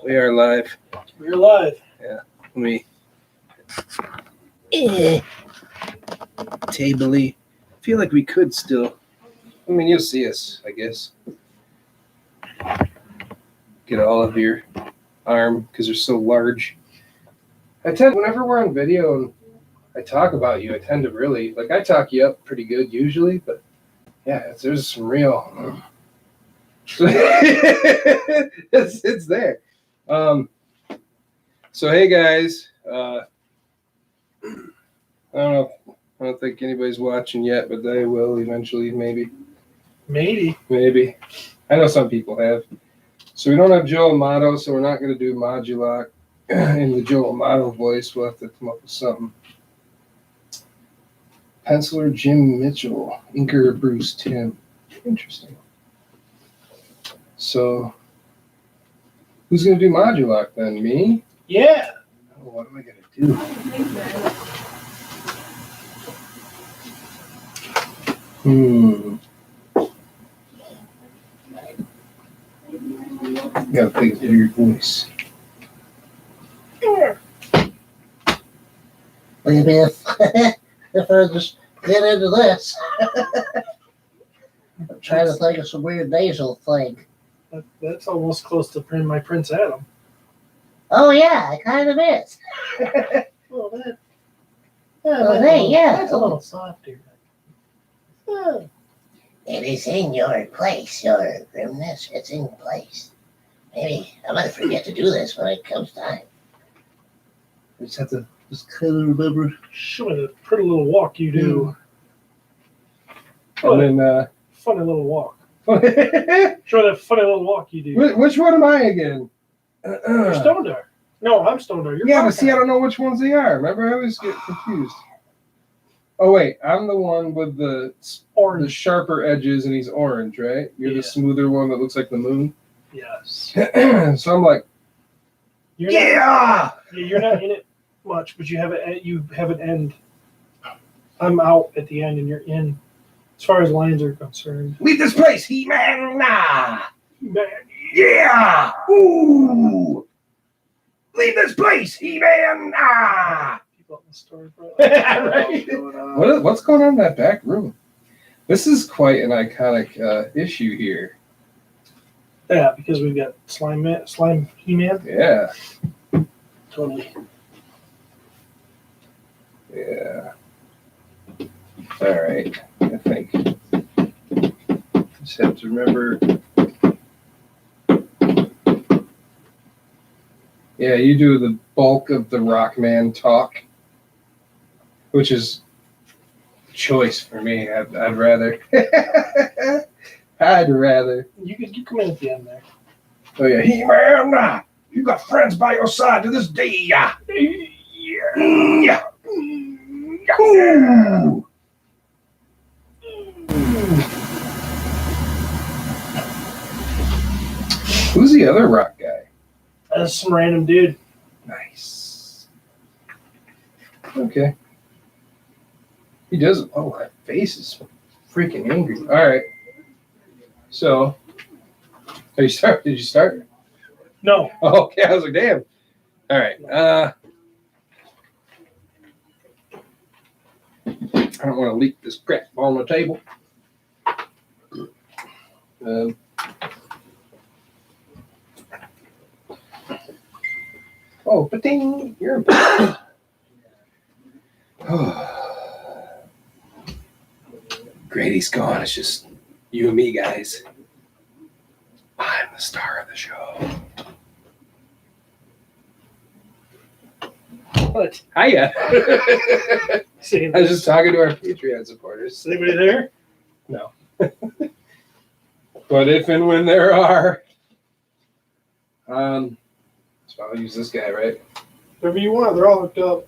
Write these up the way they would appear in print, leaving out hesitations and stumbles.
We are live. We're live. Yeah. Let me tably. I feel like we could still. I mean, you'll see us, I guess. Get all of your arm because they're so large. I tend, whenever we're on video and I talk about you, I tend to really, like, I talk you up pretty good usually, but yeah, there's some real. it's there. So hey guys, I don't think anybody's watching yet, but they will eventually, maybe. Maybe. I know some people have. So we don't have Joe Amato, so we're not going to do Modulok in the Joe Amato voice. We'll have to come up with something. Penciler Jim Mitchell, inker Bruce Tim. Interesting. So who's going to do Modulok then? Me? Yeah. Oh, what am I going to do? Got to think of your voice. Maybe if I just get into this. I'm trying to think of some weird nasal thing. That's almost close to my Prince Adam. Oh yeah, it kind of is. Well, that. That's a little softer. Oh. It is in your place, your grimness. It's in place. Maybe I might forget to do this when it comes time. I just have to kind of remember. Show me the pretty little walk you do. And then, funny little walk. Show that funny little walk you do. Which one am I again? You're Stonedar. No, I'm Stonedar. You're but see, I don't know which ones they are. Remember, I always get confused. Oh wait, I'm the one with the sharper edges, and he's orange, right? You're the smoother one that looks like the moon. Yes. So I'm like, you're not in it much, but you have an end. I'm out at the end, and you're in. As far as lines are concerned. Leave this place, He-Man! Nah! Man. Yeah! Ooh! Leave this place, He-Man! Nah! People in the store, bro. Right? What's going on in that back room? This is quite an iconic issue here. Yeah, because we've got Slime He-Man. Yeah. Totally. Yeah. All right. I think. Just have to remember. Yeah, you do the bulk of the Rockman talk, which is choice for me. I'd rather. I'd rather. You come in at the end there. Oh yeah, He-Man, you got friends by your side to this day. Yeah. Ooh. Who's the other rock guy? That's some random dude. Nice. Okay. He does. Oh, that face is freaking angry. All right. So, did you start? No. Oh, okay. I was like, damn. All right. I don't want to leak this crap on the table. Oh, ba-ding! You're a Grady's gone. It's just you and me, guys. I'm the star of the show. What? Hiya. I was just talking to our Patreon supporters. Is anybody there? No. But if and when there are, so I'll use this guy, right? Whatever you want. They're all hooked up.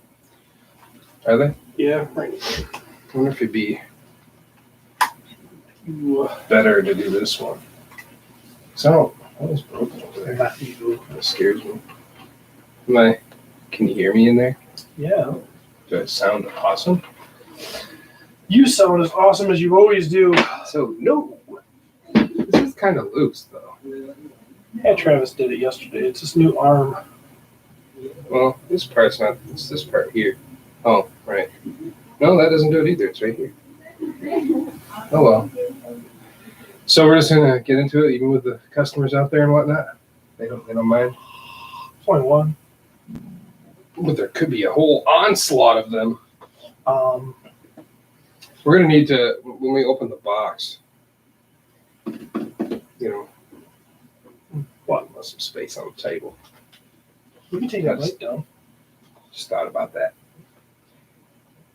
Are they? Yeah. Right. I wonder if it'd be better to do this one. So I was broken over there. That scares me. Can you hear me in there? Yeah. Do I sound awesome? You sound as awesome as you always do. So no. kind of loose though. Yeah, Travis did it yesterday. It's this new arm. Well, this part's not. It's this part here. Oh, right. No, that doesn't do it either. It's right here. Oh well. So we're just gonna get into it, even with the customers out there and whatnot. They don't mind. 21. But there could be a whole onslaught of them. We're gonna need to, when we open the box, what? Some space on the table. We can take that light down. Just thought about that.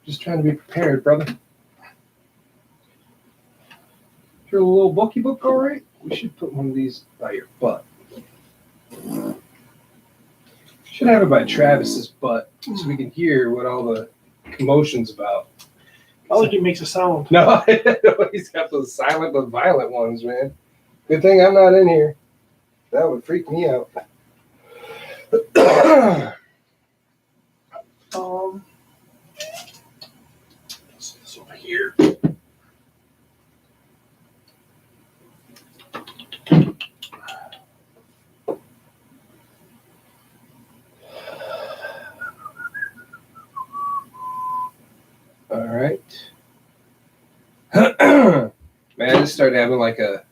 Just trying to be prepared, brother. Is your little bookie book all right? We should put one of these by your butt. Should have it by Travis's butt so we can hear what all the commotion's about. I think he makes a sound. No, he's got those silent but violent ones, man. Good thing I'm not in here. That would freak me out. This over here. All right. Man, I just started having like a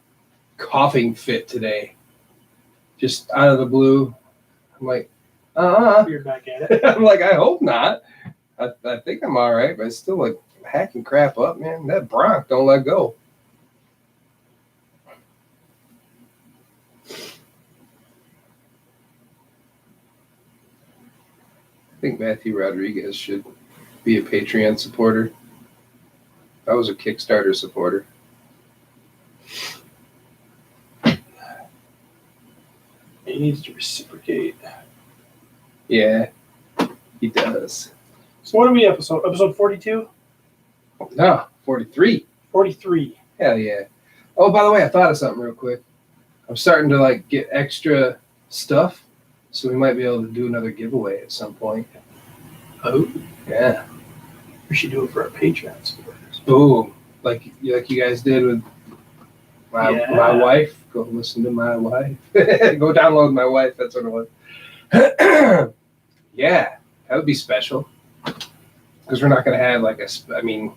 coughing fit today. Just out of the blue. I'm like, You're back at it. I'm like, I hope not. I think I'm all right, but it's still like hacking crap up, man. That bronch don't let go. I think Matthew Rodriguez should be a Patreon supporter. I was a Kickstarter supporter. He needs to reciprocate. Yeah, he does. So what are we episode? Episode 42? No, 43. 43. Hell yeah. Oh, by the way, I thought of something real quick. I'm starting to like get extra stuff, so we might be able to do another giveaway at some point. Oh? Yeah. We should do it for our Patreon supporters. Boom. Like you guys did with my wife. Go listen to my wife. Go download my wife. That's what it was. Yeah, that would be special. Because we're not going to have like we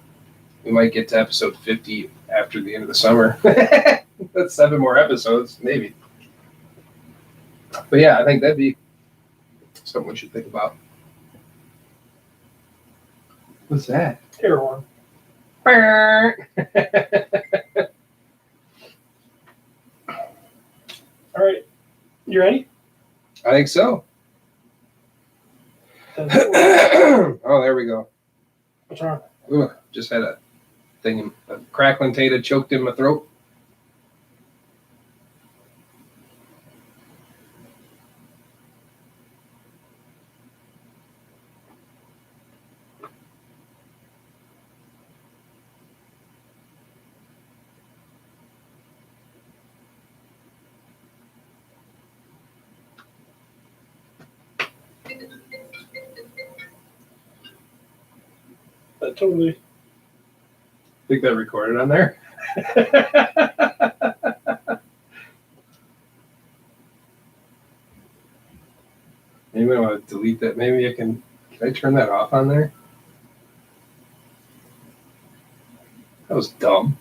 might get to episode 50 after the end of the summer. That's 7 more episodes, maybe. But yeah, I think that'd be something we should think about. What's that? Air horn. All right. You ready? I think so. What's Oh, there we go. wrong? Ooh, just had a crackling tater choked in my throat. That totally. Think that recorded on there? Maybe I want to delete that. Maybe I can I turn that off on there? That was dumb.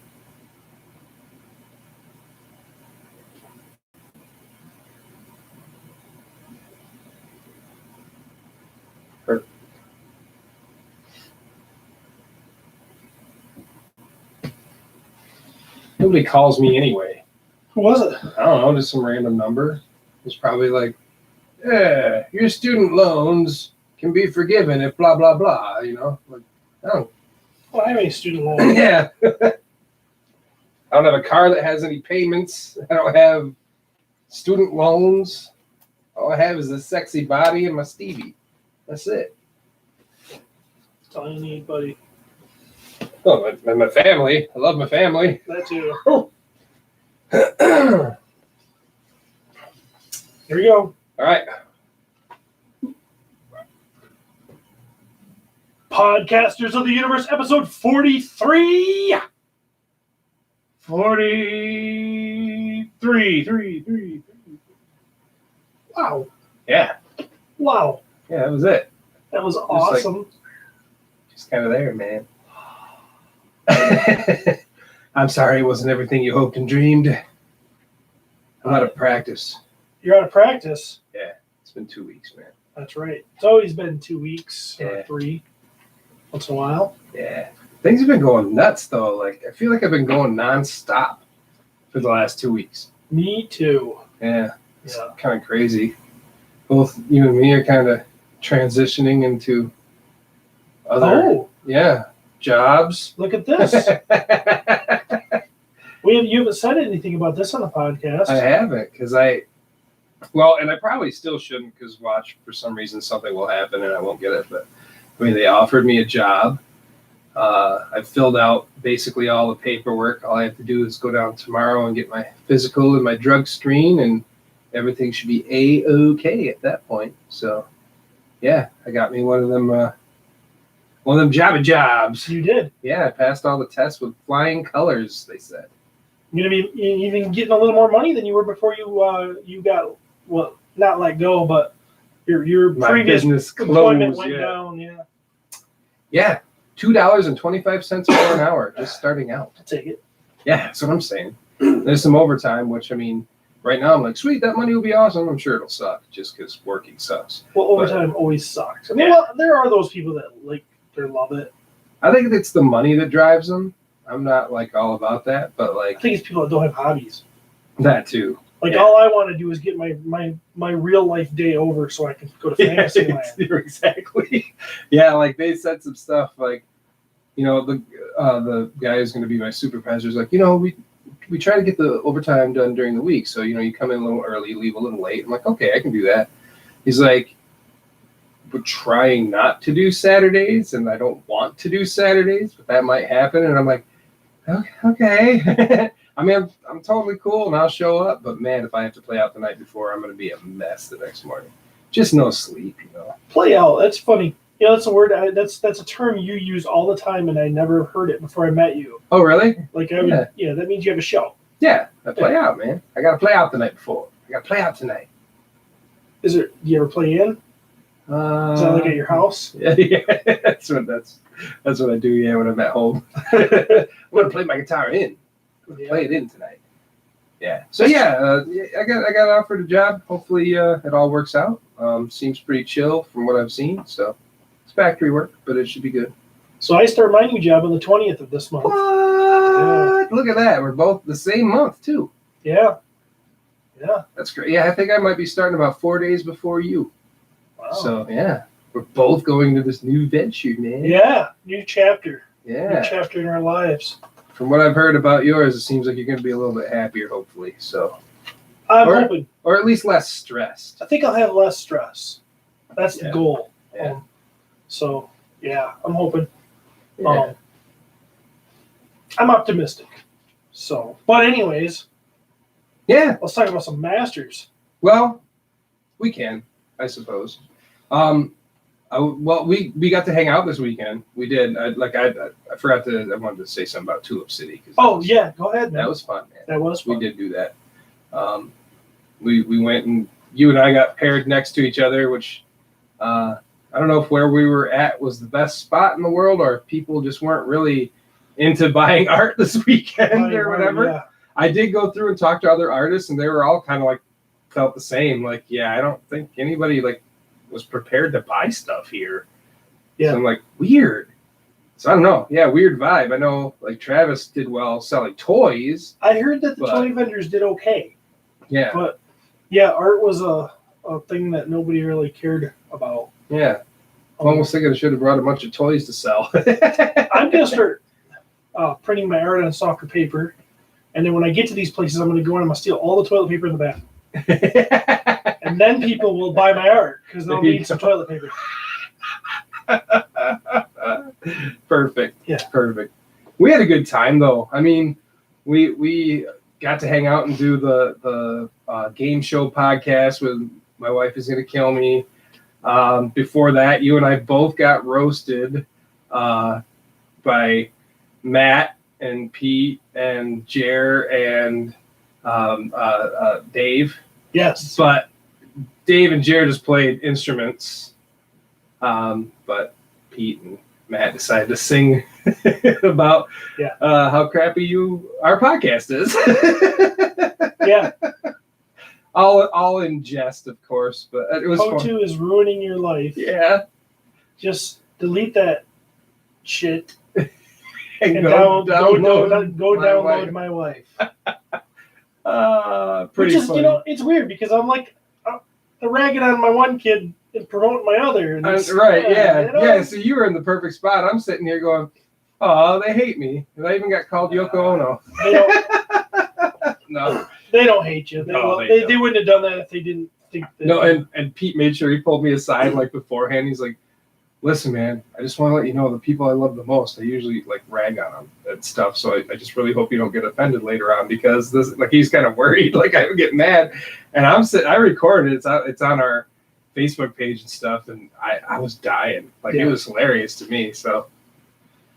Nobody calls me anyway. Who was it? I don't know, just some random number. It's probably like, yeah, your student loans can be forgiven if blah, blah, blah, you know? Like, I don't. Well, I have any student loans. Yeah. I don't have a car that has any payments. I don't have student loans. All I have is a sexy body and my Stevie. That's it. That's all you need, buddy. Oh, and my family. I love my family. That too. Here we go. All right. Podcasters of the Universe, episode 43. 43. 3. Wow. Yeah. Wow. Yeah, that was it. That was like- awesome. Just kind of there, man. I'm sorry it wasn't everything you hoped and dreamed. I'm out of practice. You're out of practice. It's been 2 weeks, man. That's right. It's always been 2 weeks or Yeah. 3. Once in a while. Yeah. Things have been going nuts, though. Like, I feel like I've been going nonstop for the last 2 weeks. Me too. Yeah. It's Yeah. kind of crazy. Both you and me are kind of transitioning into other, jobs. Look at this. You haven't said anything about this on the podcast. I haven't, because and I probably still shouldn't, because watch, for some reason, something will happen and I won't get it. But I mean, they offered me a job. I've filled out basically all the paperwork. All I have to do is go down tomorrow and get my physical and my drug screen, and everything should be A-OK at that point. So, yeah, I got me one of them jobs. You did. Yeah, I passed all the tests with flying colors, they said. You're gonna be even getting a little more money than you were before you got not let go, but your My previous business employment closed. went Yeah. down. Yeah, Yeah, $2.25 more an hour, just starting out. I'll take it. Yeah, that's what I'm saying. There's some overtime, which, I mean, right now I'm like, sweet, that money will be awesome. I'm sure it'll suck just because working sucks. Well, overtime always sucks. I mean, well, there are those people that love it. I think it's the money that drives them. I'm not like all about that, but I like think it's people that don't have hobbies. that too. Like Yeah. all I want to do is get my real life day over so I can go to fantasy land. Exactly. Yeah, like they said some stuff like, the guy who's going to be my supervisor is like, we try to get the overtime done during the week. So, you come in a little early, leave a little late. I'm like, okay, I can do that. He's like, we're trying not to do Saturdays, and I don't want to do Saturdays, but that might happen. And I'm like, okay. I mean, I'm totally cool, and I'll show up. But, man, if I have to play out the night before, I'm going to be a mess the next morning. Just no sleep, Play out. That's funny. That's a word. That's a term you use all the time, and I never heard it before I met you. Oh, really? Like that means you have a show. Yeah, I play out, man. I got to play out the night before. I got to play out tonight. Do you ever play in? Is that like at your house? Yeah, that's what I do. Yeah, when I'm at home, I'm gonna play my guitar in. Play it in tonight. Yeah. So I got offered a job. Hopefully, it all works out. Seems pretty chill from what I've seen. So it's factory work, but it should be good. So I start my new job on the 20th of this month. What? Yeah. Look at that. We're both the same month too. Yeah. That's great. Yeah, I think I might be starting about 4 days before you. Wow. So yeah, we're both going to this new venture, man. Yeah. New chapter. Yeah. New chapter in our lives. From what I've heard about yours, it seems like you're going to be a little bit happier, hopefully. So, I'm hoping. or at least less stressed. I think I'll have less stress. That's the goal. Yeah. So yeah, I'm hoping. Yeah. I'm optimistic. So, but anyways, Yeah. let's talk about some Masters. Well, we can, I suppose. We got to hang out this weekend. We did. I forgot to. I wanted to say something about Tulip City. Oh yeah, go ahead, man. That was fun, man. That was fun. We did do that. We went, and you and I got paired next to each other, which I don't know if where we were at was the best spot in the world, or if people just weren't really into buying art this weekend or whatever. Yeah. I did go through and talk to other artists, and they were all kind of like felt the same. Like, I don't think anybody was prepared to buy stuff here. Yeah. So I'm like, weird. So I don't know. Yeah, weird vibe. I know Travis did well selling toys. I heard that the toy vendors did okay. Yeah. But yeah, art was a thing that nobody really cared about. Yeah. I'm almost thinking I should have brought a bunch of toys to sell. I'm going to start printing my art on softer paper. And then when I get to these places, I'm going to go in and I'm going to steal all the toilet paper in the bathroom. And then people will buy my art because they'll need some toilet paper. Perfect. Yeah. Perfect. We had a good time, though. I mean, we got to hang out and do the game show podcast with My Wife Is Gonna Kill Me. Before that, you and I both got roasted by Matt and Pete and Jer and Dave. Yes. But Dave and Jared just played instruments. But Pete and Matt decided to sing about how crappy our podcast is. Yeah. All in jest, of course, but it was POTU fun. is ruining your life. Yeah. Just delete that shit And go download download my wife. Pretty Which is, funny. it's weird because I'm like, I'm ragging on my one kid and promoting my other. And Right, yeah. you know? Yeah, so you were in the perfect spot. I'm sitting here going, oh, they hate me. And I even got called Yoko Ono. They don't, No. they don't hate you. They wouldn't have done that if they didn't think that. No, and Pete made sure he pulled me aside like beforehand. He's like, listen, man, I just want to let you know the people I love the most, I usually like rag on them and stuff. So I just really hope you don't get offended later on because this, like, he's kind of worried, like I would get mad. And I recorded it. It's on our Facebook page and stuff. And I was dying. Like it was hilarious to me. So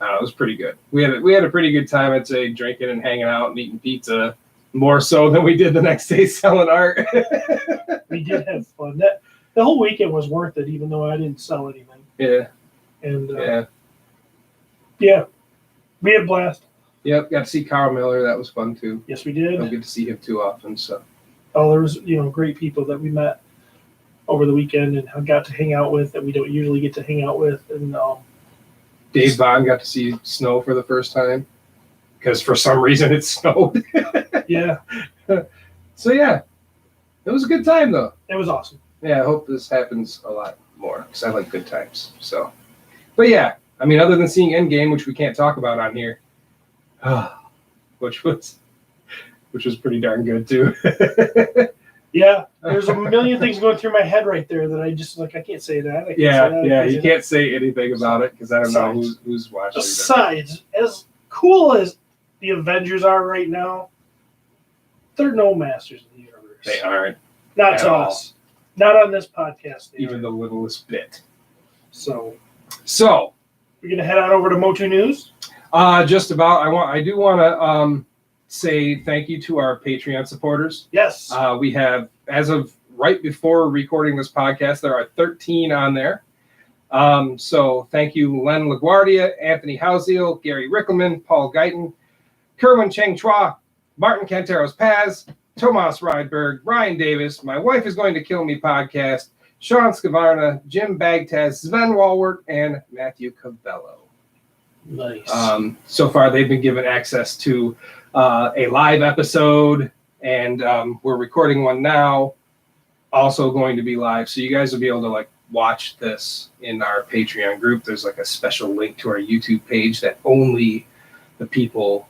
it was pretty good. We had a pretty good time, I'd say, drinking and hanging out and eating pizza more so than we did the next day selling art. We did have fun. The whole weekend was worth it, even though I didn't sell anything. Yeah. And we had a blast. Yep, got to see Carl Miller. That was fun too. Yes, we did. I don't get to see him too often. So. Oh, there was great people that we met over the weekend and got to hang out with that we don't usually get to hang out with. And Dave Bond got to see snow for the first time because for some reason it snowed. Yeah. So yeah, it was a good time though. It was awesome. Yeah, I hope this happens a lot more because I like good times. So, but yeah, I mean, other than seeing Endgame, which we can't talk about on here, which was pretty darn good too. Yeah, there's a million things going through my head right there that I just I can't say that. You can't say anything about it because I don't know who's watching. Besides, as cool as the Avengers are right now, they're no masters of the universe. They aren't. Not to us. Not on this podcast. Even the littlest bit. So we're gonna head on over to Motu News. Just about. I do want to say thank you to our Patreon supporters. Yes. We have, as of right before recording this podcast, there are 13 on there. So thank you, Len LaGuardia, Anthony Housiel, Gary Rickelman, Paul Guyton, Kerwin Cheng Chua, Martin Canteros Paz, Tomas Rydberg, Ryan Davis, My Wife is Going to Kill Me podcast, Sean Scavarna, Jim Bagtaz, Sven Walwart, and Matthew Cavello. Nice. So far, they've been given access to a live episode, and we're recording one now, also going to be live. So you guys will be able to watch this in our Patreon group. There's a special link to our YouTube page that only the people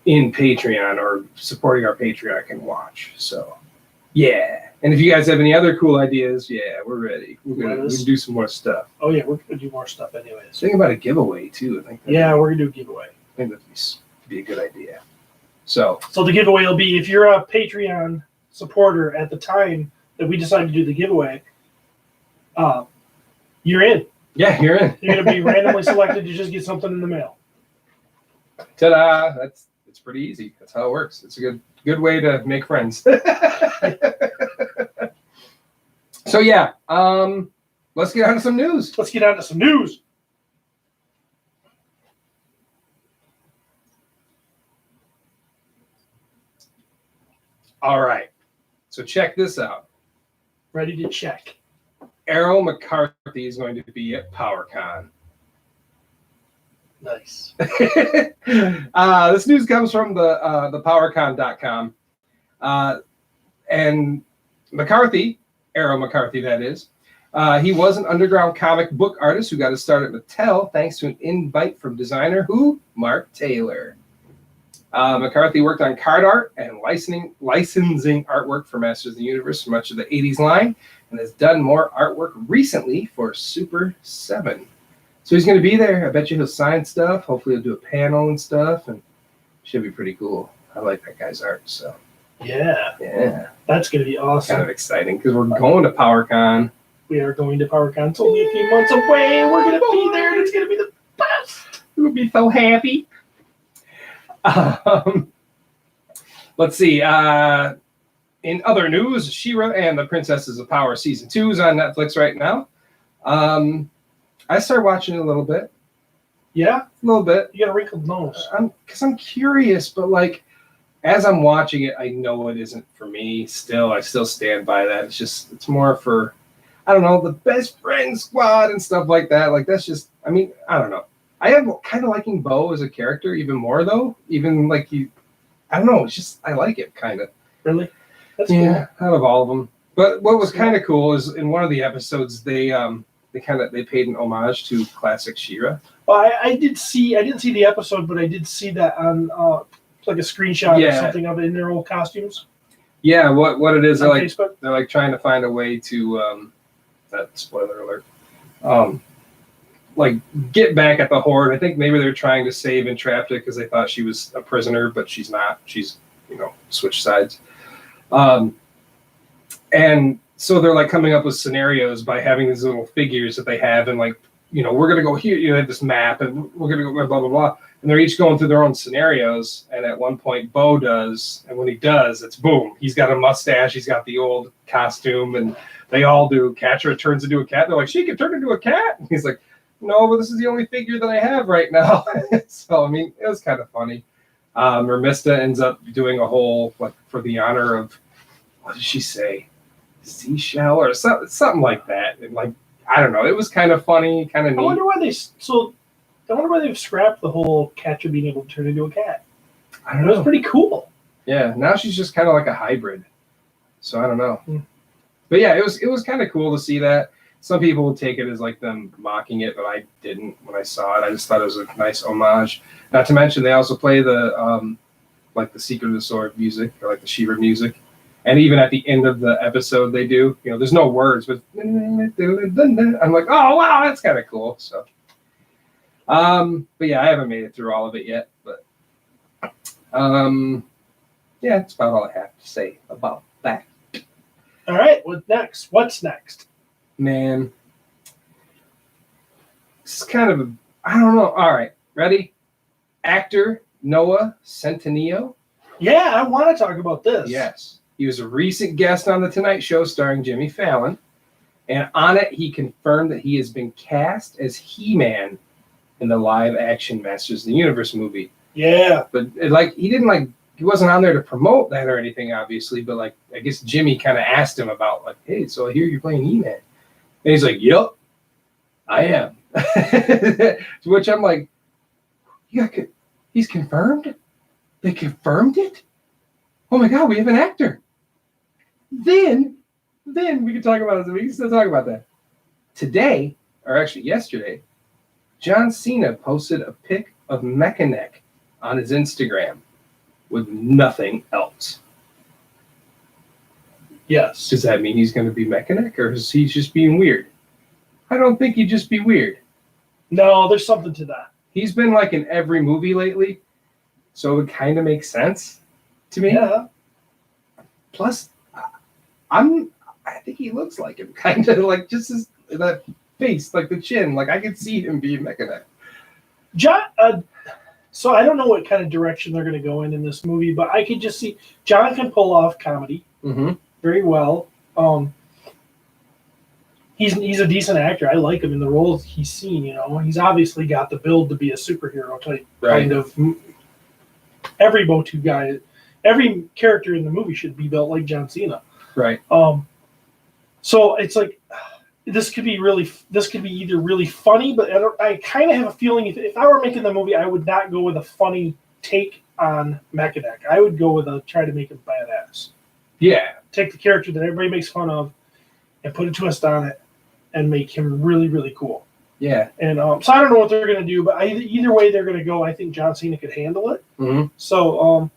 in Patreon or supporting our Patreon can watch. So, yeah. And if you guys have any other cool ideas, we're ready. We're gonna do some more stuff. Oh yeah, we're gonna do more stuff anyways. Think about a giveaway too. I think. We're gonna do a giveaway. I think that'd be a good idea. So the giveaway will be if you're a Patreon supporter at the time that we decide to do the giveaway. You're in. Yeah, you're in. You're gonna be randomly selected to just get something in the mail. Ta-da! It's pretty easy. That's how it works. It's a good way to make friends. So yeah, let's get on to some news. All right. So check this out. Ready to check. Errol McCarthy is going to be at PowerCon. Nice. This news comes from the PowerCon.com. And McCarthy, Errol McCarthy, that is, he was an underground comic book artist who got his start at Mattel thanks to an invite from designer Mark Taylor. McCarthy worked on card art and licensing artwork for Masters of the Universe for much of the 80s line and has done more artwork recently for Super 7. So he's going to be there. I bet you he'll sign stuff. Hopefully he'll do a panel and stuff, and should be pretty cool. I like that guy's art. So yeah, that's going to be awesome. Kind of exciting because we're going to PowerCon. We are going to PowerCon. It's only a few months away. We're going to be there, and it's going to be the best. We'll be so happy. Let's see. In other news, She-Ra and the Princesses of Power Season 2 is on Netflix right now. I started watching it a little bit. Yeah? A little bit. You got a wrinkled nose. Because I'm curious, but like, as I'm watching it, I know it isn't for me. Still, I still stand by that. It's more for, I don't know, the best friend squad and stuff like that. Like, that's just, I mean, I don't know. I am kind of liking Bo as a character even more, though. Even like I don't know. It's just, I like it, kind of. Really? That's Yeah, out of all of them. But what was kind of cool is in one of the episodes, they paid an homage to classic She-Ra. Well, I didn't see the episode, but I did see that on like a screenshot or something of it in their old costumes. Yeah, what it is, they're like Facebook. they're like trying to find a way to that spoiler alert. Like get back at the Horde. I think maybe they're trying to save Entrapta because they thought she was a prisoner, but she's not. She's switched sides. And so they're like coming up with scenarios by having these little figures that they have, and like, we're gonna go here. They have this map, and we're gonna go blah blah blah. And they're each going through their own scenarios. And at one point, Bo does, and when he does, it's boom. He's got a mustache. He's got the old costume, and they all do. Catra turns into a cat. They're like, she can turn into a cat. And he's like, no, but this is the only figure that I have right now. So I mean, it was kind of funny. Mermista ends up doing a whole, like, for the honor of, what did she say? Seashell or something like that. And like, I don't know. It was kind of funny, kind of neat. I wonder why they've scrapped the whole Catra being able to turn into a cat. I don't It know. was pretty cool. Yeah, now she's just kind of like a hybrid. So I don't know. But yeah, it was kind of cool to see that. Some people would take it as like them mocking it, but I didn't when I saw it. I just thought it was a nice homage. Not to mention they also play the like the Secret of the Sword music, or like the She-Ra music. And even at the end of the episode they do, there's no words, but I'm like, oh wow, that's kind of cool. So but yeah, I haven't made it through all of it yet, but yeah, that's about all I have to say about that. All right, what's next? Man, this is kind of I don't know. All right, ready? Actor Noah Centineo. Yeah, I want to talk about this. Yes. He was a recent guest on The Tonight Show starring Jimmy Fallon. And on it, he confirmed that he has been cast as He-Man in the live-action Masters of the Universe movie. Yeah. But he wasn't on there to promote that or anything, obviously. But like, I guess Jimmy kind of asked him about like, hey, so I hear you're playing He-Man. And he's like, yep, I am. To which I'm like, he's confirmed? They confirmed it? Oh my God, we have an actor. Then we can talk about it. We can still talk about that. Today, or actually yesterday, John Cena posted a pic of Mechanic on his Instagram with nothing else. Yes. Does that mean he's going to be Mechanic, or is he just being weird? I don't think he'd just be weird. No, there's something to that. He's been like in every movie lately, so it would kind of make sense to me. Yeah. Plus, I think he looks like him, kind of like just that face, like the chin. Like I could see him being Mechanic. John. So I don't know what kind of direction they're going to go in this movie, but I could just see John can pull off comedy very well. He's a decent actor. I like him in the roles he's seen. He's obviously got the build to be a superhero type kind of. Every POTU guy, every character in the movie should be built like John Cena. Right. So it's like this could be either really funny, but I kind of have a feeling if I were making the movie, I would not go with a funny take on Mechanic. I would go with try to make him badass. Yeah. Take the character that everybody makes fun of and put a twist on it and make him really, really cool. Yeah. And so I don't know what they're going to do, but either way they're going to go, I think John Cena could handle it. Mm-hmm. So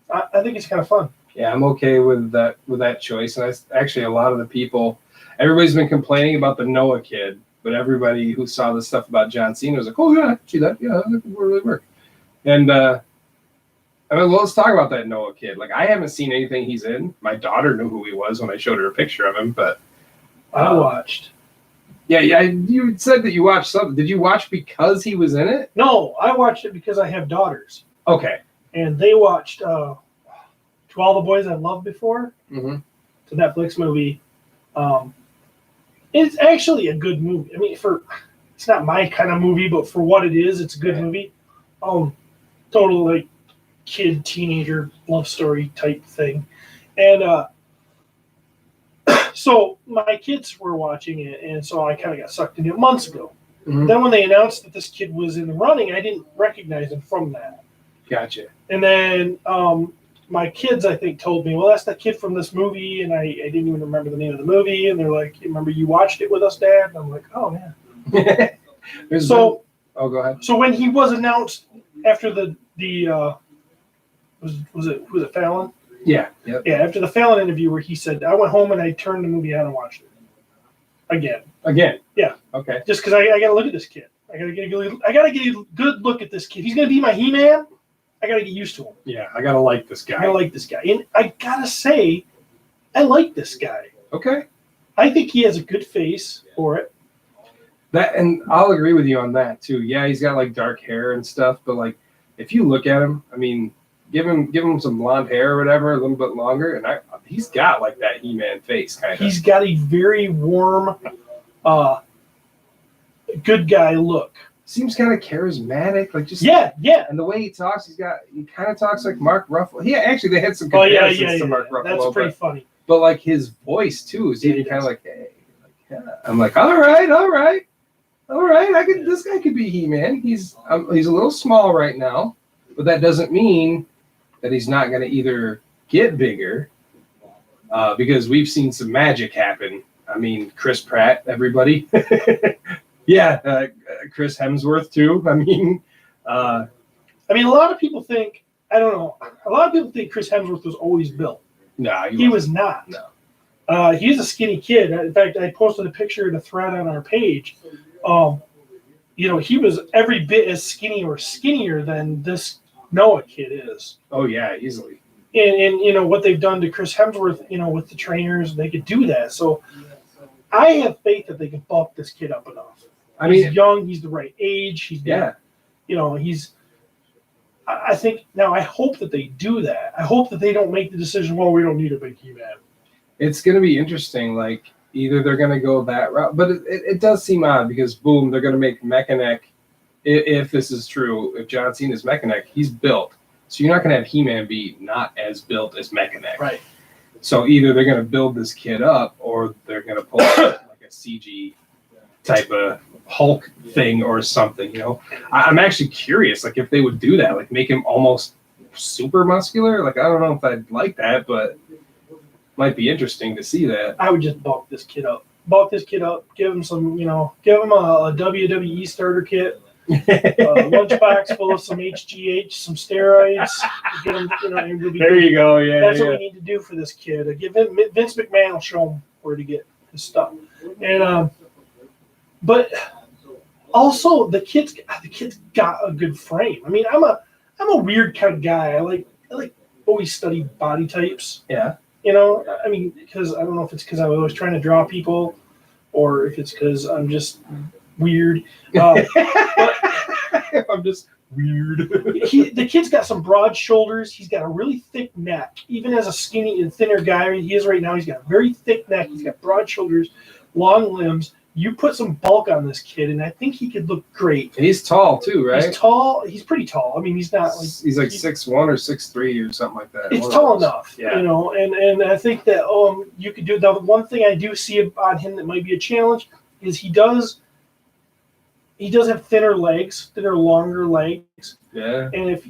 I think it's kind of fun. Yeah, I'm okay with that choice. And actually, a lot of the people, everybody's been complaining about the Noah kid, but everybody who saw the stuff about John Cena was like, oh, yeah, I can see that. Yeah, that would really work. And let's talk about that Noah kid. Like, I haven't seen anything he's in. My daughter knew who he was when I showed her a picture of him, but I watched. Yeah, you said that you watched something. Did you watch because he was in it? No, I watched it because I have daughters. Okay. And they watched To All the Boys I've Loved Before. Mm-hmm. It's a Netflix movie. It's actually a good movie. I mean, it's not my kind of movie, but for what it is, it's a good movie. Total like kid teenager love story type thing, and so my kids were watching it, and so I kind of got sucked into it months ago. Mm-hmm. Then when they announced that this kid was in the running, I didn't recognize him from that. Gotcha. And then my kids, I think, told me, well, that's that kid from this movie, and I didn't even remember the name of the movie. And they're like, remember you watched it with us, Dad? And I'm like, oh, yeah. Go ahead. So when he was announced after was it Fallon? Yeah. Yep. Yeah, after the Fallon interview where he said, I went home and I turned the movie on and watched it. Again. Yeah. Okay. Just because I got to look at this kid. I got to get a good look at this kid. He's going to be my He-Man. I got to get used to him. Yeah, I got to like this guy. I like this guy. And I got to say, I like this guy. Okay. I think he has a good face for it. And I'll agree with you on that too. Yeah, he's got like dark hair and stuff, but like if you look at him, I mean, give him some blonde hair or whatever, a little bit longer, and he's got like that He-Man face kind of. He's got a very warm, good guy look. Seems kind of charismatic, like just yeah. And the way he talks, he kind of talks like Mark Ruffalo. They had some comparisons comparisons to Mark Ruffalo. That's pretty funny. But like his voice too is even kind of like, hey, like, yeah. I'm like, all right. This guy could be He-Man. He's a little small right now, but that doesn't mean that he's not going to either get bigger, because we've seen some magic happen. I mean, Chris Pratt, everybody. Yeah, Chris Hemsworth too. I mean, a lot of people think, I don't know. A lot of people think Chris Hemsworth was always built. No, he was not. No. He's a skinny kid. In fact, I posted a picture in a thread on our page. He was every bit as skinny or skinnier than this Noah kid is. Oh yeah, easily. And what they've done to Chris Hemsworth, with the trainers, they could do that. So I have faith that they can bulk this kid up enough. He's young. He's the right age. I think now. I hope that they do that. I hope that they don't make the decision. Well, we don't need a big He-Man. It's going to be interesting. Like either they're going to go that route, but it does seem odd because boom, they're going to make Mechanic. If this is true, if John Cena's Mechanic, he's built. So you're not going to have He-Man be not as built as Mechanic. Right. So either they're going to build this kid up, or they're going to pull like a CG type of Hulk thing or something. I'm actually curious, like if they would do that, like make him almost super muscular. Like I don't know if I'd like that, but might be interesting to see that. I would just bulk this kid up. Give him some, give him a WWE starter kit. Lunchbox full of some HGH, some steroids. Get him, there you go. Yeah, that's what we need to do for this kid. Give him Vince McMahon will show him where to get his stuff. And but also the kid's got a good frame. I mean, I'm a weird kind of guy. I like always study body types. Yeah. Because I don't know if it's because I was always trying to draw people, or if it's because I'm just weird. But I'm just weird. The kid's got some broad shoulders. He's got a really thick neck. Even as a skinny and thinner guy he is right now, he's got a very thick neck. He's got broad shoulders, long limbs. You put some bulk on this kid, and I think he could look great. And he's tall too, right? He's tall. He's pretty tall. I mean, he's not like he's like 6'1" or 6'3" or something like that. He's tall enough, yeah. And I think that you could do. The one thing I do see on him that might be a challenge is he does have thinner longer legs. Yeah. And if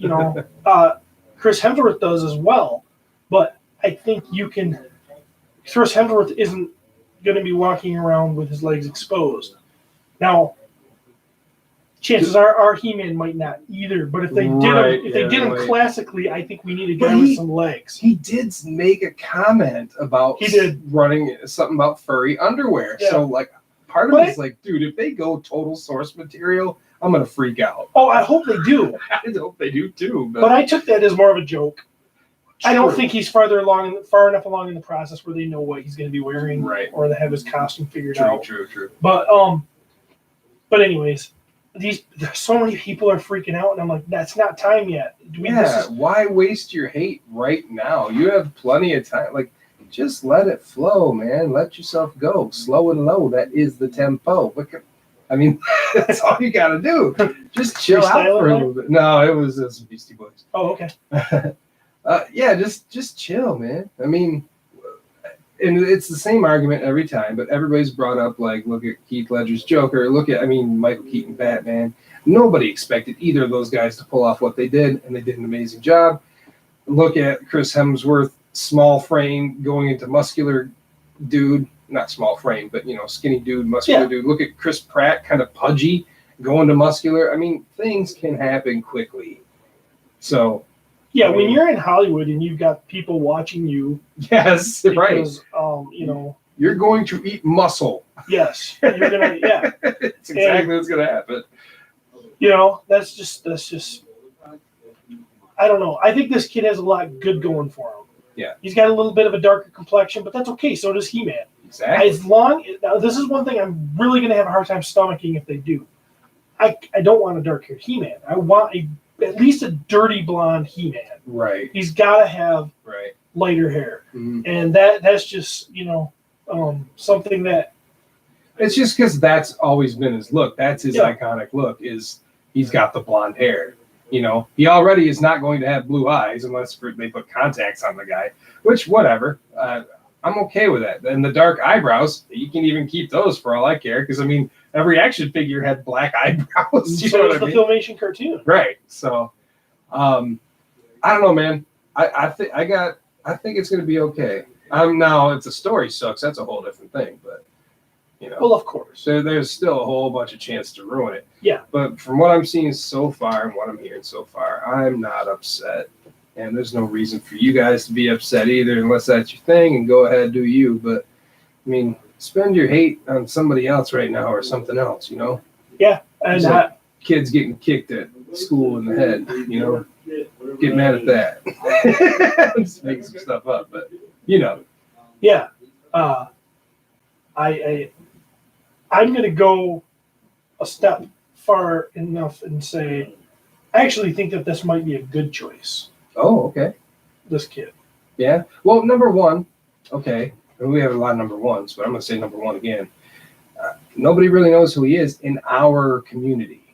Chris Hemsworth does as well, but I think Chris Hemsworth isn't going to be walking around with his legs exposed. Now, chances are our He-Man might not either. But if they did him classically, I think we need a guy with some legs. He did make a comment about running something about furry underwear. Yeah. So like part of it is like, dude, if they go total source material, I'm gonna freak out. Oh, I hope they do. I hope they do too. But I took that as more of a joke. True. I don't think he's far enough along in the process where they know what he's going to be wearing, right? Or they have his costume figured out. True. But anyways, so many people are freaking out, and I'm like, that's not time yet. Why waste your hate right now? You have plenty of time. Like, just let it flow, man. Let yourself go. Slow and low. That is the tempo. That's all you got to do. Just chill out for a little bit. No, it was some Beastie Boys. Oh, okay. Just chill, man. I mean, and it's the same argument every time, but everybody's brought up, like, look at Heath Ledger's Joker. Michael Keaton Batman. Nobody expected either of those guys to pull off what they did, and they did an amazing job. Look at Chris Hemsworth, small frame, going into muscular dude. Not small frame, but, skinny dude, muscular dude. Look at Chris Pratt, kind of pudgy, going to muscular. I mean, things can happen quickly. So... Yeah, when you're in Hollywood and you've got people watching you. Yes, because, right. You're going to eat muscle. Yes, you're gonna. Yeah, it's exactly what's gonna happen. That's just. I don't know. I think this kid has a lot good going for him. Yeah, he's got a little bit of a darker complexion, but that's okay. So does He-Man. Exactly. Now, this is one thing I'm really gonna have a hard time stomaching if they do. I don't want a dark-haired He-Man. I want at least a dirty blonde He-Man. Right. He's got to have lighter hair. Mm-hmm. And that's just, something that... It's just because that's always been his look. That's his iconic look, is he's got the blonde hair. He already is not going to have blue eyes unless they put contacts on the guy, which, whatever. I'm okay with that. And the dark eyebrows, you can even keep those for all I care, because, every action figure had black eyebrows. So was the Filmation cartoon. Right. So, I don't know, man. I think it's going to be okay. Now, if the story sucks, that's a whole different thing. But, well, of course. There's still a whole bunch of chance to ruin it. Yeah. But from what I'm seeing so far and what I'm hearing so far, I'm not upset. And there's no reason for you guys to be upset either, unless that's your thing, and go ahead, do you. But, spend your hate on somebody else right now or something else, Yeah. And like kids getting kicked at school in the head, Get mad at that. I'm just making some stuff up, but, Yeah. I'm going to go a step far enough and say, I actually think that this might be a good choice. Oh, okay. This kid. Yeah. Well, number one, okay. We have a lot of number ones, but I'm going to say number one again. Nobody really knows who he is in our community.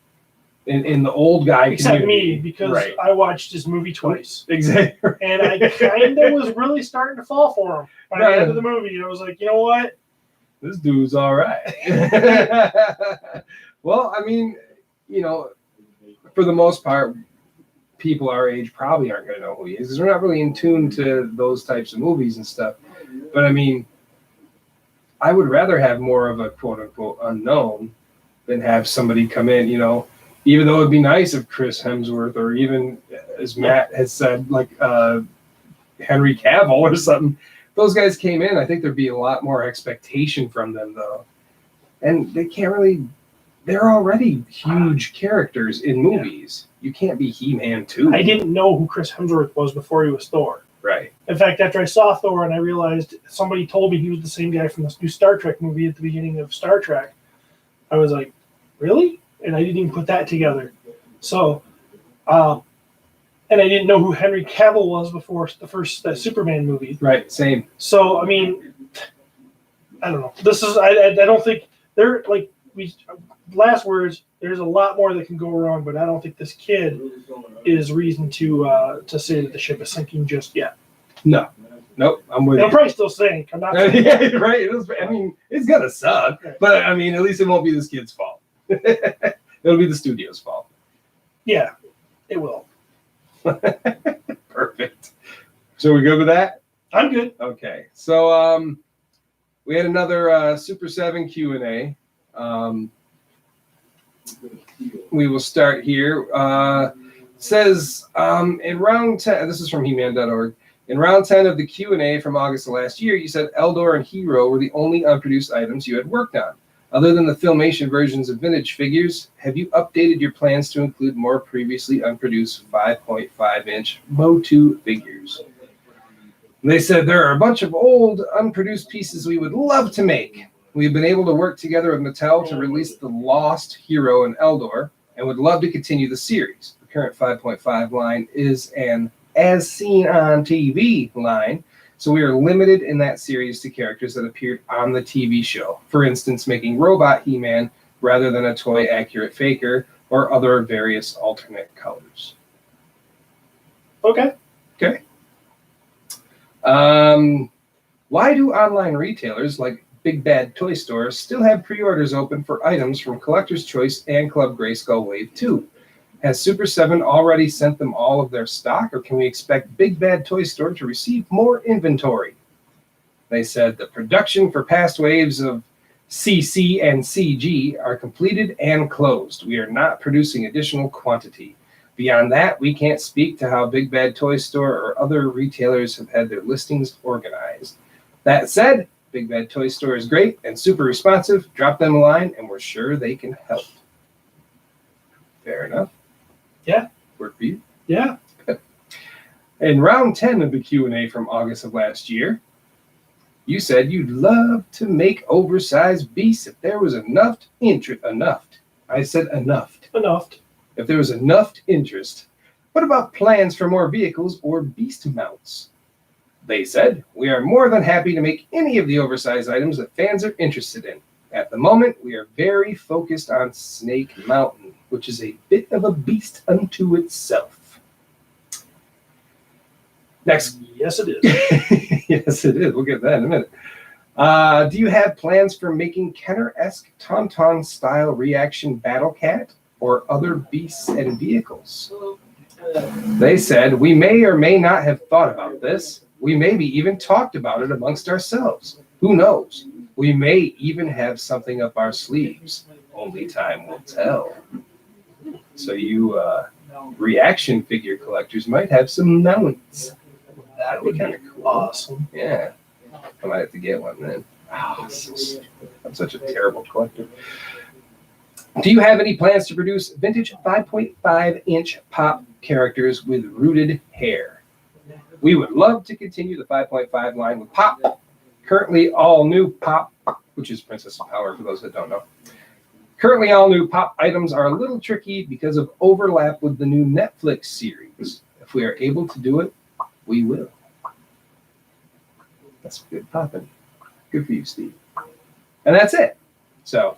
In the old guy except community. Me, because I watched his movie twice. Exactly. And I kind of was really starting to fall for him by the end of the movie. I was like, you know what? This dude's all right. Well, for the most part, people our age probably aren't going to know who he is, because we're not really in tune to those types of movies and stuff. But I would rather have more of a quote unquote unknown than have somebody come in, even though it'd be nice if Chris Hemsworth, or even, as Matt has said, like Henry Cavill or something. Those guys came in, I think there'd be a lot more expectation from them, though. And they can't really, they're already huge characters in movies. You can't be He-Man too. I didn't know who Chris Hemsworth was before he was Thor. Right. In fact, after I saw Thor and I realized somebody told me he was the same guy from this new Star Trek movie at the beginning of Star Trek, I was like, really? And I didn't even put that together. So, and I didn't know who Henry Cavill was before the first Superman movie. Right, same. So, I don't know. I don't think they're like, last words, there's a lot more that can go wrong, but I don't think this kid is reason to say that the ship is sinking just yet. No. Nope, I'm with you. I'm probably still saying. I'm not. Yeah, right. It's gonna suck, but at least it won't be this kid's fault. It'll be the studio's fault. Yeah, it will. Perfect. So we good with that? I'm good. Okay. So we had another Super 7 Q&A. We will start here. Says in round 10, this is from heman.org. In round 10 of the Q&A from August of last year, you said Eldor and Hero were the only unproduced items you had worked on. Other than the Filmation versions of vintage figures, have you updated your plans to include more previously unproduced 5.5-inch POTU figures? They said there are a bunch of old unproduced pieces we would love to make. We've been able to work together with Mattel to release The Lost Hero and Eldor, and would love to continue the series. The current 5.5 line is an as seen on TV line, so we are limited in that series to characters that appeared on the TV show. For instance, making Robot He-Man rather than a toy-accurate Faker or other various alternate colors. Okay. Okay. Why do online retailers like Big Bad Toy Stores still have pre-orders open for items from Collector's Choice and Club Grayskull Wave 2? Has Super 7 already sent them all of their stock, or can we expect Big Bad Toy Store to receive more inventory? They said the production for past waves of CC and CG are completed and closed. We are not producing additional quantity. Beyond that, we can't speak to how Big Bad Toy Store or other retailers have had their listings organized. That said, Big Bad Toy Store is great and super responsive. Drop them a line, and we're sure they can help. Fair enough. Yeah. Work for you? Yeah. Good. In round 10 of the Q&A from August of last year, you said you'd love to make oversized beasts if there was enough interest. I said enough. Enough. If there was enough interest. What about plans for more vehicles or beast mounts? They said, we are more than happy to make any of the oversized items that fans are interested in. At the moment, we are very focused on Snake Mountain, which is a bit of a beast unto itself. Next. Yes, it is. Yes, it is. We'll get that in a minute. Do you have plans for making Kenner-esque Tauntaun-style reaction Battle Cat or other beasts and vehicles? They said, we may or may not have thought about this. We maybe even talked about it amongst ourselves. Who knows? We may even have something up our sleeves. Only time will tell. So you reaction figure collectors might have some mounts. That would be kind of cool. Awesome. Yeah. I might have to get one then. Oh, I'm such a terrible collector. Do you have any plans to produce vintage 5.5-inch pop characters with rooted hair? We would love to continue the 5.5 line with Pop. Currently, all new Pop, which is Princess of Power for those that don't know. Currently, all new Pop items are a little tricky because of overlap with the new Netflix series. If we are able to do it, we will. That's good popping. Good for you, Steve. And that's it. So,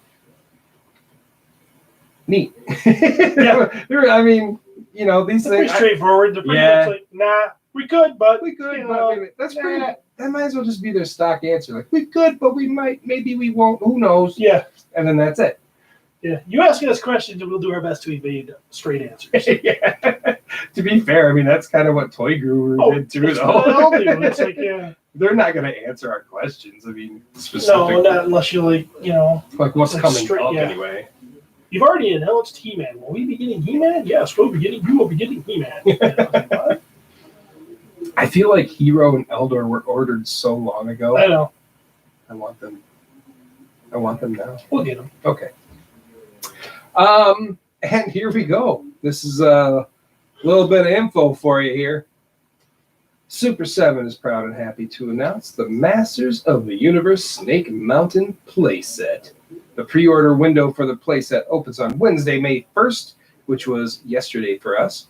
neat. Yeah. I mean, you know, these It's pretty things. straightforward. They're pretty much like, nah, we could, but We could, you but know, I mean, that's pretty. That might as well just be their stock answer. Like, we could, but we might, maybe we won't. Who knows? yeah. And then that's it. Yeah. You asking us questions, and we'll do our best to evade straight answers. Yeah. To be fair, I mean, that's kind of what Toy Guru did too, That's what they all do. though. It's like, yeah. They're not going to answer our questions. I mean, specific. No, not unless you like, you know, Like what's like coming straight- up yeah. anyway. you've already announced He-Man. Will we be getting He-Man? Yes, we'll be getting. You will be getting He-Man. What? I feel like Hero and Eldor were ordered so long ago. I know. I want them. I want them now. We'll get them. Okay. And here we go. This is a little bit of info for you here. Super 7 is proud and happy to announce the Masters of the Universe Snake Mountain playset. The pre-order window for the playset opens on Wednesday, May 1st, which was yesterday for us,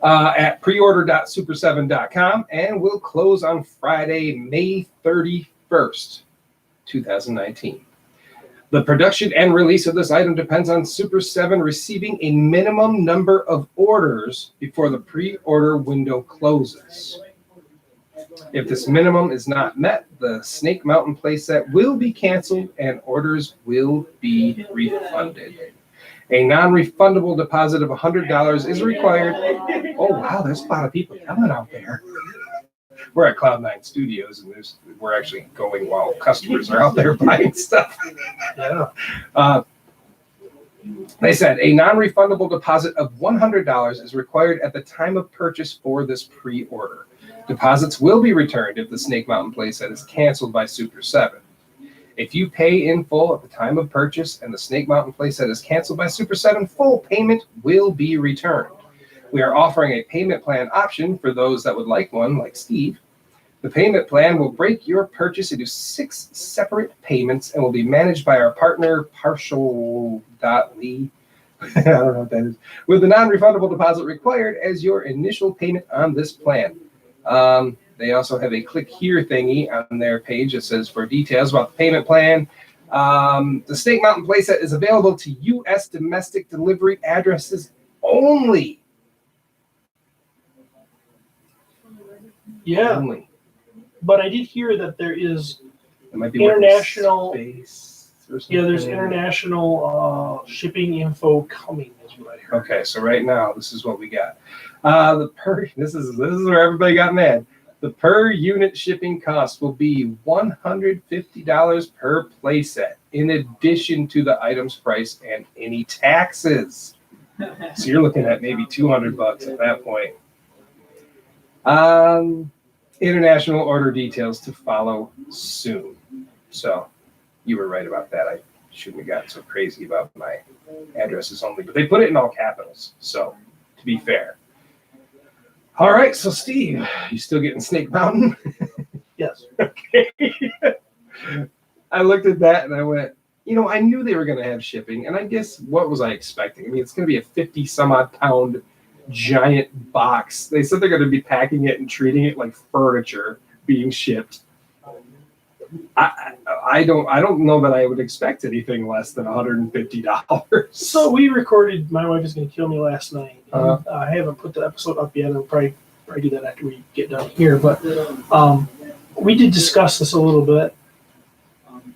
at preorder.super7.com, and will close on Friday, May 31st, 2019. The production and release of this item depends on Super 7 receiving a minimum number of orders before the pre-order window closes. If this minimum is not met, the Snake Mountain playset will be canceled and orders will be refunded. A non-refundable deposit of $100 is required. Oh, wow, there's a lot of people coming out there. We're at Cloud9 Studios, and we're actually going while customers are out there buying stuff. Yeah. They said a non-refundable deposit of $100 is required at the time of purchase for this pre-order. Deposits will be returned if the Snake Mountain playset is canceled by Super 7. If you pay in full at the time of purchase and the Snake Mountain playset is canceled by Super 7, full payment will be returned. We are offering a payment plan option for those that would like one, like Steve. The payment plan will break your purchase into 6 separate payments and will be managed by our partner, Partial.ly. I don't know what that is. With the non-refundable deposit required as your initial payment on this plan. They also have a click here thingy on their page that says for details about the payment plan. The Snake Mountain playset is available to U.S. domestic delivery addresses only. Yeah, Only. but I did hear that there is It might be international. space or Yeah, there's something. international shipping info coming, is what I heard. Okay, so right now this is what we got. This is where everybody got mad. The per unit shipping cost will be $150 per playset, in addition to the item's price and any taxes. So you're looking at maybe $200 at that point. International order details to follow soon. So you were right about that. I shouldn't have gotten so crazy about my addresses only, but they put it in all capitals. So to be fair. All right, so Steve, you still getting Snake Mountain? Yes. Okay. I looked at that and I went, I knew they were going to have shipping, and I guess what was I expecting? I mean, it's going to be a 50 some odd pound giant box. They said they're going to be packing it and treating it like furniture being shipped. I don't know that I would expect anything less than $150. So we recorded. My wife is going to kill me last night. Uh-huh. I haven't put the episode up yet. I'll probably do that after we get done here. But we did discuss this a little bit,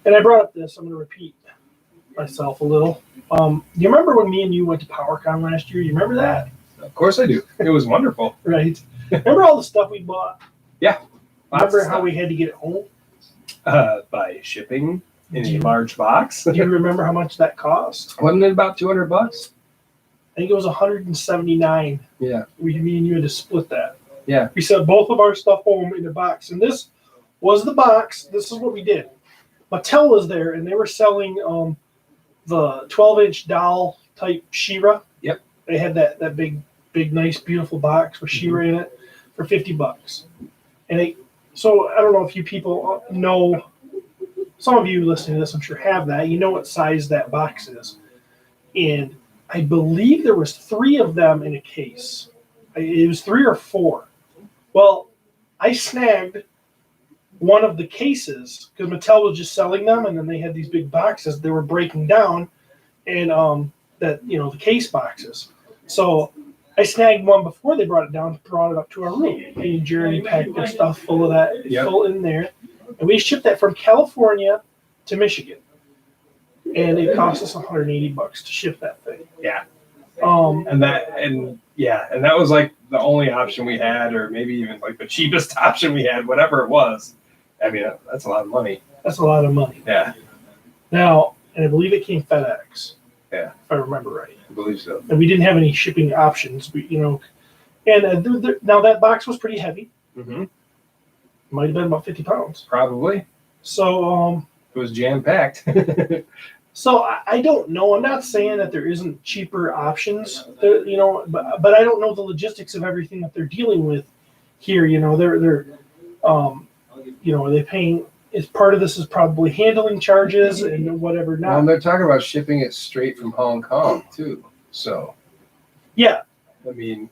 and I brought up this. I'm going to repeat myself a little. Do you remember when me and you went to PowerCon last year? You remember that? Of course I do. It was wonderful. Right. Remember all the stuff we bought? Yeah. Remember how we had to get it home? By shipping in a large box. Do you remember how much that cost? Wasn't it about $200? I think it was $179. Yeah. Me and you had to split that. Yeah. We sent both of our stuff home in the box, and this was the box. This is what we did. Mattel was there, and they were selling the 12-inch doll type She-Ra. Yep. They had that big, nice, beautiful box with She-Ra in it for $50. And so I don't know if you people know. Some of you listening to this, I'm sure, have that. You know what size that box is, and I believe there was 3 of them in a case. It was 3 or 4. Well, I snagged one of the cases because Mattel was just selling them, and then they had these big boxes they were breaking down, and the case boxes. So I snagged one before they brought it down, brought it up to our room. Me and Jeremy packed their stuff full of that, full in there, and we shipped that from California to Michigan, and it cost us $180 to ship that thing. Yeah. And that was like the only option we had, or maybe even like the cheapest option we had, whatever it was. I mean, that's a lot of money. That's a lot of money. Yeah. Now, and I believe it came FedEx. Yeah. If I remember right. I believe so. And we didn't have any shipping options. And now that box was pretty heavy. Mm-hmm. Might have been about 50 pounds. Probably. So it was jam-packed. So I don't know. I'm not saying that there isn't cheaper options, but I don't know the logistics of everything that they're dealing with here. They're are they paying? Is part of this is probably handling charges and whatever. Not. Well, they're talking about shipping it straight from Hong Kong too. So. Yeah. I mean,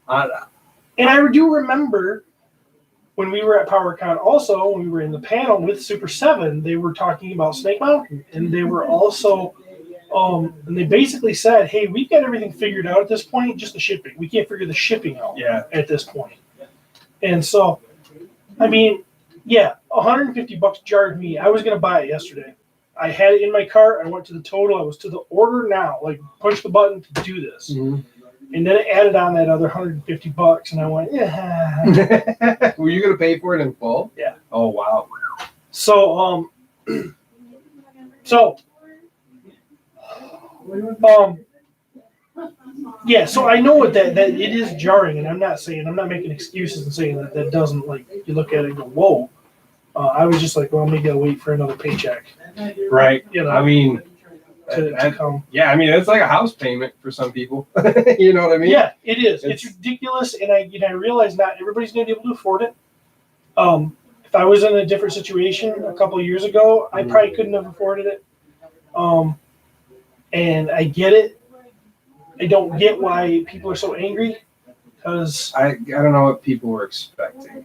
and I do remember when we were at PowerCon, also when we were in the panel with Super 7, they were talking about Snake Mountain, and they were also, and they basically said, "Hey, we've got everything figured out at this point, just the shipping. We can't figure the shipping out at this point." And so, I mean, yeah, $150 jarred me. I was gonna buy it yesterday. I had it in my cart. I went to the total. I was to the order now, like push the button to do this. Mm-hmm. And then it added on that other $150, and I went, yeah. Were you going to pay for it in full? Yeah. Oh, wow. So, yeah, so I know that it is jarring, and I'm not making excuses and saying that doesn't, like, you look at it and go, whoa. I was just like, well, maybe I'll wait for another paycheck. Right. I mean, to come. Yeah, I mean, it's like a house payment for some people. You know what I mean? Yeah, it is. It's ridiculous, and I realize not everybody's going to be able to afford it. If I was in a different situation a couple of years ago, I probably couldn't have afforded it. And I get it. I don't get why people are so angry because I don't know what people were expecting.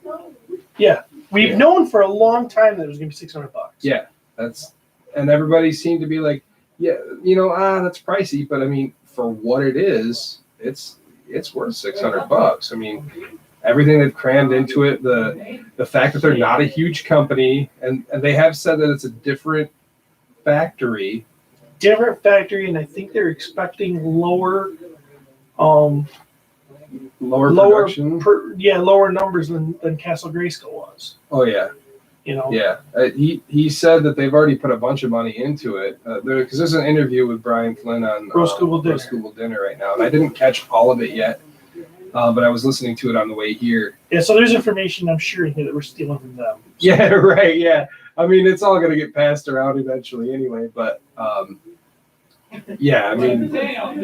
Yeah, we've known for a long time that it was going to be $600. Yeah, and everybody seemed to be like, yeah, that's pricey, but I mean, for what it is, it's worth $600. I mean, everything they've crammed into it, the fact that they're not a huge company, and they have said that it's a different factory. And I think they're expecting lower production. Lower numbers than Castle Grayskull was. Oh yeah. Yeah, he said that they've already put a bunch of money into it because there's an interview with Brian Flynn on Roast Google Dinner right now, and I didn't catch all of it yet, but I was listening to it on the way here. Yeah, so there's information I'm sure that we're stealing from them. So. Yeah, right. Yeah, I mean it's all going to get passed around eventually anyway, but yeah, I mean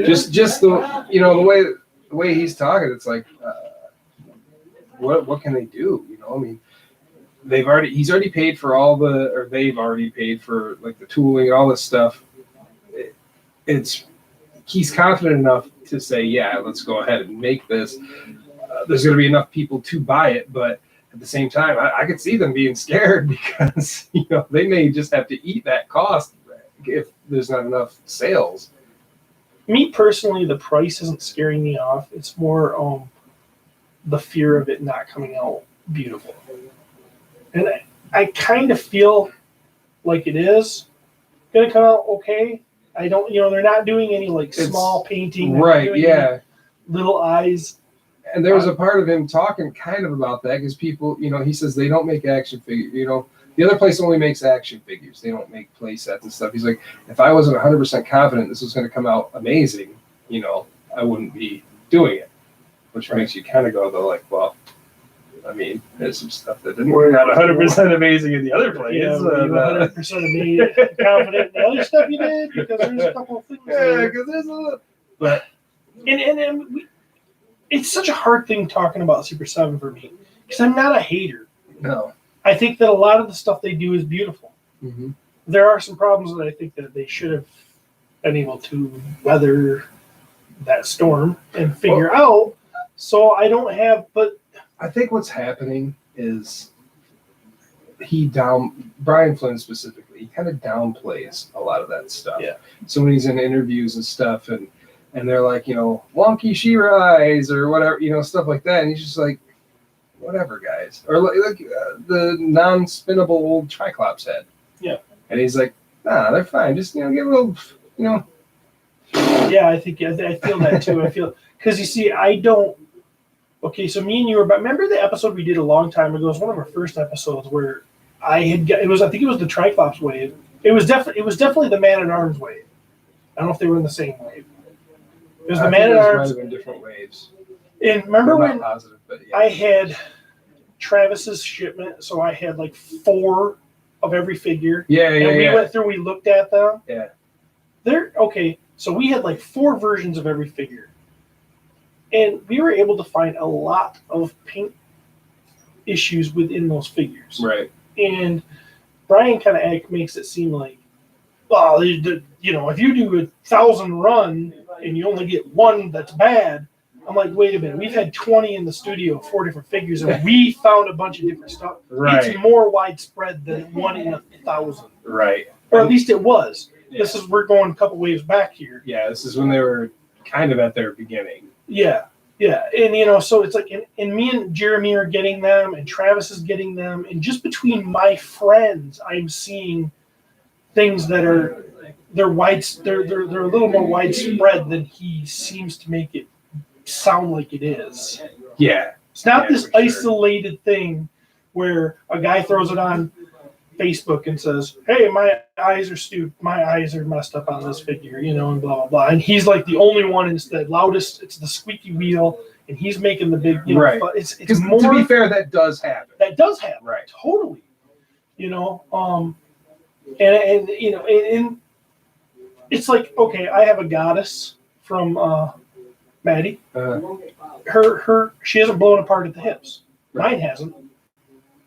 just the the way he's talking, it's like what can they do? I mean. He's already paid for they've already paid for like the tooling and all this stuff. He's confident enough to say, yeah, let's go ahead and make this. There's going to be enough people to buy it, but at the same time, I could see them being scared because they may just have to eat that cost if there's not enough sales. Me personally, the price isn't scaring me off. It's more the fear of it not coming out beautiful. And I kind of feel like it is going to come out okay. I don't, they're not doing any small painting. Right, yeah. Little eyes. And there was a part of him talking kind of about that because people, he says they don't make action figures. The other place only makes action figures. They don't make play sets and stuff. He's like, if I wasn't 100% confident this was going to come out amazing, I wouldn't be doing it. Which makes you kind of go, though, like, well, I mean, there's some stuff that didn't work out 100% amazing in the other place. Yeah, 100% confident in the other stuff you did because there's a couple of things. Yeah, because there's a. But it's such a hard thing talking about Super 7 for me because I'm not a hater. No. I think that a lot of the stuff they do is beautiful. Mm-hmm. There are some problems that I think that they should have been able to weather that storm and figure out. So I don't have, but. I think what's happening is Brian Flynn specifically, he kind of downplays a lot of that stuff. Yeah. So when he's in interviews and stuff and they're like, wonky She-Ra eyes or whatever, stuff like that. And he's just like, whatever, guys. Or like the non-spinnable old Triclops head. Yeah. And he's like, nah, they're fine. Just, get a little, Yeah, I feel that too. Because you see, I don't. Okay, so me and you remember the episode we did a long time ago? It was one of our first episodes where I think it was the Triclops wave. It was definitely the Man-at-Arms wave. I don't know if they were in the same wave. It was the Man-at-Arms. Might have been different waves. And remember when positive, but yeah. I had Travis's shipment, so I had 4 of every figure. Yeah. And we went through, we looked at them. Yeah. Okay, so we had 4 versions of every figure. And we were able to find a lot of paint issues within those figures. Right. And Brian kind of makes it seem like, well, if you do 1,000 run and you only get 1 that's bad, I'm like, wait a minute. We've had 20 in the studio, 4 different figures, and we found a bunch of different stuff. Right. It's more widespread than 1 in 1,000. Right. Or at least it was. Yeah. We're going a couple waves back here. Yeah, this is when they were kind of at their beginning. Yeah. And, so it's like, and me and Jeremy are getting them, and Travis is getting them, and just between my friends, I'm seeing things that they're a little more widespread than he seems to make it sound like it is. Yeah. It's not this isolated thing where a guy throws it on Facebook and says, hey, my eyes are stupid, my eyes are messed up on this figure, and blah, blah, blah. And he's like the only one, it's the loudest, it's the squeaky wheel, and he's making the big, right. It's more. To be fair, that does happen. That does happen. Right. Totally. And it's like, okay, I have a goddess from Maddie. She hasn't blown apart at the hips. Mine hasn't.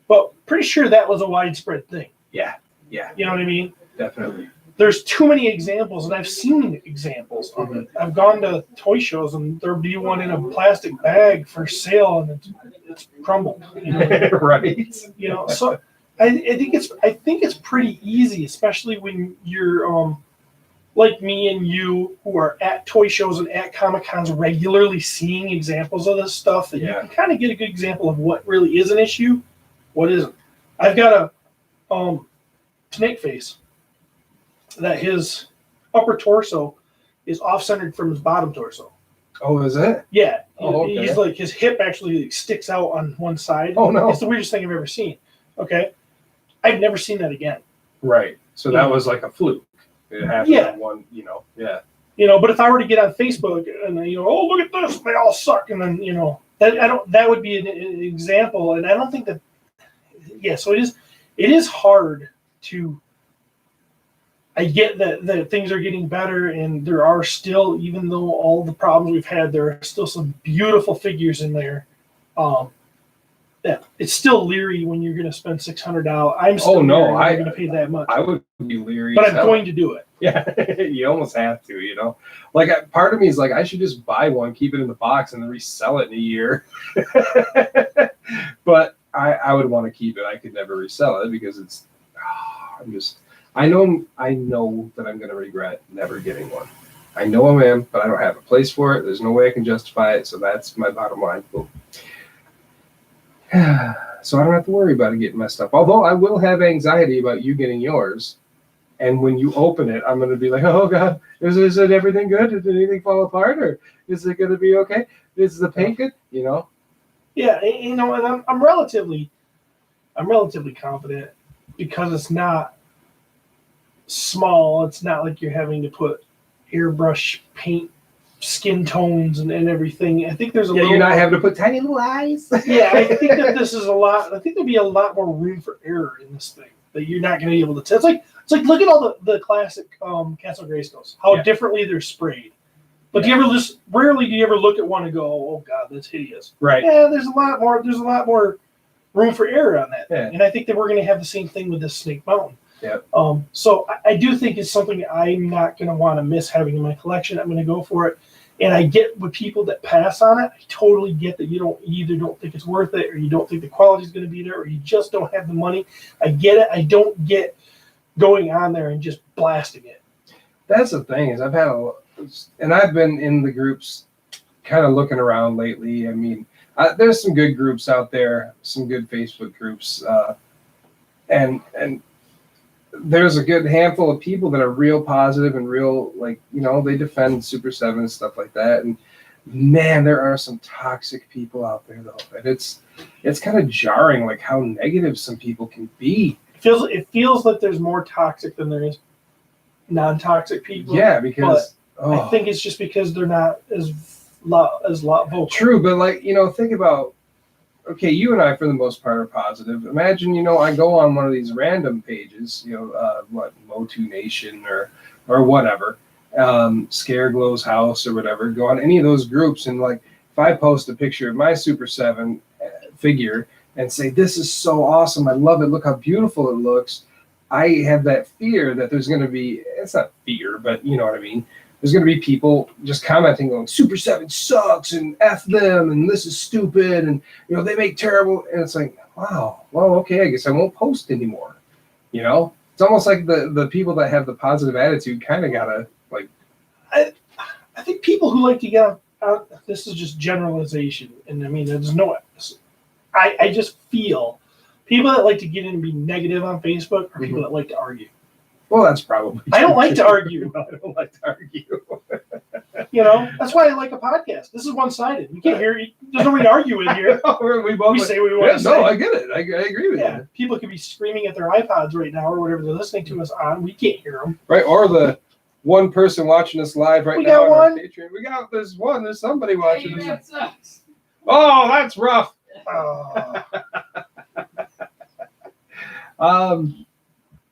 But pretty sure that was a widespread thing. Yeah. You know what I mean? Definitely. There's too many examples, and I've seen examples of it. I've gone to toy shows, and there'll be one in a plastic bag for sale, and it's crumbled. You know? Right. You know, so I think it's pretty easy, especially when you're like me and you, who are at toy shows and at Comic Cons regularly seeing examples of this stuff. That you can kind of get a good example of what really is an issue, what isn't. I've got a snake face that his upper torso is off-centered from his bottom torso. Oh, is it? Yeah. Oh, okay. He's like, his hip actually sticks out on one side. Oh, no. It's the weirdest thing I've ever seen. Okay. I've never seen that again. Right. So that was like a fluke. It happened one, yeah. You know, but if I were to get on Facebook and oh, look at this, they all suck, and then that would be an example, and I don't think that. Yeah, so it is hard to. I get that things are getting better, and there are still, even though all the problems we've had, there are still some beautiful figures in there. Yeah, it's still leery when you're going to spend $600. I'm still I'm going to pay that much. I would be leery, but I'm going to do it. Yeah, you almost have to, Like, part of me is like, I should just buy one, keep it in the box, and then resell it in a year. But I would want to keep it. I could never resell it because it's. I know that I'm going to regret never getting one. I know I am, but I don't have a place for it. There's no way I can justify it, so that's my bottom line. Boom. So I don't have to worry about it getting messed up. Although I will have anxiety about you getting yours. And when you open it, I'm going to be like, oh, God, is it everything good? Did anything fall apart? Or is it going to be okay? Is the paint good? Yeah, and I'm relatively confident because it's not small. It's not like you're having to put airbrush paint skin tones and everything. I think there's you're not having to put tiny little eyes. Yeah, I think that this is a lot. I think there'll be a lot more room for error in this thing that you're not going to be able to tell. It's like look at all the classic Castle Grayskulls, how differently they're sprayed. But rarely do you ever look at one and go, oh God, that's hideous. Right. Yeah, there's a lot more room for error on that. Yeah. And I think that we're going to have the same thing with this Snake Mountain. Yeah. So I do think it's something I'm not going to want to miss having in my collection. I'm going to go for it. And I get with people that pass on it. I totally get that you either don't think it's worth it, or you don't think the quality is going to be there, or you just don't have the money. I get it. I don't get going on there and just blasting it. That's the thing is I've been in the groups kind of looking around lately. I mean, there's some good groups out there, some good Facebook groups, and there's a good handful of people that are real positive and real, they defend Super 7 and stuff like that. And man, there are some toxic people out there though. And it's kind of jarring, like how negative some people can be. It feels like there's more toxic than there is non-toxic people. Yeah, because I think it's just because they're not as vocal. True, but think about. Okay, you and I, for the most part, are positive. Imagine, I go on one of these random pages, POTU Nation or whatever, Scareglow's house or whatever. Go on any of those groups, and if I post a picture of my Super 7 figure and say, this is so awesome, I love it, look how beautiful it looks, I have that fear that there's going to be, it's not fear, but you know what I mean, there's going to be people just commenting going, Super 7 sucks and F them and this is stupid and, they make terrible. And it's like, wow, well, okay, I guess I won't post anymore. It's almost like the people that have the positive attitude kind of got to I think people who like to get out, this is just generalization. And I mean, there's I just feel people that like to get in and be negative on Facebook are people that like to argue. Well, that's probably I don't like to argue. I don't like to argue. That's why I like a podcast. This is one-sided. You can't hear. There's nobody to argue with here. We say what we want to say. No, I get it. I agree with you. People could be screaming at their iPods right now or whatever they're listening to us on. We can't hear them. Right, or the one person watching us live right now on our Patreon. There's somebody watching us. Sucks. Oh, that's rough.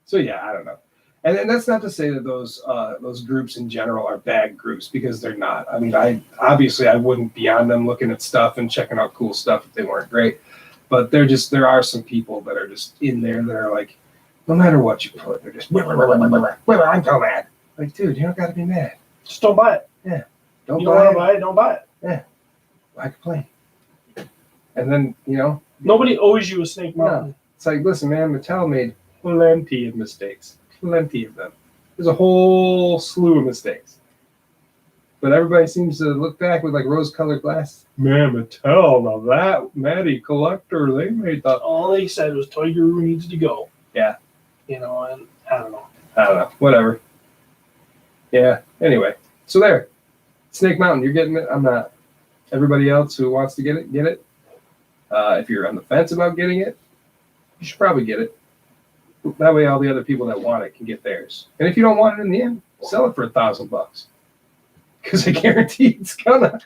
So yeah, I don't know. And that's not to say that those groups in general are bad groups, because they're not. I mean, I wouldn't be on them looking at stuff and checking out cool stuff if they weren't great. But there are some people that are just in there that are like, no matter what you put, they're just, I'm so mad. Like, dude, you don't got to be mad. Just don't buy it. Don't You don't want to buy it, don't buy it. Why complain? And then, Nobody owes you a Snake Mountain. it's like, listen, man, Mattel made plenty of mistakes. Plenty of them. There's a whole slew of mistakes. But everybody seems to look back with like rose-colored glasses. Man, Mattel, now that Matty Collector, they made that. All they said was Toy Guru needs to go. Yeah. And I don't know. Whatever. Yeah. Anyway, so there. Snake Mountain, you're getting it. I'm not. Everybody else who wants to get it, get it. If you're on the fence about getting it, you should probably get it. That way, all the other people that want it can get theirs. And if you don't want it in the end, sell it for $1,000. Because I guarantee it's gonna.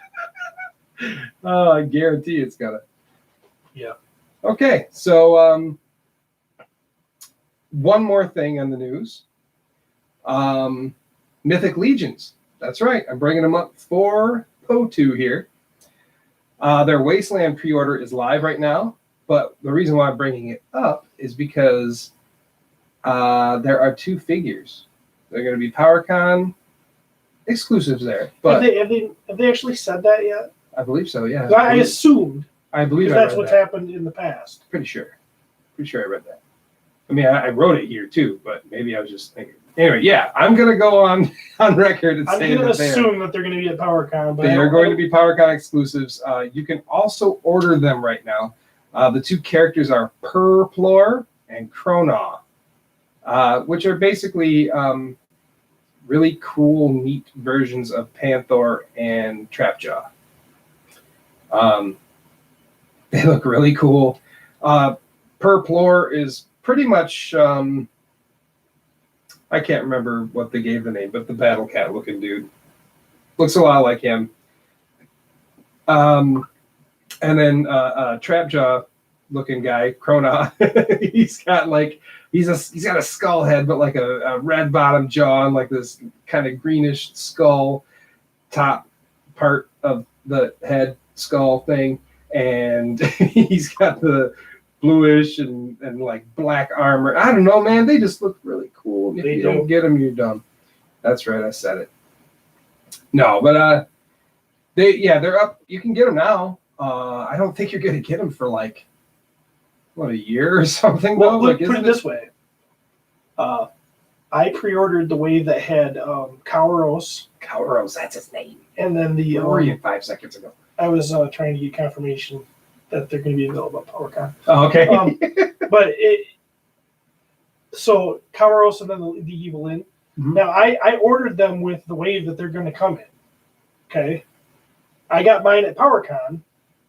I guarantee it's gonna. Yeah. Okay, so one more thing on the news. Mythic Legions. That's right. I'm bringing them up for POTU here. Their Wasteland pre-order is live right now, but the reason why I'm bringing it up is because there are 2 figures. They're going to be PowerCon exclusives there. But have they actually said that yet? I believe so, yeah. I assumed. I believe that's what's happened in the past. Pretty sure I read that. I mean, I wrote it here too, but maybe I was just thinking. Anyway, yeah, I'm going to go on record and say that I'm going to assume that they're going to be at PowerCon. But they are going to be PowerCon exclusives. You can also order them right now. The 2 characters are Purplor and Chronaw, which are basically really cool, neat versions of Panther and Trapjaw. They look really cool. Purplor is pretty much... I can't remember what they gave the name, but the Battle Cat looking dude looks a lot like him. And then Trapjaw looking guy, Chronaw, he's got a skull head, but like a red bottom jaw and like this kind of greenish skull top part of the head skull thing, and he's got the bluish and like black armor. I don't know, man. They just look really cool. If you don't get them, you're dumb. That's right. I said it. No, but they're up. You can get them now. I don't think you're going to get them for like a year or something. Well, put it this way. I pre-ordered the wave that had Kauros. Kauros, that's his name. And then Where were you 5 seconds ago? I was trying to get confirmation that they're going to be available at PowerCon. Oh, okay. But so Kauros and then the Evil In. Mm-hmm. Now I ordered them with the wave that they're going to come in. Okay, I got mine at PowerCon.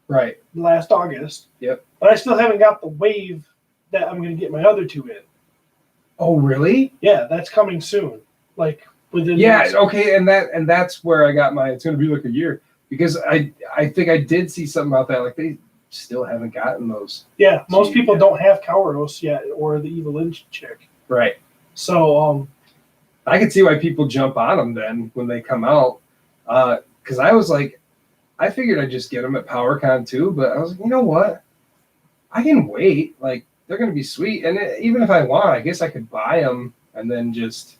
Right. Last August. Yep. But I still haven't got the wave that I'm going to get my other 2 in. Oh, really? Yeah, that's coming soon. Like within. Yeah. Okay. And that's where I got mine. It's going to be like a year because I think I did see something about that. Like they still haven't gotten those. Yeah, most people don't have Kauros yet or the Evil In chick. Right. So I can see why people jump on them then when they come out. Because I was like, I figured I'd just get them at PowerCon too, but I was like, you know what? I can wait. Like they're going to be sweet, and even if I want, I guess I could buy them and then just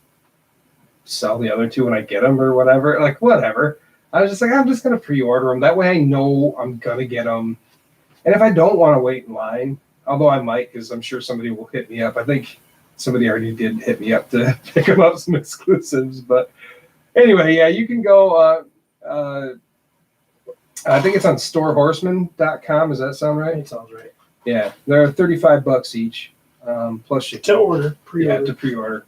sell the other 2 when I get them or whatever. Like whatever. I was just like, I'm just going to pre-order them. That way I know I'm going to get them. And if I don't want to wait in line, although I might, because I'm sure somebody will hit me up. I think somebody already did hit me up to pick them up some exclusives. But anyway, yeah, you can go. I think it's on storehorseman.com. Does that sound right? It sounds right. Yeah, they're $35 each, plus shipping. To order, pre-order. Yeah, to pre-order.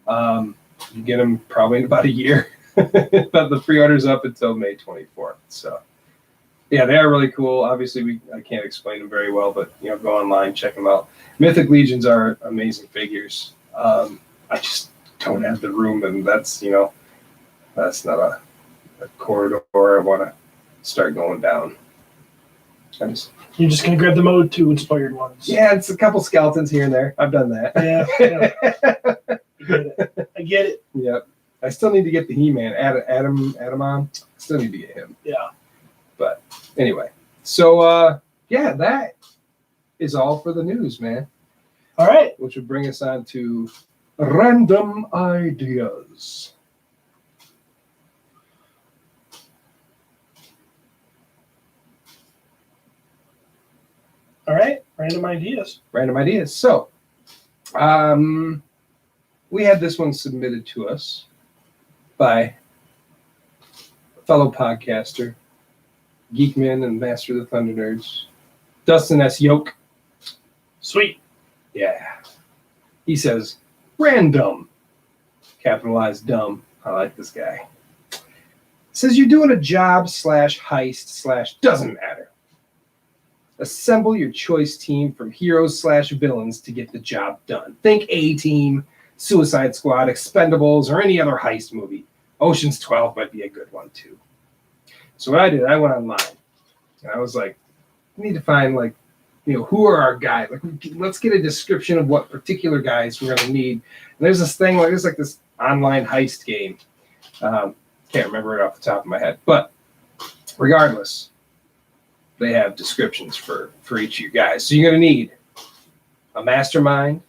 You get them probably in about a year, but the pre-order's up until May 24th. So. Yeah, they are really cool. Obviously, I can't explain them very well, but go online, check them out. Mythic Legions are amazing figures. I just don't have the room, and that's not a corridor I want to start going down. You're just gonna grab the Mode 2 inspired ones. Yeah, it's a couple skeletons here and there. I've done that. Yeah. I get it. Yep. I still need to get the He-Man, Adamon. Still need to get him. Yeah. But anyway, so that is all for the news, man. All right. Which would bring us on to random ideas. All right. Random ideas. Random ideas. So, we had this one submitted to us by a fellow podcaster, Geekman and Master of the Thunder Nerds, Dustin S. Yoke. Sweet. Yeah. He says, random. Capitalized dumb. I like this guy. Says you're doing a job / heist / doesn't matter. Assemble your choice team from heroes / villains to get the job done. Think A-Team, Suicide Squad, Expendables, or any other heist movie. Ocean's 12 might be a good one too. So what I did, I went online. And I was like, we need to find who are our guys? Like, let's get a description of what particular guys we're going to need. And there's this thing, there's this online heist game. Can't remember it off the top of my head. But regardless, they have descriptions for each of you guys. So you're going to need a mastermind,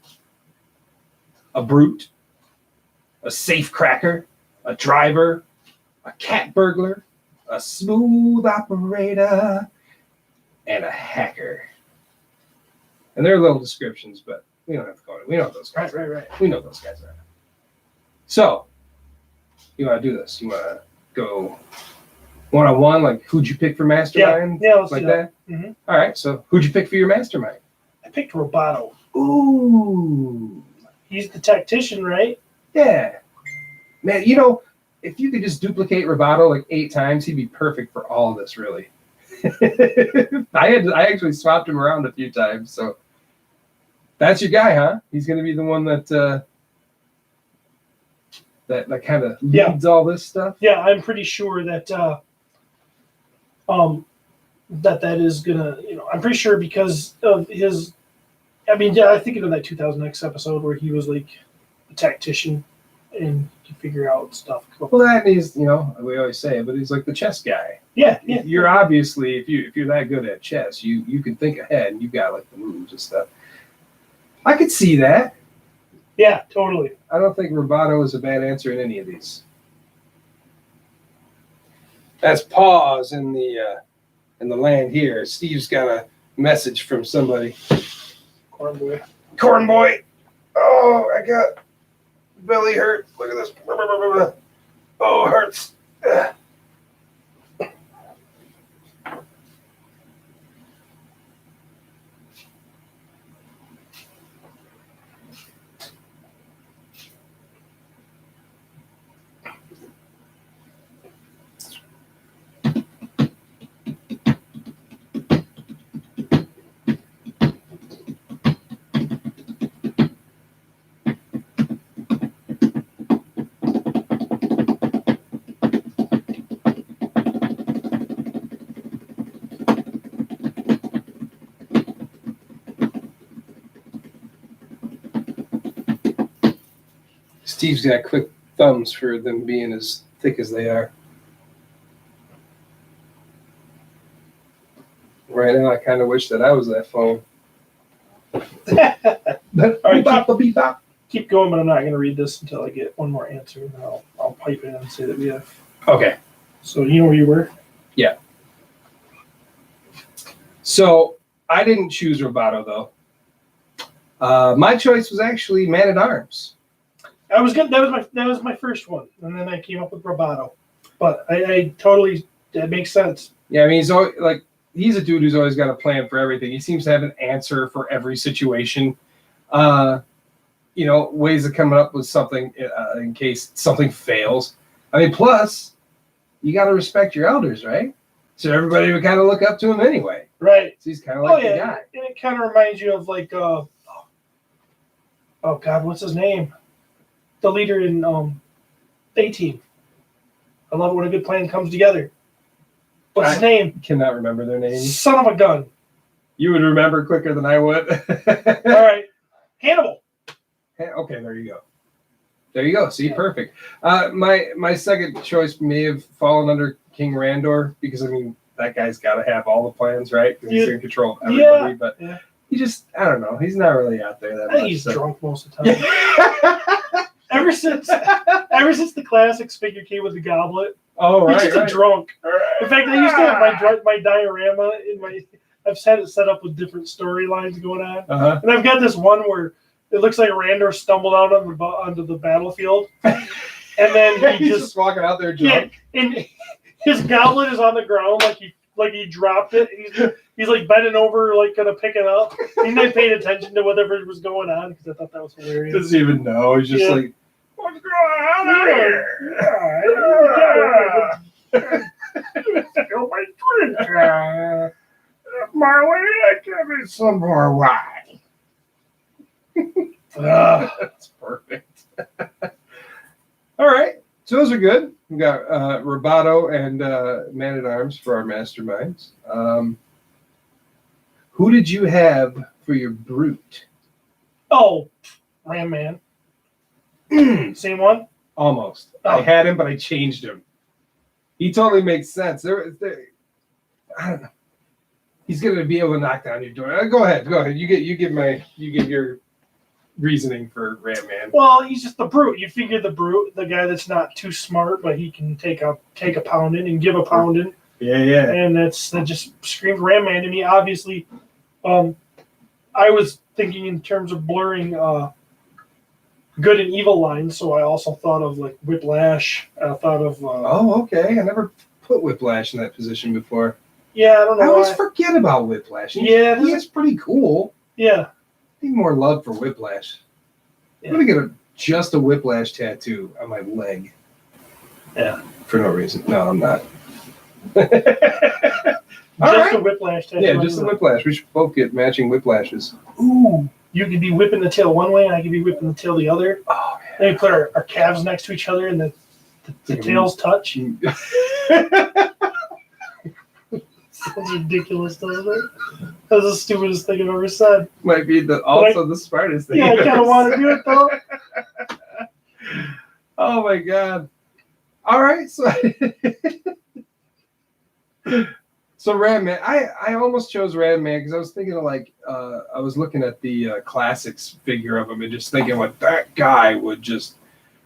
a brute, a safe cracker, a driver, a cat burglar, a smooth operator, and a hacker. And they're little descriptions, but we don't have to go into it. We know what those guys are. Right. We know what those guys are. So, you want to do this? You want to go one-on-one? Like, who'd you pick for mastermind? Yeah, let's like do that. Mm-hmm. All right. So, who'd you pick for your mastermind? I picked Roboto. Ooh. He's the tactician, right? Yeah. Man, if you could just duplicate Roboto like 8 times, he'd be perfect for all of this, really. I actually swapped him around a few times, so that's your guy, huh? He's going to be the one that kind of leads all this stuff. Yeah, I'm pretty sure that that is gonna. I'm pretty sure because of his. I mean, I think of that 2000X episode where he was like a tactician and to figure out stuff. Well, that is, we always say it, but he's like the chess guy. Yeah. You're obviously, if you're that good at chess, you can think ahead and you've got like the moves and stuff. I could see that. Yeah, totally. I don't think Roboto is a bad answer in any of these. That's pause in the land here. Steve's got a message from somebody. Corn boy. Oh, I got belly hurt. Look at this. Oh, it hurts. Steve's got quick thumbs for them being as thick as they are. Right now, I kind of wish that I was that phone. All right, keep going, but I'm not going to read this until I get one more answer. And then I'll pipe in and say that we have. Okay. So you know where you were? Yeah. So I didn't choose Roboto though. My choice was actually Man at Arms. I was good. That was my first one, and then I came up with Roboto. But I totally, that makes sense. Yeah, I mean he's a dude who's always got a plan for everything. He seems to have an answer for every situation. Ways of coming up with something in case something fails. I mean, plus you got to respect your elders, right? So everybody would kind of look up to him anyway. Right. So he's kind of like the guy. And it kind of reminds you of like, oh God, what's his name? The leader in A-Team. I love it when a good plan comes together. What's his name? Cannot remember their name. Son of a gun. You would remember quicker than I would. All right. Hannibal. Okay, there you go. See, perfect. My second choice may have fallen under King Randor because, I mean, that guy's got to have all the plans, right? Because he's in control of everybody. he just, I don't know. He's not really out there that I think much. he's so. drunk most of the time. Ever since the classics figure came with the goblet, Oh, he's right, just a drunk. In fact, I used to have my diorama in my. I've had it set up with different storylines going on, and I've got this one where it looks like Randor stumbled out onto the battlefield, and then he's just walking out there drunk. Yeah, and his goblet is on the ground like he dropped it. He's like bending over, like gonna pick it up. He's not paying attention to whatever was going on because I thought that was hilarious. Doesn't even know. He's just like, what's going on out here? Spill my drink. Marley, give me some more wine. That's perfect. All right. So those are good. We got Roboto and Man at Arms for our masterminds. Who did you have for your brute? Oh, Ram Man. Same one? Almost. Oh. I had him, but I changed him. He totally makes sense. I don't know. He's gonna be able to knock down your door. Go ahead. You give your reasoning for Ram Man. Well, he's just the brute. You figure the brute, the guy that's not too smart, but he can take a pounding and give a pounding. Yeah. And that just screams Ram Man to me. Obviously, I was thinking in terms of blurring good and evil lines, so I also thought of like Whiplash. I thought of. Oh, okay. I never put Whiplash in that position before. Yeah, I don't know. I always forget about Whiplash. He is pretty cool. Yeah. I need more love for Whiplash. Yeah. I'm gonna get just a Whiplash tattoo on my leg. Yeah. For no reason. No, I'm not. Just a Whiplash tattoo. Yeah, just a Whiplash. We should both get matching Whiplashes. Ooh. You could be whipping the tail one way, and I could be whipping the tail the other. Oh, man. Then we put our calves next to each other, and the tails touch. Sounds ridiculous, doesn't it? That's the stupidest thing I've ever said. Might be the smartest thing. Yeah, I kind of want to do it, though. Oh, my God. All right, so... So Ram Man, I almost chose Ram Man because I was thinking of I was looking at the classics figure of him and just thinking what that guy would just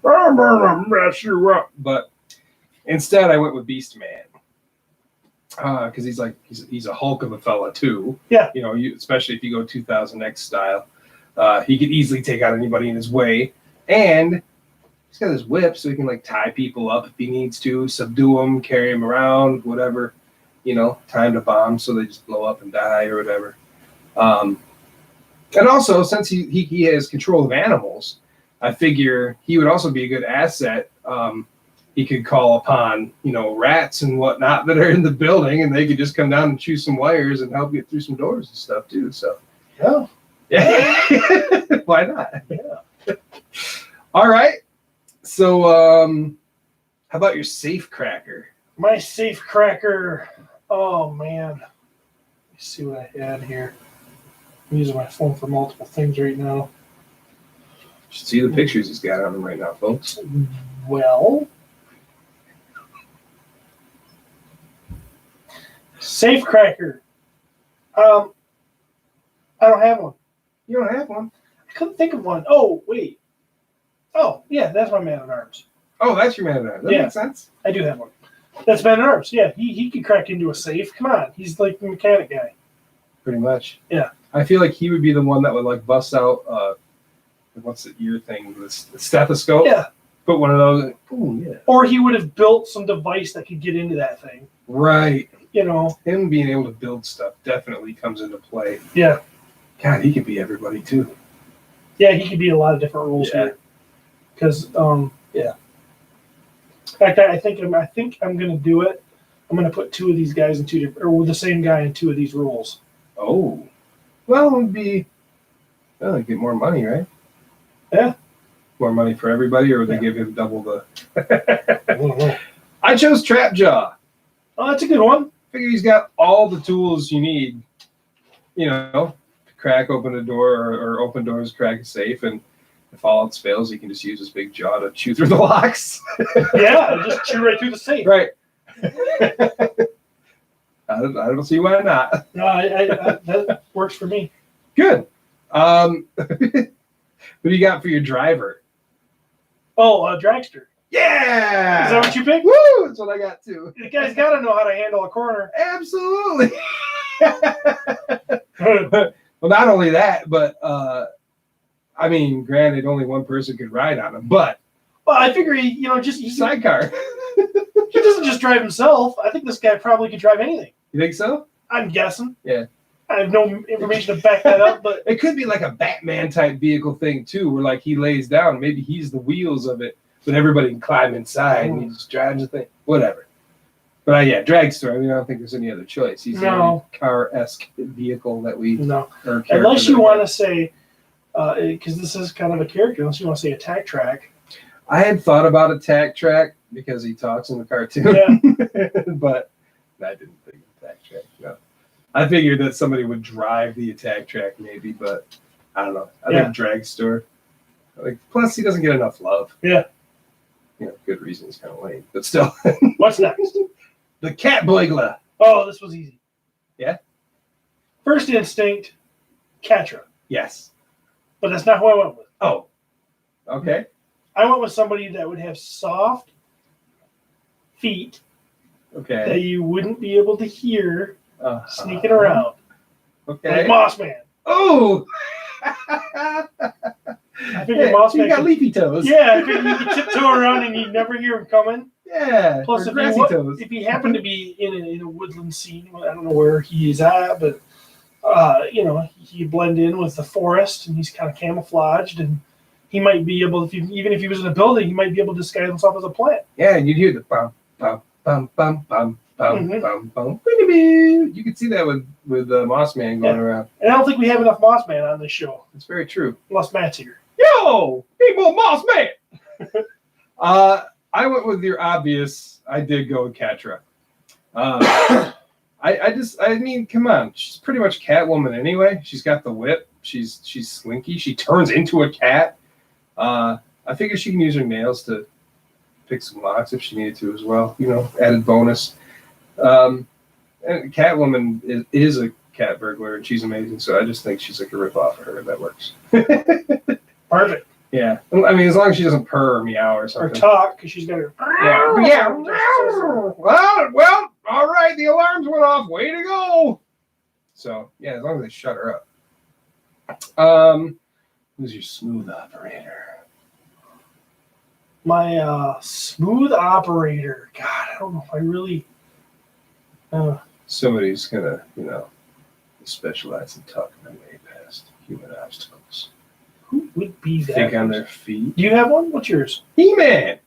mess you up. But instead, I went with Beast Man because he's a Hulk of a fella too. Yeah, especially if you go 2000X style, he could easily take out anybody in his way, and he's got his whip so he can tie people up if he needs to, subdue them, carry them around, whatever. Time to bomb so they just blow up and die or whatever. And also, since he has control of animals, I figure he would also be a good asset. He could call upon, rats and whatnot that are in the building, and they could just come down and chew some wires and help get through some doors and stuff too. So, yeah, why not? Yeah. All right. So, how about your safe cracker? My safe cracker. Oh, man. Let me see what I had here. I'm using my phone for multiple things right now. You should see the pictures he's got on him right now, folks. Well, safe cracker. I don't have one. You don't have one? I couldn't think of one. Oh, wait. Oh, yeah, that's my Man at Arms. Oh, that's your Man at Arms. That makes sense. I do have one. That's Man at Arms. Yeah, he could crack into a safe. Come on, he's like the mechanic guy. Pretty much. Yeah. I feel like he would be the one that would bust out. What's the ear thing? The stethoscope. Yeah. Put one of those. Ooh, yeah. Or he would have built some device that could get into that thing. Right. Him being able to build stuff definitely comes into play. Yeah. God, he could be everybody too. Yeah, he could be a lot of different roles here. Because, yeah. In fact, I think I'm going to do it. I'm going to put two of these guys in the same guy in two of these roles. Oh, well, it would be. Well, get more money, right? Yeah. More money for everybody, or would they give him double the? I don't know. I chose Trapjaw. Oh, that's a good one. Figure he's got all the tools you need. To crack open a door or open doors, crack a safe, and if all else fails, he can just use his big jaw to chew through the locks. Yeah, just chew right through the safe. Right. I don't see why not. No, that works for me. Good. What do you got for your driver? Oh, a dragster. Yeah. Is that what you picked? Woo! That's what I got too. The guy's got to know how to handle a corner. Absolutely. Well, not only that, but I mean, granted, only one person could ride on him, but Well, I figure he sidecar. He doesn't just drive himself. I think this guy probably could drive anything. You think so? I'm guessing. Yeah. I have no information to back that up, but It could be like a Batman type vehicle thing too, where like he lays down, maybe he's the wheels of it, but everybody can climb inside and he just drives the thing. Whatever. But yeah, dragster. I mean, I don't think there's any other choice. He's the only car-esque vehicle that we unless you want to say, because this is kind of a character, unless you want to say attack track. I had thought about attack track because he talks in the cartoon, but I didn't think attack track. No, I figured that somebody would drive the attack track maybe, but I don't know. I think dragster. Like, plus he doesn't get enough love. Yeah. You know, good reason. He's kind of lame, but still. What's next? The cat boigler. Oh, this was easy. Yeah. First instinct, Catra. Yes. But that's not who I went with. Oh. Okay. I went with somebody that would have soft feet that you wouldn't be able to hear sneaking around. Okay. Like Moss Man. Oh. I figured Moss Man. You got leafy toes. Yeah, I figured you could tiptoe around and you'd never hear him coming. Yeah. Plus, if he happened to be in a woodland scene, I don't know where he is at, but he blend in with the forest, and he's kind of camouflaged, and he might be able, even if he was in a building, he might be able to disguise himself as a plant. Yeah, and you'd hear the bum bum bum bum bum bum bum. You could see that with Moss Man going around. And I don't think we have enough Moss Man on this show. That's very true. Unless Matt's here. Yo, people, Moss Man. I went with your obvious. I did go with Catra. I mean, come on. She's pretty much Catwoman anyway. She's got the whip. She's slinky. She turns into a cat. I figure she can use her nails to pick some locks if she needed to as well. You know, added bonus. And Catwoman is a cat burglar, and she's amazing. So I just think she's like a rip off of her. That works. Perfect. Yeah, I mean, as long as she doesn't purr or meow or something. Or talk, because she's got her. Yeah. Well, all right. The alarms went off. Way to go. So yeah, as long as they shut her up. Who's your smooth operator? My smooth operator. God, I don't know if I really. Somebody's gonna, specialize in talking their way past human obstacles. Who would be that? Think on their feet. Do you have one? What's yours? He-Man.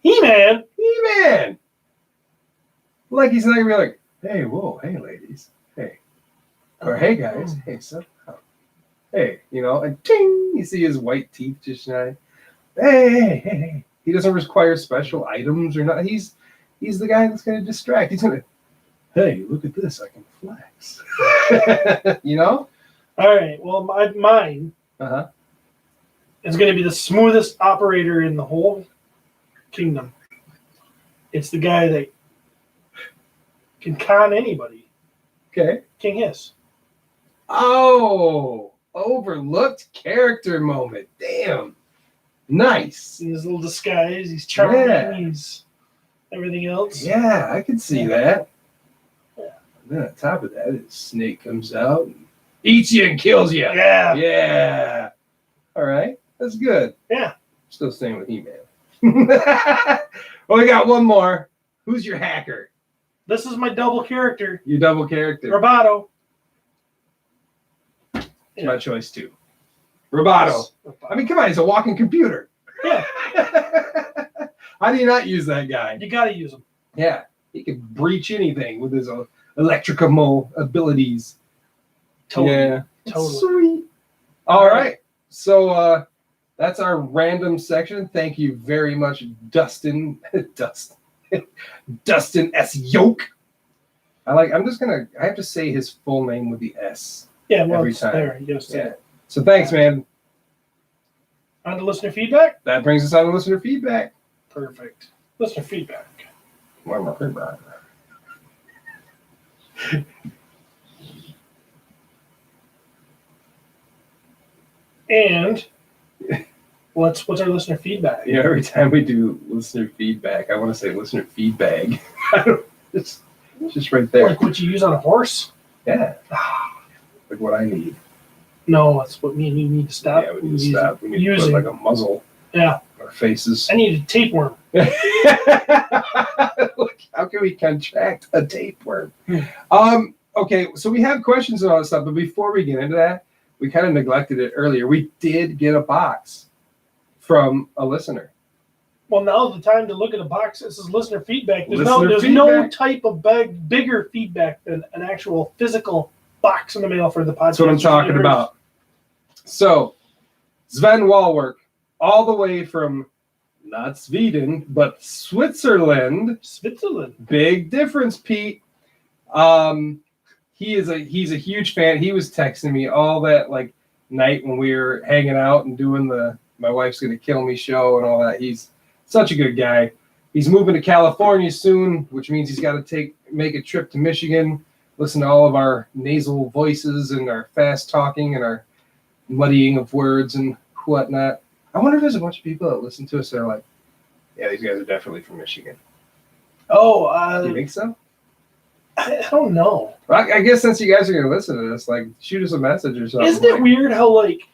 He-Man? He-Man. Like he's not gonna be like, hey, whoa, hey, ladies, hey, or hey, guys, hey, so, hey, and ting, you see his white teeth just shine. Hey. He doesn't require special items or not. He's the guy that's gonna distract. He's gonna, hey, look at this, I can flex. All right. Well, mine. Is going to be the smoothest operator in the whole kingdom. It's the guy that can con anybody. Okay. King Hiss. Oh, overlooked character moment. Damn. Nice. In his little disguise, he's charming, he's everything else. Yeah, I can see that. Yeah. And then on top of that, his snake comes out and eats you and kills you. Yeah. Yeah. All right. That's good. Yeah. Still staying with He-Man. Well, we got one more. Who's your hacker? This is my double character. Your double character. Roboto. It's my choice too. Roboto. I mean, come on, he's a walking computer. Yeah. How do you not use that guy? You got to use him. Yeah. He can breach anything with his electrical abilities. Totally. Yeah. Totally. Sweet. All right. So that's our random section. Thank you very much, Dustin. Dustin S. Yoke. I have to say his full name with the S. Yeah, well, every time. There, you gotta say it. So thanks, man. On to listener feedback? That brings us on to listener feedback. Perfect. Listener feedback. And what's our listener feedback? Yeah, every time we do listener feedback, I want to say listener feedback. It's just right there. Like what you use on a horse? Yeah. Like what I need. No, that's what me and you need to stop. Yeah, we need to stop. We need to using. put like a muzzle Yeah. on our faces. I need a tapeworm. Look, how can we contract a tapeworm? Okay, so we have questions and all this stuff, but before we get into that, we kind of neglected it earlier. We did get a box from a listener. Well, now's the time to look at a box. This is listener feedback. There's Listener no feedback. type of bigger feedback than an actual physical box in the mail for the podcast. That's what I'm talking about. So, Sven Wallwork, all the way from not Sweden, but Switzerland. Switzerland. Big difference, Pete. He's a huge fan. He was texting me all that like night when we were hanging out and doing the My Wife's Gonna Kill Me show and all that. He's such a good guy. He's moving to California soon, which means he's got to make a trip to Michigan, listen to all of our nasal voices and our fast talking and our muddying of words and whatnot. I wonder if there's a bunch of people that listen to us that are like, yeah, these guys are definitely from Michigan. Oh, Do you think so? I don't know. Well, I guess since you guys are going to listen to this, like, shoot us a message or something. Isn't it weird how like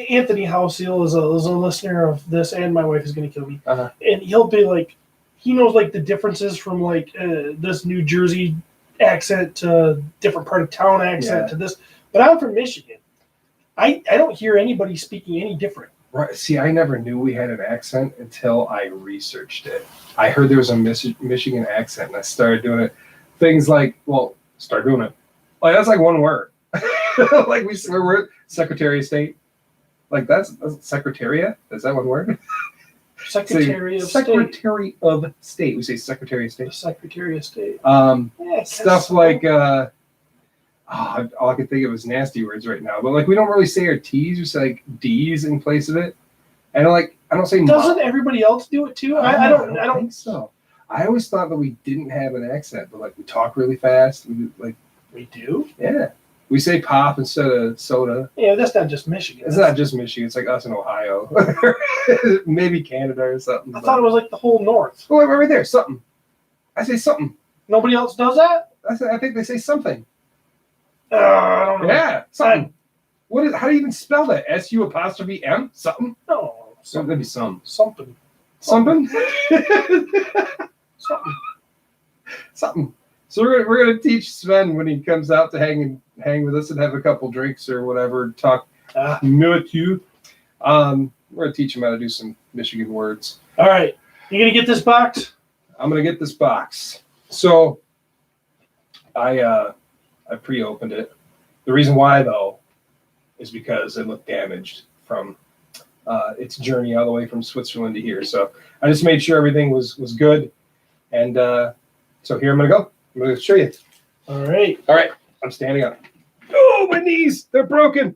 Anthony Houseel is a listener of this, and My Wife Is Gonna Kill Me, and he'll be like, he knows like the differences from like this New Jersey accent to different part of town accent to this, but I'm from Michigan. I don't hear anybody speaking any different. Right. See, I never knew we had an accent until I researched it. I heard there was a Michigan accent, and I started doing it. Things like, start doing it. Like, that's like one word. Like we're Secretary of State. Like that's Secretariat. Is that one word? Secretary of Secretary of State. We say Secretary of State. Secretary of State. Stuff like all I can think of is nasty words right now. But like we don't really say our T's, we say like D's in place of it. And I don't say. Doesn't everybody else do it too? I don't think so. I always thought that we didn't have an accent, but like we talk really fast. We do. Yeah. We say pop instead of soda. Yeah, that's not just Michigan. It's not just Michigan. It's like us in Ohio. Maybe Canada or something. I thought it was like the whole North. Oh, right there. Something. I say something. Nobody else does that? I think they say something. I don't know. Yeah, something. How do you even spell that? SU''M? Something? No. That'd be some. Something. Something? Something. So we're gonna teach Sven when he comes out to hang with us and have a couple drinks or whatever. Talk milieu. We're gonna teach him how to do some Michigan words. All right, you gonna get this box? I'm gonna get this box. So I pre-opened it. The reason why though is because it looked damaged from its journey all the way from Switzerland to here. So I just made sure everything was good, and so here I'm gonna go. I'm going to show you. All right. I'm standing up. Oh, my knees. They're broken.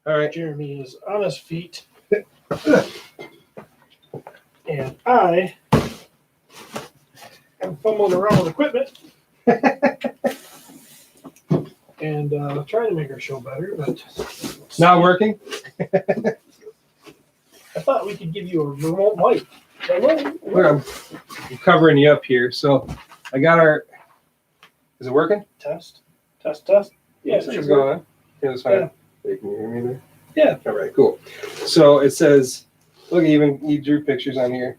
All right. Jeremy is on his feet. And I am fumbling around with equipment. And trying to make our show better, but it's not working. I thought we could give you a remote mic. I'm covering you up here. So I got is it working? Test. Yeah, it's going on. Yeah, that's fine. Yeah. Can you hear me there? Yeah. All right, cool. So it says, look, he drew pictures on here.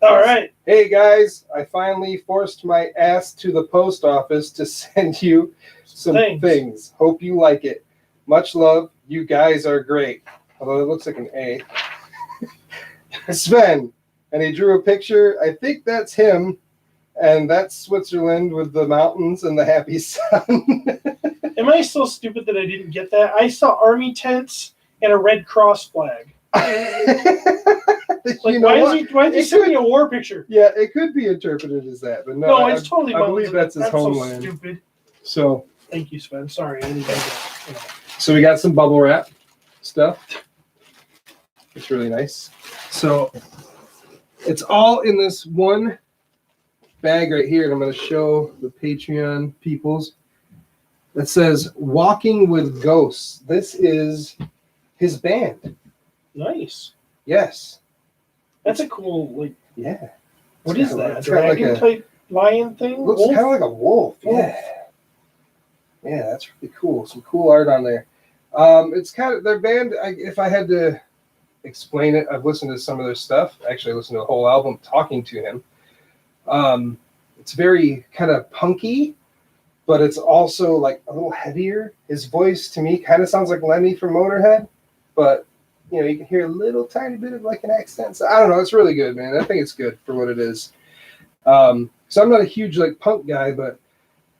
All right. Hey guys, I finally forced my ass to the post office to send you some things. Hope you like it. Much love. You guys are great. Although it looks like an A. Sven. And he drew a picture. I think that's him. And that's Switzerland with the mountains and the happy sun. Am I so stupid that I didn't get that? I saw army tents and a Red Cross flag. Why is he sending a war picture? Yeah, it could be interpreted as that, but no, it's totally. I believe that's his homeland. So stupid. So thank you, Sven. Sorry, I didn't do that. So we got some bubble wrap stuff. It's really nice. So it's all in this one bag right here, and I'm going to show the Patreon peoples. that says Walking with Ghosts. This is his band. Nice. Yes. That's a cool, like, Yeah. what is that? A It's kinda like dragon type lion thing? Looks Wolf? kind of like a wolf. Yeah. Yeah, that's really cool. Some cool art on there. It's kind of their band. If I had to explain it, I've listened to some of their stuff. Actually, I listened to the whole album talking to him. It's very kind of punky, but it's also like a little heavier. His voice to me kind of sounds like Lemmy from Motorhead, but you know, you can hear a little tiny bit of like an accent. So I don't know. It's really good, man. I think it's good for what it is. So I'm not a huge like punk guy, but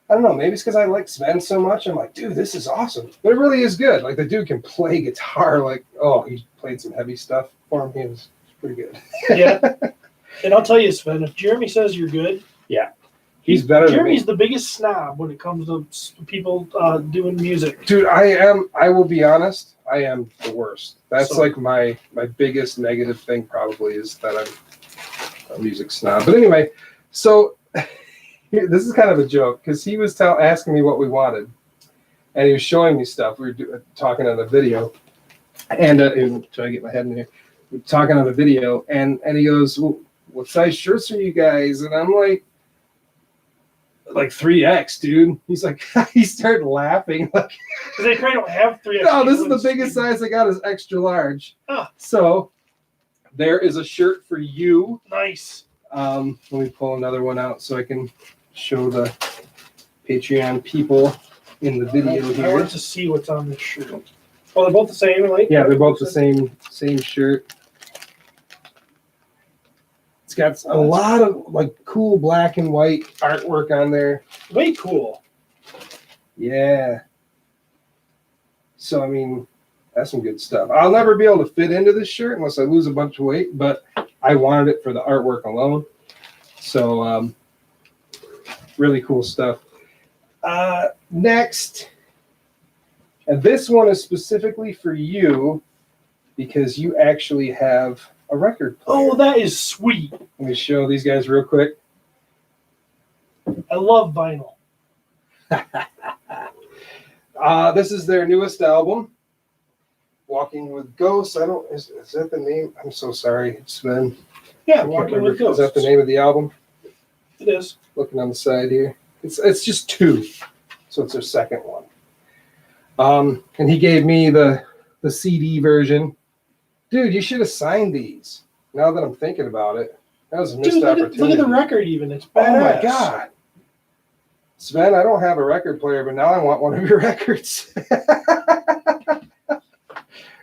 I don't know. Maybe it's because I like Sven so much. I'm like, dude, this is awesome. But it really is good. Like the dude can play guitar. Like, oh, he played some heavy stuff for him. He was pretty good. Yeah. And I'll tell you, Sven, if Jeremy says you're good, He's better Jeremy's than me. the biggest snob when it comes to people doing music. Dude, I will be honest, I am the worst. That's So- like my biggest negative thing probably is that I'm a music snob. But anyway, so this is kind of a joke because he was asking me what we wanted. And he was showing me stuff. We were talking on the video. And trying to get my head in here. We're talking on the video. And he goes, well, what size shirts are you guys? And I'm like 3X, dude. He's like, he started laughing. Like, Because they probably don't have 3X. no, this is the biggest size I got is extra large. Ah. So there is a shirt for you. Nice. Let me pull another one out so I can show the Patreon people in the video I here. want to see what's on this shirt. Oh, they're both the same, right? Yeah, they're both the same shirt. It's got a lot of like cool black and white artwork on there. Way cool. Yeah. So I mean, that's some good stuff. I'll never be able to fit into this shirt unless I lose a bunch of weight, but I wanted it for the artwork alone. So really cool stuff. Next, and this one is specifically for you because you actually have a record player. Oh, that is sweet. Let me show these guys real quick. I love vinyl. This is their newest album, Walking with Ghosts. Is that the name? I'm so sorry, Sven. Yeah, I can't Walking remember. with Ghosts. Is that the name of the album? It is. Looking on the side here. It's just 2, so it's their second one. And he gave me the CD version. Dude, you should have signed these. Now that I'm thinking about it, that was a missed Dude, opportunity. look at the record even. It's Oh badass. my god, Sven! I don't have a record player, but now I want one of your records.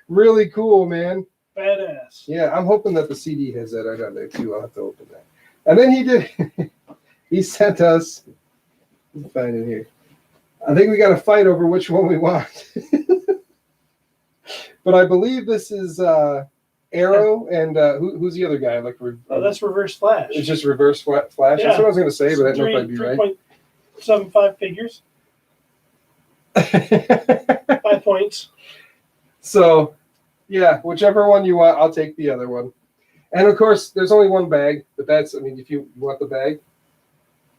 Really cool, man. Badass. Yeah, I'm hoping that the CD has that art on there too. I'll have to open that. And then he did. He sent us. Let's find it here. I think we got to fight over which one we want. But I believe this is Arrow and who's the other guy? Like, Oh, that's Reverse Flash. it's just Reverse Flash. That's Yeah. what I was going to say, but I don't know if I'd be right. 3.75 figures. 5 points. So, yeah, whichever one you want, I'll take the other one. And of course, there's only one bag, but that's, I mean, if you want the bag,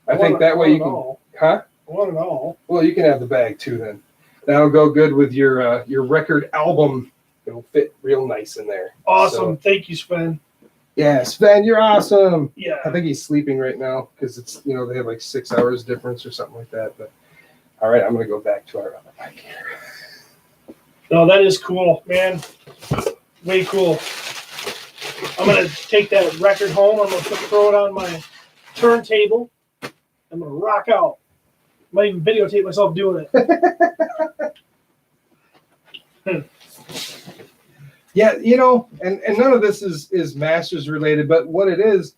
I think that way you can, huh? I want it all. Well, you can have the bag too then. That'll go good with your record album. It'll fit real nice in there. Awesome. So, Thank you, Sven. yeah, Sven, you're awesome. Yeah. I think he's sleeping right now because it's, they have like 6 hours difference or something like that. But all right, I'm going to go back to our other mic here. No, that is cool, man. Way cool. I'm going to take that record home. I'm going to throw it on my turntable. I'm going to rock out. Might even videotape myself doing it. Yeah, and none of this is Masters related, but what it is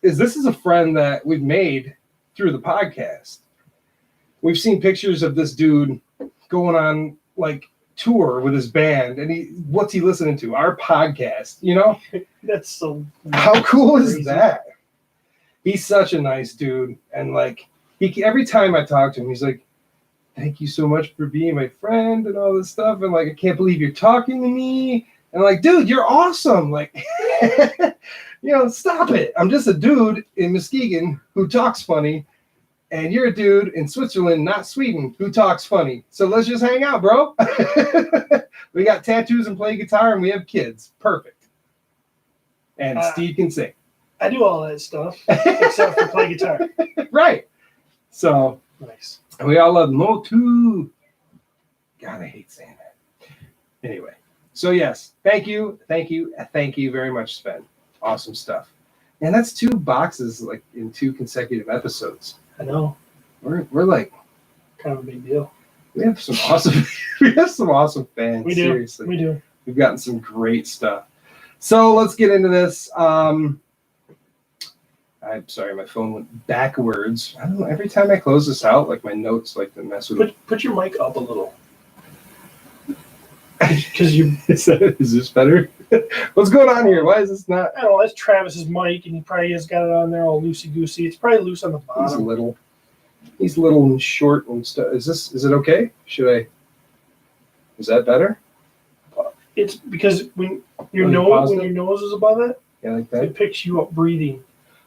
this is a friend that we've made through the podcast. We've seen pictures of this dude going on like tour with his band, and what's he listening to? Our podcast, That's so How cool is crazy. that? He's such a nice dude, and like every time I talk to him, he's like, thank you so much for being my friend and all this stuff. And like, I can't believe you're talking to me. And like, dude, you're awesome. Like, stop it. I'm just a dude in Muskegon who talks funny. and you're a dude in Switzerland, not Sweden, who talks funny. So let's just hang out, bro. We got tattoos and play guitar, and we have kids. Perfect. And Steve can sing. I do all that stuff except for play guitar. Right. So Nice. we all love POTU. God, I hate saying that. Anyway, so yes, thank you very much, Sven. Awesome stuff. And that's 2 boxes like in 2 consecutive episodes. I know. We're like Kind of a big deal. we have some awesome fans. We do. Seriously. We do. We've gotten some great stuff. So let's get into this. I'm sorry, my phone went backwards. I don't know. Every time I close this out, like my notes like to mess with it. Put your mic up a little. Because you, Is this better? What's going on here? Why is this not? I don't know, that's Travis's mic, and he probably has got it on there all loosey-goosey. It's probably loose on the bottom. He's little and short and stuff. Is it okay? Is that better? It's because when your Oh, you nose is above it, Yeah, like that. it picks you up breathing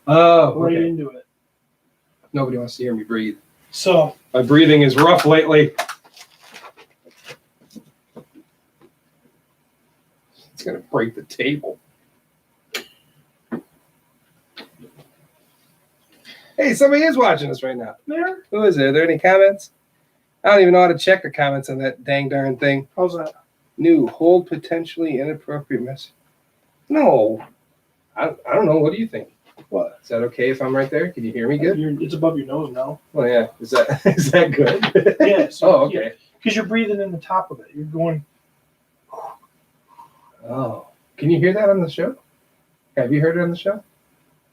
Oh, right okay. into it. Nobody wants to hear me breathe. So My breathing is rough lately. It's gonna break the table. Hey, somebody is watching us right now. there, Who is it? Are there any comments? I don't even know how to check the comments on that dang darn thing. how's that? New, hold potentially inappropriate message. No. I don't know. What do you think? What? Is that okay if I'm right there? Can you hear me good? It's above your nose now. Oh yeah. Is that good? Yeah. So, Oh, okay. Because you're breathing in the top of it. You're going. Oh. Can you hear that on the show? Have you heard it on the show?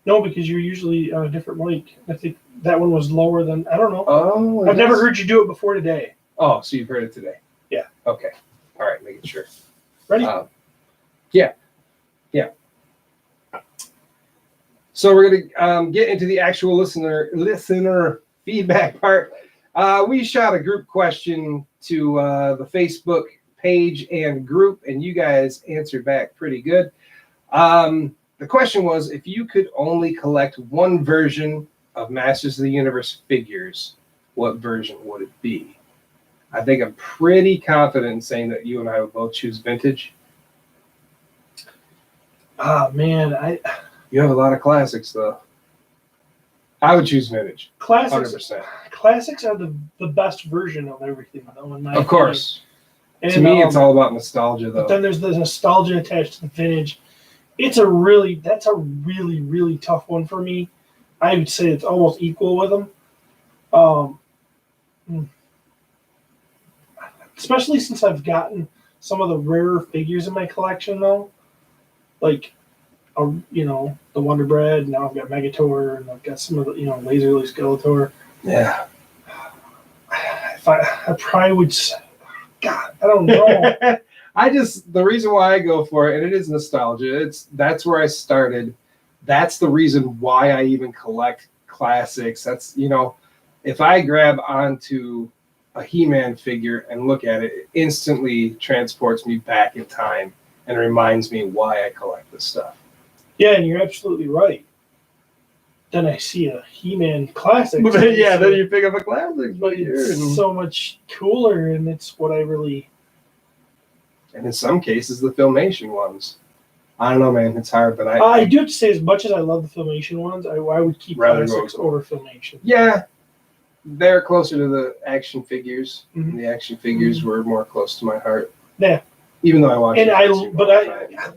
No, because you're usually on a different mic. I think that one was lower than, I don't know. Oh. I've never heard you do it before today. Oh, so you've heard it today? Yeah. Okay. All right, making sure. Ready? Yeah. So we're gonna get into the actual listener feedback part. We shot a group question to the Facebook page and group, and you guys answered back pretty good. The question was, if you could only collect one version of Masters of the Universe figures, what version would it be? I think I'm pretty confident in saying that you and I would both choose vintage. Ah, man, You have a lot of classics, though. I would choose vintage, classics. 100%. Classics are the best version of everything, though. In my Of course. opinion. To me, it's all about nostalgia, But though. then there's the nostalgia attached to the vintage. That's a really, really tough one for me. I would say it's almost equal with them. Especially since I've gotten some of the rarer figures in my collection, though. Like, the Wonder Bread. Now I've got Megator, and I've got some of the, Laserly Skeletor. Yeah. I probably would say, God, I don't know. The reason why I go for it, and it is nostalgia, that's where I started. That's the reason why I even collect classics. That's, if I grab onto a He-Man figure and look at it, it instantly transports me back in time and reminds me why I collect this stuff. Yeah, and you're absolutely right. Then I see a He-Man classic. Yeah, then you pick up a classic figure. It's so much cooler, and it's what I really... And in some cases, the Filmation ones. I don't know, man. It's hard, but I do have to say, as much as I love the Filmation ones, I would keep classics over Filmation. Yeah, they're closer to the action figures. Mm-hmm. The action figures were more close to my heart. Yeah. Even though I watched And it. I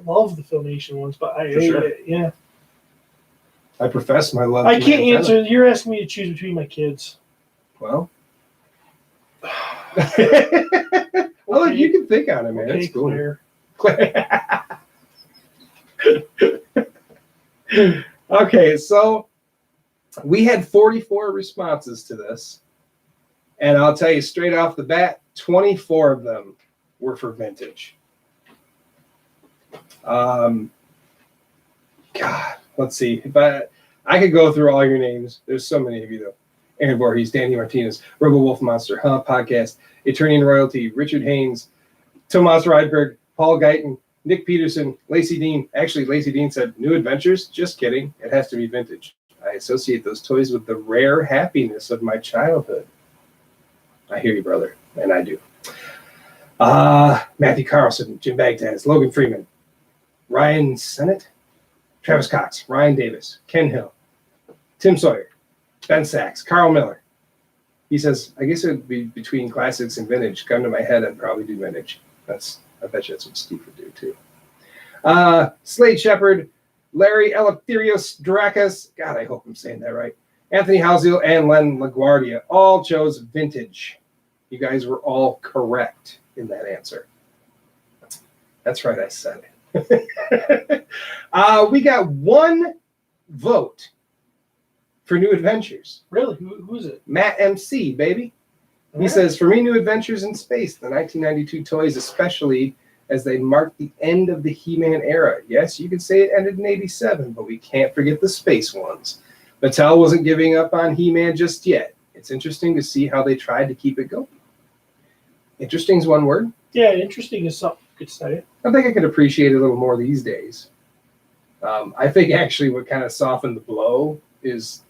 love the Filmation ones, but yeah. I profess my love. I can't answer. You're asking me to choose between my kids. Well. Well, Okay. you can think on it, man. Okay, It's cool. Claire. Okay, so we had 44 responses to this. And I'll tell you straight off the bat, 24 of them were for vintage. God, let's see. If I could go through all your names. There's so many of you, though. Aaron Voorhees, Danny Martinez, Robo Wolf Monster, Podcast, Eternian Royalty, Richard Haynes, Tomas Rydberg, Paul Guyton, Nick Peterson, Lacey Dean. Actually, Lacey Dean said, New Adventures? Just kidding. It has to be vintage. I associate those toys with the rare happiness of my childhood. I hear you, brother, and I do. Matthew Carlson, Jim Bagtaz, Logan Freeman, Ryan Sennett, Travis Cox, Ryan Davis, Ken Hill, Tim Sawyer, Ben Sachs, Carl Miller. He says, I guess it would be between classics and vintage. Come to my head, I'd probably do vintage. I bet you that's what Steve would do too. Slade Shepard, Larry Eleftherios Dracus, God, I hope I'm saying that right. Anthony Housiel and Len LaGuardia all chose vintage. You guys were all correct in that answer. That's right, I said it. We got one vote for New Adventures. Really? Who's it? Matt MC, baby. He says, for me, New Adventures in Space, the 1992 toys, especially as they marked the end of the He-Man era. Yes, you could say it ended in 87, but we can't forget the space ones. Mattel wasn't giving up on He-Man just yet. It's interesting to see how they tried to keep it going. Interesting is one word. Yeah, interesting is something you could say. I think I could appreciate it a little more these days. I think actually what kind of softened the blow is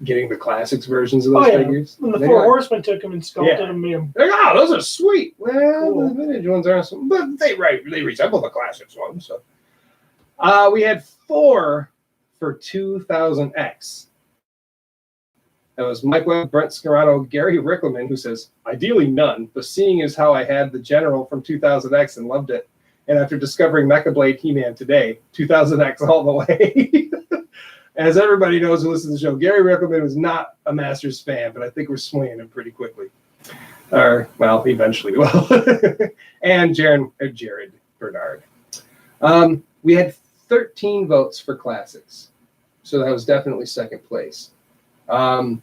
getting the classics versions of those figures. When the Four Horsemen took them and sculpted them, made them. Like, oh, those are sweet. Well, Cool. the vintage ones aren't, but they resemble the classics ones. So, we had 4 for 2000X. That was Mike Webb, Brent Scarano, Gary Rickleman, who says, ideally none, but seeing as how I had the General from 2000X and loved it. And after discovering Mecha Blade He-Man today, 2000X all the way. As everybody knows who listens to the show, Gary Rickleman was not a Masters fan, but I think we're swinging him pretty quickly. Or, well, eventually we will. And Jared Bernard. We had 13 votes for classics. So that was definitely second place. Sean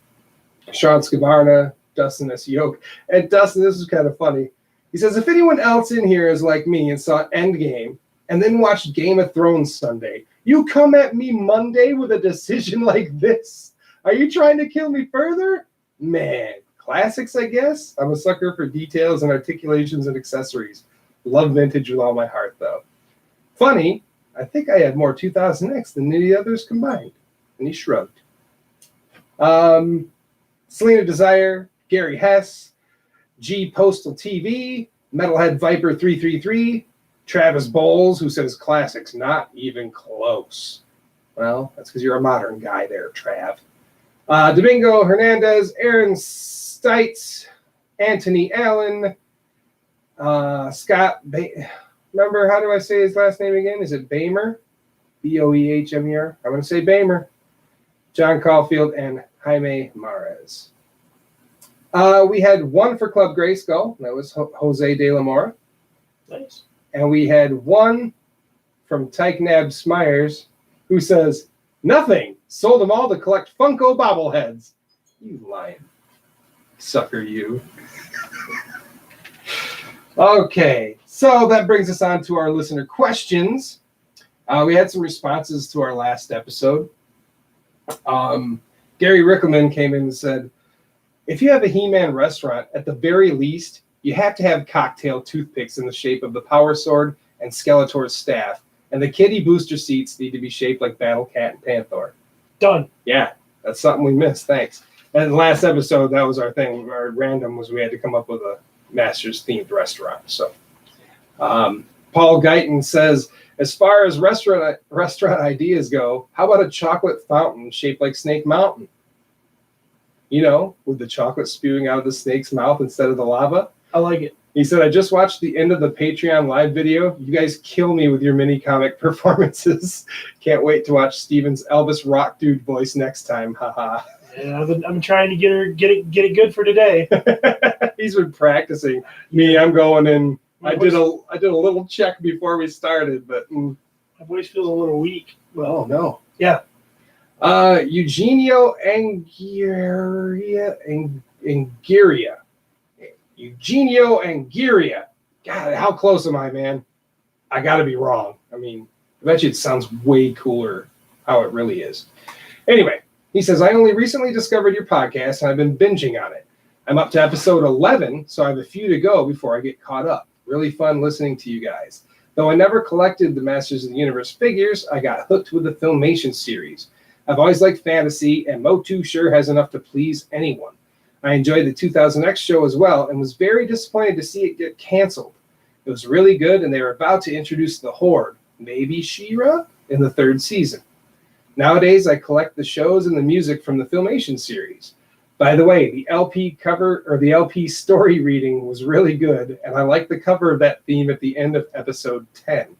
Scavarna, Dustin S. Yoke. And Dustin, this is kind of funny. He says, if anyone else in here is like me and saw Endgame and then watched Game of Thrones Sunday, you come at me Monday with a decision like this? Are you trying to kill me further? Man, classics, I guess. I'm a sucker for details and articulations and accessories. Love vintage with all my heart, though. Funny, I think I had more 2000X than any others combined. And he shrugged. Selena Desire, Gary Hess, G Postal TV, Metalhead Viper 333, Travis Bowles, who says classics, not even close. Well, that's because you're a modern guy there, Trav. Domingo Hernandez, Aaron Stites, Anthony Allen, Scott. Remember, how do I say his last name again? Is it Bamer? Boehmer. I'm going to say Bamer. John Caulfield and Jaime Mares. We had 1 for Club Grayskull. That was Jose De La Mora. Nice. And we had 1 from Tyke Nab Smyers, who says, nothing. Sold them all to collect Funko bobbleheads. You lying sucker, you. Okay, so that brings us on to our listener questions. We had some responses to our last episode. Gary Rickleman came in and said, if you have a He-Man restaurant, at the very least, you have to have cocktail toothpicks in the shape of the Power Sword and Skeletor's staff, and the kitty booster seats need to be shaped like Battle Cat and Panther. Done. Yeah, that's something we missed. Thanks. And the last episode, that was our thing. Our random was we had to come up with a Masters-themed restaurant. So, Paul Guyton says, as far as restaurant ideas go, how about a chocolate fountain shaped like Snake Mountain? You know, with the chocolate spewing out of the snake's mouth instead of the lava. I like it. He said, I just watched the end of the Patreon live video. You guys kill me with your mini comic performances. Can't wait to watch Steven's Elvis Rock Dude voice next time. Haha. Yeah, I've been trying to get it good for today. He's been practicing. Me, I'm going in. I did a little check before we started, but my voice feels a little weak. Oh no. Yeah. Eugenio Anguria. Eugenio Anguria. God, how close am I, man? I gotta be wrong. I mean, I bet you it sounds way cooler how it really is. Anyway, he says, I only recently discovered your podcast and I've been binging on it. I'm up to episode 11, so I have a few to go before I get caught up. Really fun listening to you guys. Though I never collected the Masters of the Universe figures, I got hooked with the Filmation series. I've always liked fantasy, and POTU sure has enough to please anyone. I enjoyed the 2000X show as well, and was very disappointed to see it get canceled. It was really good, and they were about to introduce the Horde, maybe She-Ra, in the 3rd season. Nowadays, I collect the shows and the music from the Filmation series. By the way, the LP cover or the LP story reading was really good, and I like the cover of that theme at the end of episode 10.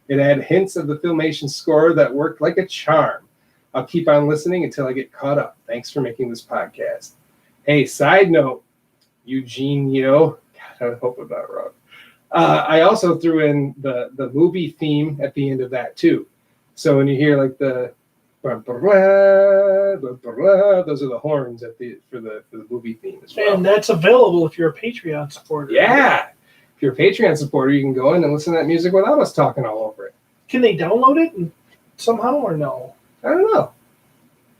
It had hints of the Filmation score that worked like a charm. I'll keep on listening until I get caught up. Thanks for making this podcast. Hey, side note, Eugenio, God, I hope I'm not wrong. I also threw in the movie theme at the end of that too. So when you hear like the those are the horns for the movie theme as well. And that's available if you're a Patreon supporter. Yeah. If you're a Patreon supporter, you can go in and listen to that music without us talking all over it. Can they download it somehow or no? I don't know.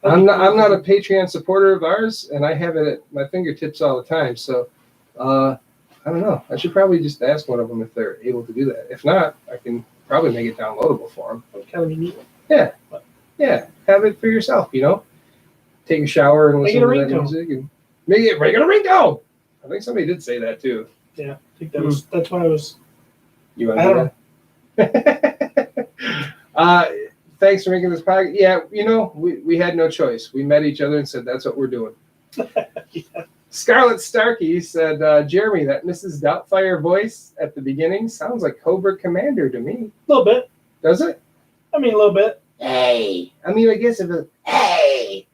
I'm not a Patreon supporter of ours, and I have it at my fingertips all the time. So I don't know. I should probably just ask one of them if they're able to do that. If not, I can probably make it downloadable for them. That would kind of be neat. Yeah. Yeah. Have it for yourself, you know? Take a shower and listen to that music and make it a ringtone. I think somebody did say that too. Yeah, I think that's what I was. You want to do that? Thanks for making this podcast. Yeah, you know, we had no choice. We met each other and said, that's what we're doing. Yeah. Scarlett Starkey said, Jeremy, that Mrs. Doubtfire voice at the beginning sounds like Cobra Commander to me. A little bit. Does it? I mean, a little bit. Hey. I mean, I guess if it... Hey.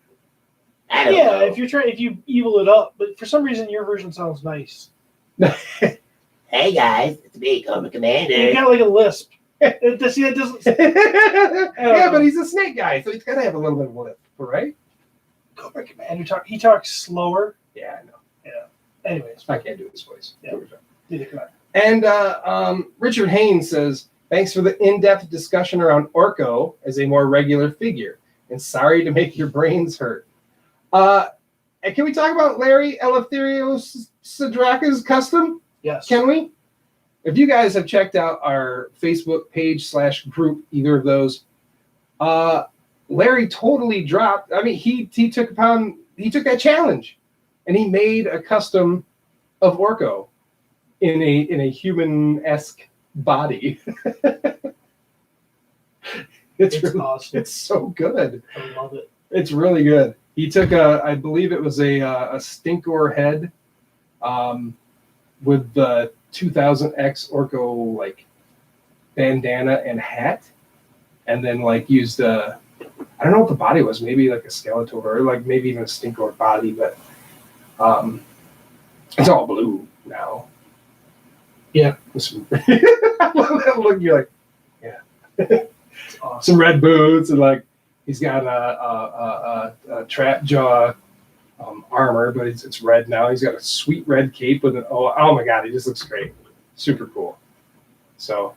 I don't Yeah, know. if you evil it up, but for some reason your version sounds nice. Hey guys, it's me, Cobra Commander. You got like a lisp. That doesn't. Yeah, but he's a snake guy, so he's got to have a little bit of a lip, right? Cobra Commander he talks slower. Yeah, I know. Yeah. Anyways, I can't do his voice. Yeah. neither can I. And Richard Haynes says, thanks for the in-depth discussion around Orko as a more regular figure, and sorry to make your brains hurt. And can we talk about Larry Eleftherios Sadraka's custom? Yes. Can we? If you guys have checked out our Facebook page / group, either of those, Larry totally dropped. I mean, he took that challenge, and he made a custom of Orko in a human-esque body. It's really awesome. It's so good. I love it. It's really good. He took I believe it was a Stinkor head, with the 2000X Orko like bandana and hat, and then like used I don't know what the body was, maybe like a Skeletor or like maybe even a Stinkor body, but it's all blue now. Yeah. I love that look. You're like, yeah. It's awesome. Some red boots and like he's got a trap jaw armor, but it's red now. He's got a sweet red cape with an oh my god, he just looks great. Super cool. So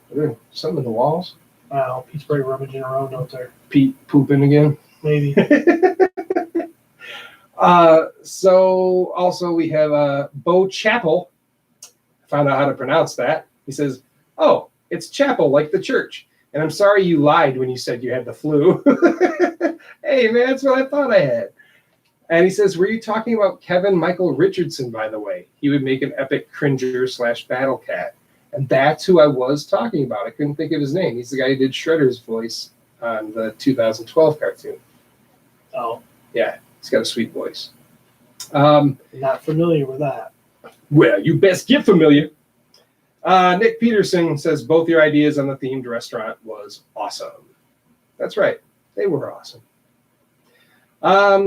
something in the walls. Wow, Pete's probably rummaging around out there. Pete pooping again. Maybe. So also we have Bo Chapel. Found out how to pronounce that. He says, "Oh, it's chapel like the church." And I'm sorry you lied when you said you had the flu. Hey man, that's what I thought I had. And he says, "Were you talking about Kevin Michael Richardson, by the way? He would make an epic cringer / battle cat." And that's who I was talking about. I couldn't think of his name. He's the guy who did Shredder's voice on the 2012 cartoon. Oh. Yeah, he's got a sweet voice. Not familiar with that. Well, you best get familiar. Nick Peterson says both your ideas on the themed restaurant was awesome. That's right. They were awesome.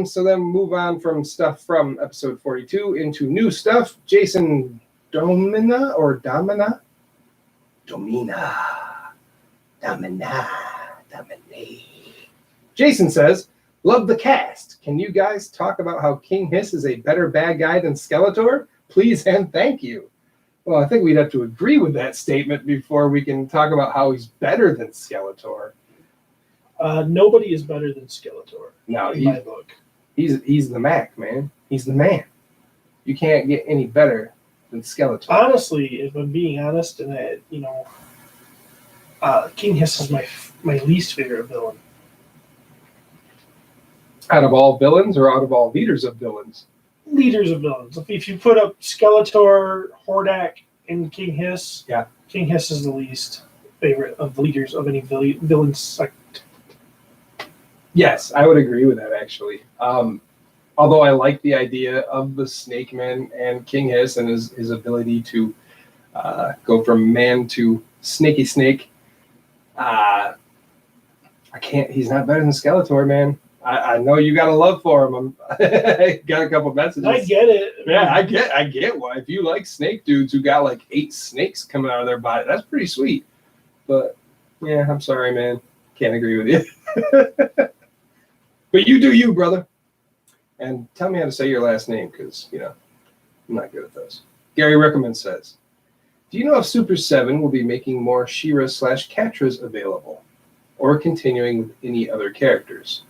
So then move on from stuff from episode 42 into new stuff. Jason Domina. Jason says, love the cast. Can you guys talk about how King Hiss is a better bad guy than Skeletor? Please and thank you. Well, I think we'd have to agree with that statement before we can talk about how he's better than Skeletor. Nobody is better than Skeletor. No, in my book. He's the Mac, man. He's the man. You can't get any better than Skeletor. Honestly, if I'm being honest, and King Hiss is my least favorite villain. Out of all villains or out of all leaders of villains? Leaders of villains. If you put up Skeletor, Hordak, and King Hiss, Yeah. King Hiss is the least favorite of the leaders of any villain sect. Yes, I would agree with that actually. Although I like the idea of the Snake Man and King Hiss and his ability to go from man to snaky snake. I can't. He's not better than Skeletor, man. I know you got a love for him. I got a couple messages. I get it. Yeah, I get why. If you like snake dudes who got like 8 snakes coming out of their body, that's pretty sweet. But yeah, I'm sorry, man. Can't agree with you. But you do you, brother. And tell me how to say your last name, because I'm not good at those. Gary Rickerman says, "Do you know if Super 7 will be making more She-Ra/Katras available, or continuing with any other characters?"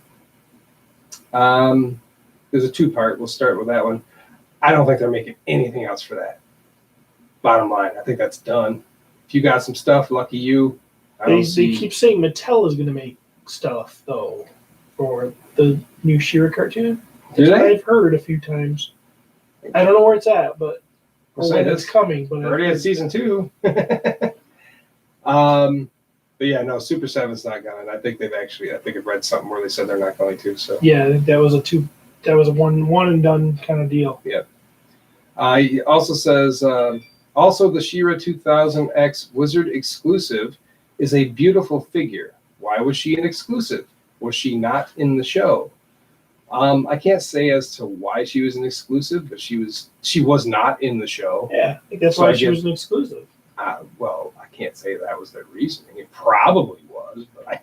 There's a 2-part. We'll start with that one. I don't think they're making anything else for that. Bottom line, I think that's done. If you got some stuff, lucky you. They keep saying Mattel is going to make stuff though for the new She-Ra cartoon. Do they? I've heard a few times. I don't know where it's at, but We'll say it's coming. But already at season 2. But yeah, no, Super 7's not going. I think I've read something where they said they're not going to. So yeah, that was a one and done kind of deal. Yeah. He also says, also the She-Ra 2000X Wizard exclusive is a beautiful figure. Why was she an exclusive? Was she not in the show? I can't say as to why she was an exclusive, but she was not in the show. Yeah, I think that's why she was an exclusive. Well, I can't say that was their reasoning. It probably was, but I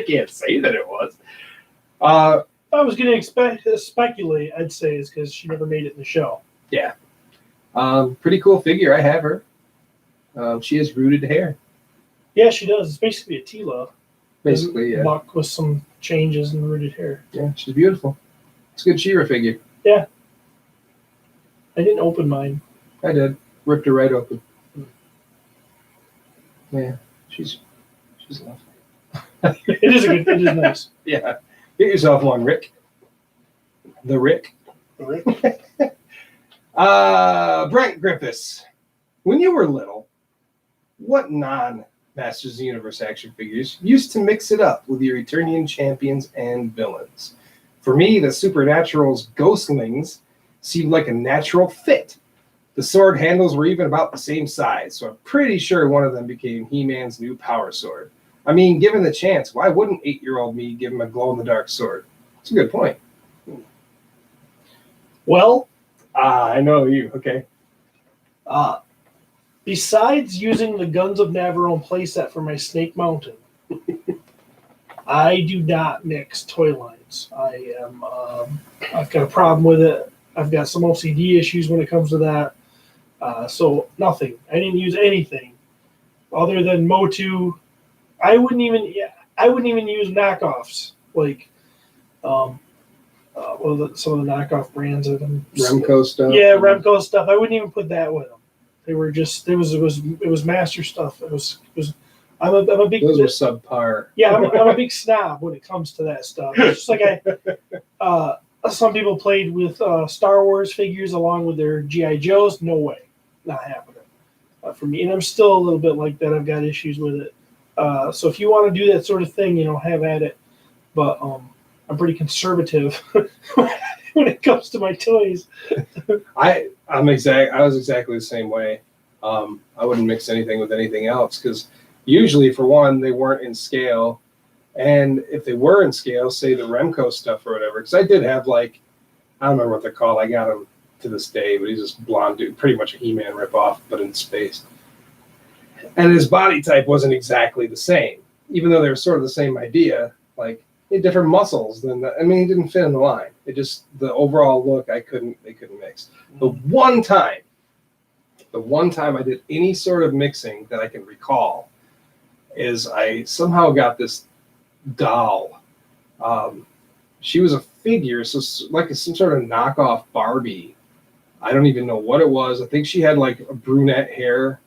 can't say that it was. If I was going to speculate, I'd say it's because she never made it in the show. Yeah. Pretty cool figure. I have her. She has rooted hair. Yeah, she does. It's basically a Tila. Basically, yeah. Buck with some changes in rooted hair. Yeah, she's beautiful. It's a good She-Ra figure. Yeah. I didn't open mine. I did. Ripped her right open. Yeah, she's lovely. It is nice. Yeah. Get yourself one, Rick. The Rick. Rick? Brent Griffiths. When you were little, what non-Masters of the Universe action figures used to mix it up with your Eternian champions and villains? For me, the Supernatural's Ghostlings seemed like a natural fit. The sword handles were even about the same size, so I'm pretty sure one of them became He-Man's new power sword. I mean, given the chance, why wouldn't 8-year-old me give him a glow-in-the-dark sword? It's a good point. Well, I know you. Okay. Besides using the Guns of Navarone playset for my Snake Mountain, I do not mix toy lines. I've got a problem with it. I've got some OCD issues when it comes to that. So nothing. I didn't use anything other than POTU. I wouldn't even use knockoffs like some of the knockoff brands of them. Remco stuff. Yeah, Remco stuff. I wouldn't even put that with them. They were just it was master stuff. It was. I'm a big. Those are subpar. Yeah, I'm a big snob when it comes to that stuff. It's just like some people played with Star Wars figures along with their GI Joes. No way, not happening for me. And I'm still a little bit like that. I've got issues with it. So if you want to do that sort of thing, have at it. But I'm pretty conservative when it comes to my toys. I was exactly the same way. I wouldn't mix anything with anything else because usually, for one, they weren't in scale. And if they were in scale, say the Remco stuff or whatever, because I did have I don't remember what they're called. I got him to this day, but he's this blonde dude, pretty much a He-Man ripoff, but in space. And his body type wasn't exactly the same, even though they were sort of the same idea. He had different muscles than that. I mean, he didn't fit in the line. It just the overall look, they couldn't mix. The one time I did any sort of mixing that I can recall is I somehow got this doll. She was a figure, so some sort of knockoff Barbie. I don't even know what it was. I think she had a brunette hair.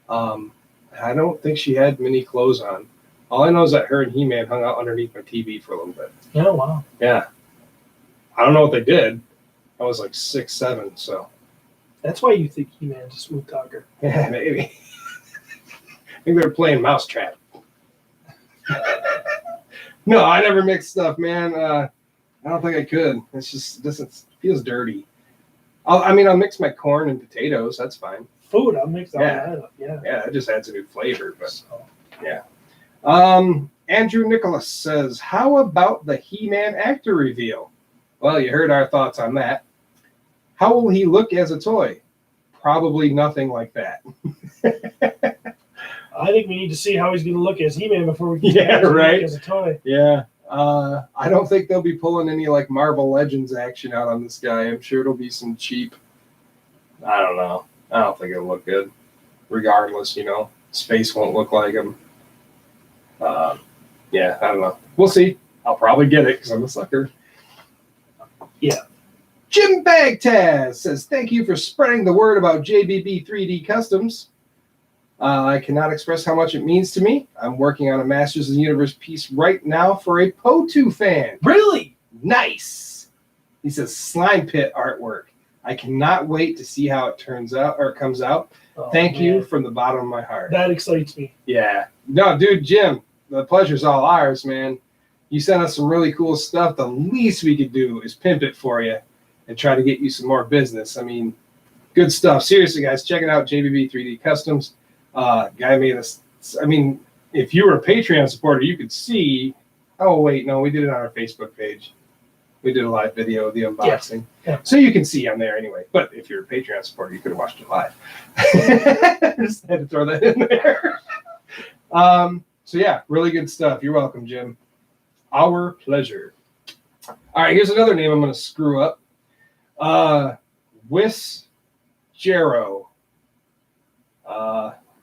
I don't think she had many clothes on. All I know is that her and He-Man hung out underneath my TV for a little bit. Oh wow! Yeah, I don't know what they did. I was like 6, 7, so. That's why you think He-Man's a smooth talker. Yeah, maybe. I think they were playing Mousetrap. No, I never mix stuff, man. I don't think I could. It's just it feels dirty. I'll mix my corn and potatoes. That's fine. Food, I'll mix all Yeah. that up. Yeah. Yeah, it just adds a new flavor. But So, yeah. Andrew Nicholas says, "How about the He-Man actor reveal?" Well, you heard our thoughts on that. How will he look as a toy? Probably nothing like that. I think we need to see how he's going to look as He-Man before we can Yeah, right. as a toy. Yeah. I don't think they'll be pulling any like Marvel Legends action out on this guy. I'm sure it'll be some cheap. I don't know. I don't think it'll look good. Regardless, space won't look like him. Yeah, I don't know. We'll see. I'll probably get it because I'm a sucker. Yeah. Jim Bagtaz says, "Thank you for spreading the word about JBB 3D Customs. I cannot express how much it means to me. I'm working on a Masters of the Universe piece right now for a POTU fan." Really? Nice. He says, "Slime pit artwork. I cannot wait to see how it turns out or comes out. Oh, Thank you man. from the bottom of my heart." That excites me. Yeah. No, dude, Jim, the pleasure's all ours, man. You sent us some really cool stuff. The least we could do is pimp it for you and try to get you some more business. I mean, good stuff. Seriously, guys, check it out. JBB 3D Customs. Guy made us. I mean, if you were a Patreon supporter, you could see. Oh, wait, no, we did it on our Facebook page. We did a live video of the unboxing. Yeah. So you can see on there anyway. But if you're a Patreon supporter, you could have watched it live. Just had to throw that in there. So yeah, really good stuff. You're welcome, Jim. Our pleasure. All right, here's another name I'm going to screw up. Wis Jaro.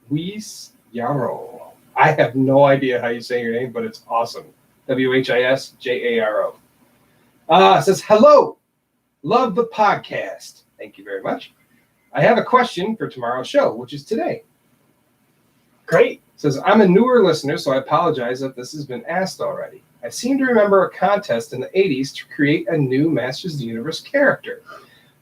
Wis Jaro. I have no idea how you say your name, but it's awesome. WHISJARO. Says, "Hello. Love the podcast." Thank you very much. "I have a question for tomorrow's show, which is today." Great. Says, "I'm a newer listener, so I apologize if this has been asked already. I seem to remember a contest in the 80s to create a new Masters of the Universe character.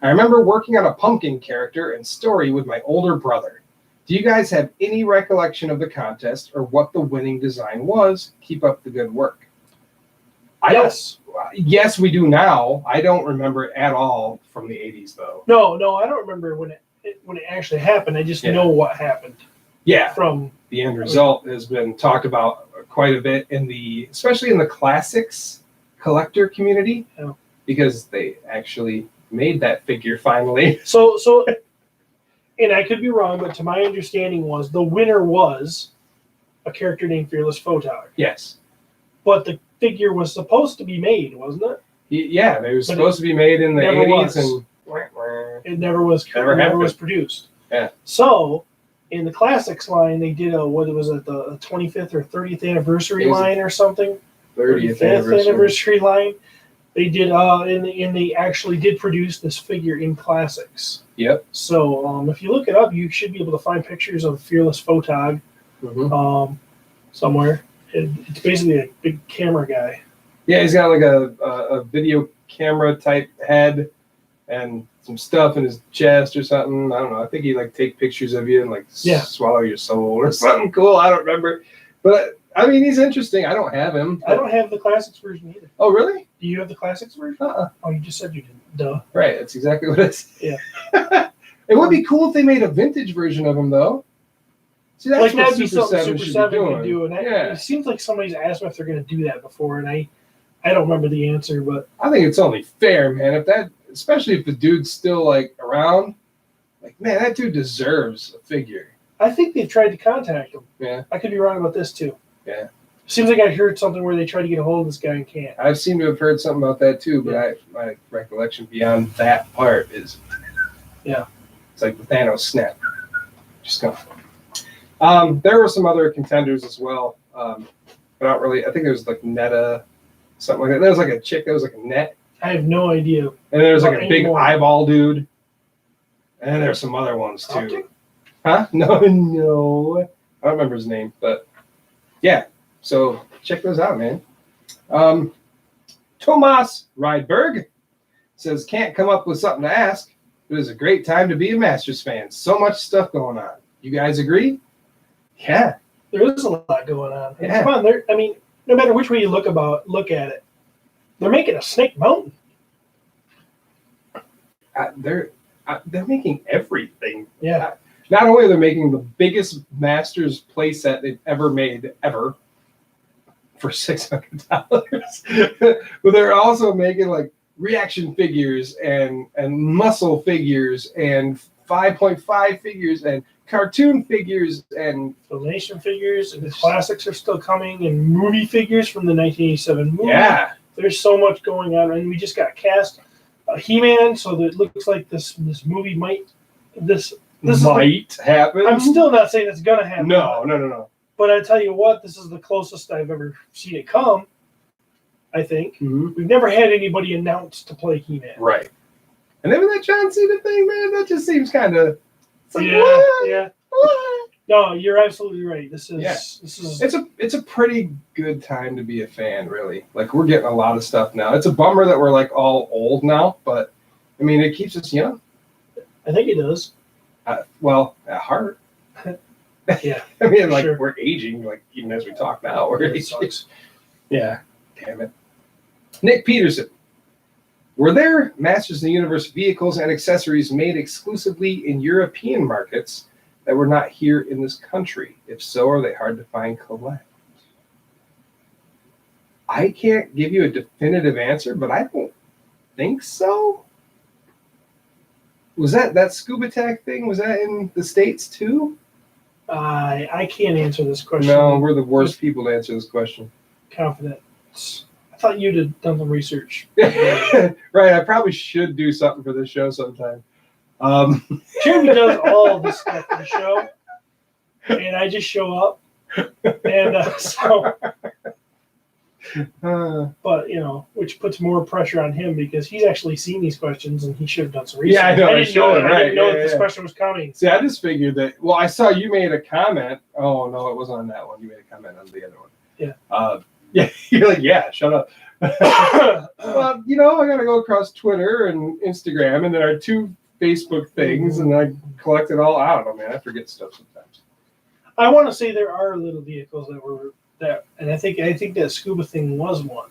I remember working on a pumpkin character and story with my older brother. Do you guys have any recollection of the contest or what the winning design was? Keep up the good work." Yes, we do now. I don't remember it at all from the 80s, though. No, I don't remember when it actually happened. I just know what happened. Yeah. From the end result has been talked about quite a bit especially in the classics collector community, because they actually made that figure finally. So, and I could be wrong, but to my understanding was the winner was a character named Fearless Photog. Yes. But the figure was supposed to be made, wasn't it? Yeah, they were supposed to be made in the 80s, and it never was. Never was produced. Yeah. So, in the classics line, they did the 25th or 30th anniversary line or something. 30th anniversary line. They did, and they actually did produce this figure in classics. Yep. So, if you look it up, you should be able to find pictures of Fearless Photog somewhere. It's basically a big camera guy. Yeah, he's got like a video camera type head and some stuff in his chest or something. I don't know. I think he take pictures of you and swallow your soul or something cool. I don't remember. But I mean, he's interesting. I don't have him. I don't have the classics version either. Oh, really? Do you have the classics version? Oh, you just said you didn't. Duh. Right. That's exactly what it is. Yeah. It would be cool if they made a vintage version of him, though. See, that's what that'd be Super something 7 Super should 7 be doing. would do. And it seems like somebody's asked me if they're going to do that before, and I don't remember the answer, but I think it's only fair, man. Especially if the dude's still around, man, that dude deserves a figure. I think they've tried to contact him. Yeah. I could be wrong about this too. Yeah. Seems like I heard something where they tried to get a hold of this guy and can't. I've seemed to have heard something about that too, but my recollection beyond that part is, it's like the Thanos snap. Just gone. There were some other contenders as well, but not really. I think there was Netta, something like that. There was a chick that was a net. I have no idea. And there was a big eyeball dude. And then there's some other ones too. Okay. Huh? No. I don't remember his name, but yeah. So check those out, man. Tomas Rydberg says, can't come up with something to ask. It is a great time to be a Masters fan. So much stuff going on. You guys agree? Yeah. There is a lot going on. Yeah. Come on, I mean, no matter which way you look at it, they're making a Snake Mountain. They're making everything. Yeah. Not only are they making the biggest Masters playset they've ever made, ever, for $600, but they're also making like reaction figures and muscle figures and 5.5 figures and cartoon figures and Filmation figures, and the classics are still coming, and movie figures from the 1987 movie. yeah. There's so much going on, and we just got cast He-Man, so that it looks like this movie might happen. I'm still not saying it's gonna happen. No. But I tell you what, this is the closest I've ever seen it come. I think we've never had anybody announced to play He-Man. Right. And then with that John Cena thing, man, that just seems kind of. Like, yeah, what? yeah. What? No, you're absolutely right. This is. It's a pretty good time to be a fan, really. Like, we're getting a lot of stuff now. It's a bummer that we're like all old now, but I mean, it keeps us young. I think it does. Well, at heart. Yeah. I mean, like, sure. we're aging, like, even as we talk now, we're aging. Yeah. Damn it. Nick Peterson. Were there Masters of the Universe vehicles and accessories made exclusively in European markets that were not here in this country? If so, are they hard to find collect? I can't give you a definitive answer, but I don't think so. Was that Scuba Tech thing? Was that in the States too? I can't answer this question. No, we're the worst people to answer this question. Confidence. I thought you'd have done some research. Right, I probably should do something for this show sometime. Jeremy does all this stuff for the show, and I just show up. And but which puts more pressure on him because he's actually seen these questions and he should have done some research. Yeah, I know. I didn't know Right. that this question was coming. See, I just figured that. Well, I saw you made a comment. Oh no, it wasn't on that one. You made a comment on the other one. Yeah. Yeah. You're like, yeah, shut up. Well, I gotta go across Twitter and Instagram, and there are 2 Facebook things, and I collect it all out. Oh man, I forget stuff sometimes. I want to say there are little vehicles and I think that scuba thing was one,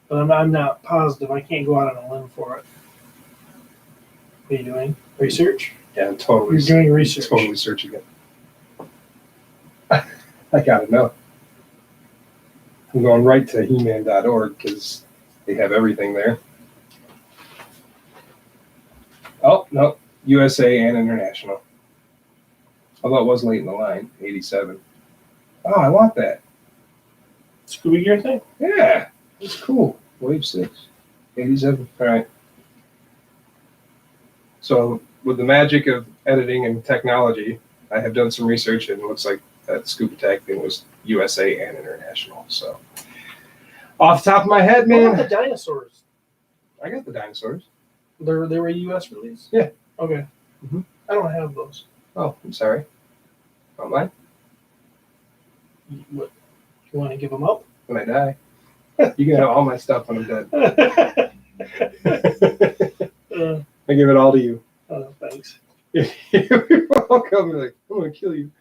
but I'm not positive. I can't go out on a limb for it. What are you doing? Research? Yeah, I'm totally. You're doing research. Totally searching it. I gotta know. I'm going right to He-Man.org because they have everything there. Oh no, USA and international. Although it was late in the line, 87. Oh, I want that. Scuba gear thing? Yeah, it's cool. Wave 6, 87. All right. So with the magic of editing and technology, I have done some research, and it looks like that Scuba Tech thing was USA and international. So off the top of my head, What man. about the dinosaurs? I got the dinosaurs. They were a U.S. release? Yeah. Okay. Mhm. I don't have those. Oh, I'm sorry. Not mine. You want to give them up? When I die. You can have all my stuff when I'm dead. I give it all to you. Thanks. You're welcome. You're like, I'm going to kill you.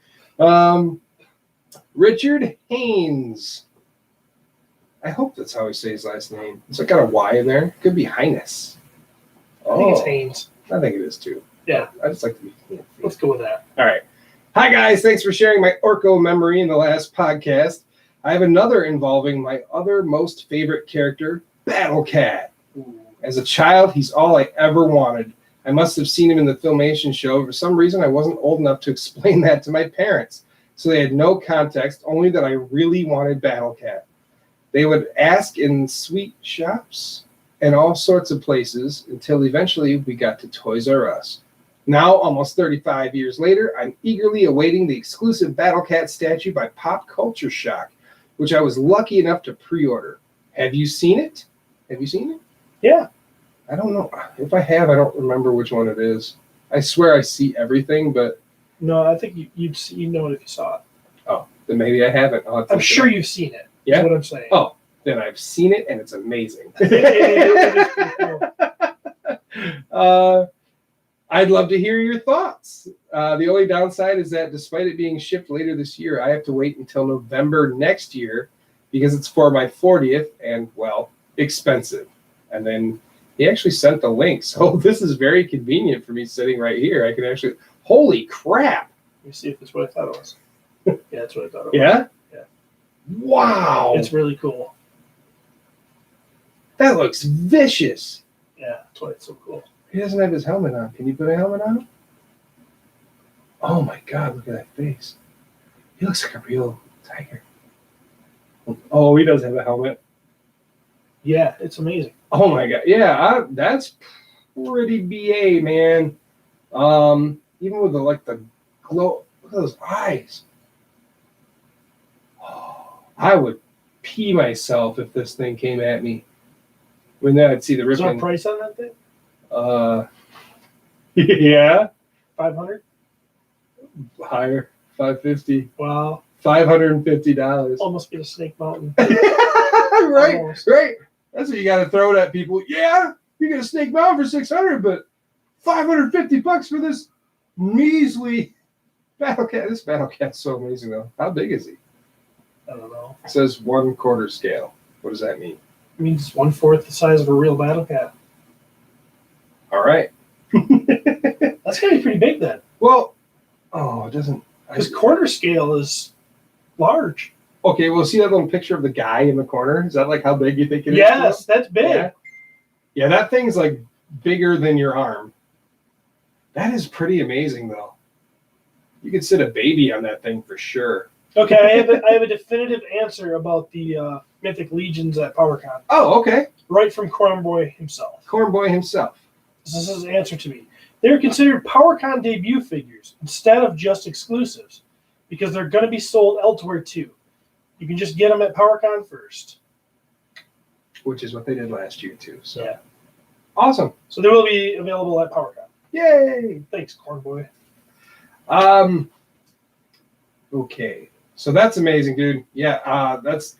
Richard Haynes. I hope that's how he says his last name. It's like got a Y in there. Could be Highness. I think it's Haynes. I think it is too. Yeah. I just like to be fancy. Let's go with that. All right. Hi, guys. Thanks for sharing my Orko memory in the last podcast. I have another involving my other most favorite character, Battle Cat. As a child, he's all I ever wanted. I must have seen him in the Filmation show. For some reason, I wasn't old enough to explain that to my parents. So they had no context, only that I really wanted Battle Cat. They would ask in sweet shops and all sorts of places until eventually we got to Toys R Us. Now, almost 35 years later, I'm eagerly awaiting the exclusive Battle Cat statue by Pop Culture Shock, which I was lucky enough to pre-order. Have you seen it? Have you seen it? Yeah. I don't know. If I have, I don't remember which one it is. I swear I see everything, but... No, I think you'd know it if you saw it. Oh, then maybe I haven't. I'm sure you've seen it. Yeah? That's what I'm saying. Oh, then I've seen it, and it's amazing. It is pretty cool. I'd love to hear your thoughts. The only downside is that despite it being shipped later this year, I have to wait until November next year because it's for my 40th and, well, expensive. And then he actually sent the link. So this is very convenient for me sitting right here. I can actually, holy crap. Let me see if it's what I thought it was. Yeah, that's what I thought it was. Yeah? Yeah. Wow. It's really cool. That looks vicious. Yeah, that's why it's so cool. He doesn't have his helmet on. Can you put a helmet on him? Oh my God, look at that face. He looks like a real tiger. Oh, he does have a helmet. Yeah, it's amazing. Oh my God. Yeah, that's pretty BA, man. Even with the glow, look at those eyes. Oh, I would pee myself if this thing came at me. When then I'd see the Is there a ripping. price on that thing? Yeah, 500. higher, $550, Wow. $550. Almost get a Snake Mountain. Right, Almost. right. That's what you got to throw it at people. Yeah, you get a Snake Mountain for $600, but $550 for this measly battle cat. This battle cat's so amazing, though. How big is he? I don't know. It says 1/4 scale. What does that mean? It means 1/4 the size of a real battle cat. All right. That's gotta be pretty big then. Well, oh, it doesn't. Because quarter scale is large. Okay, well, see that little picture of the guy in the corner? Is that like how big you think it is? Yes, that's big. Yeah. Yeah, that thing's like bigger than your arm. That is pretty amazing, though. You could sit a baby on that thing for sure. Okay, I have a definitive answer about the Mythic Legions at PowerCon. Oh, okay. Right from Cornboy himself. Cornboy himself. This is his answer to me. They're considered PowerCon debut figures instead of just exclusives because they're going to be sold elsewhere too. You can just get them at PowerCon first. Which is what they did last year, too. So Yeah. Awesome. So they will be available at PowerCon. Yay. Thanks, Cornboy. Okay. So that's amazing, dude. Yeah, that's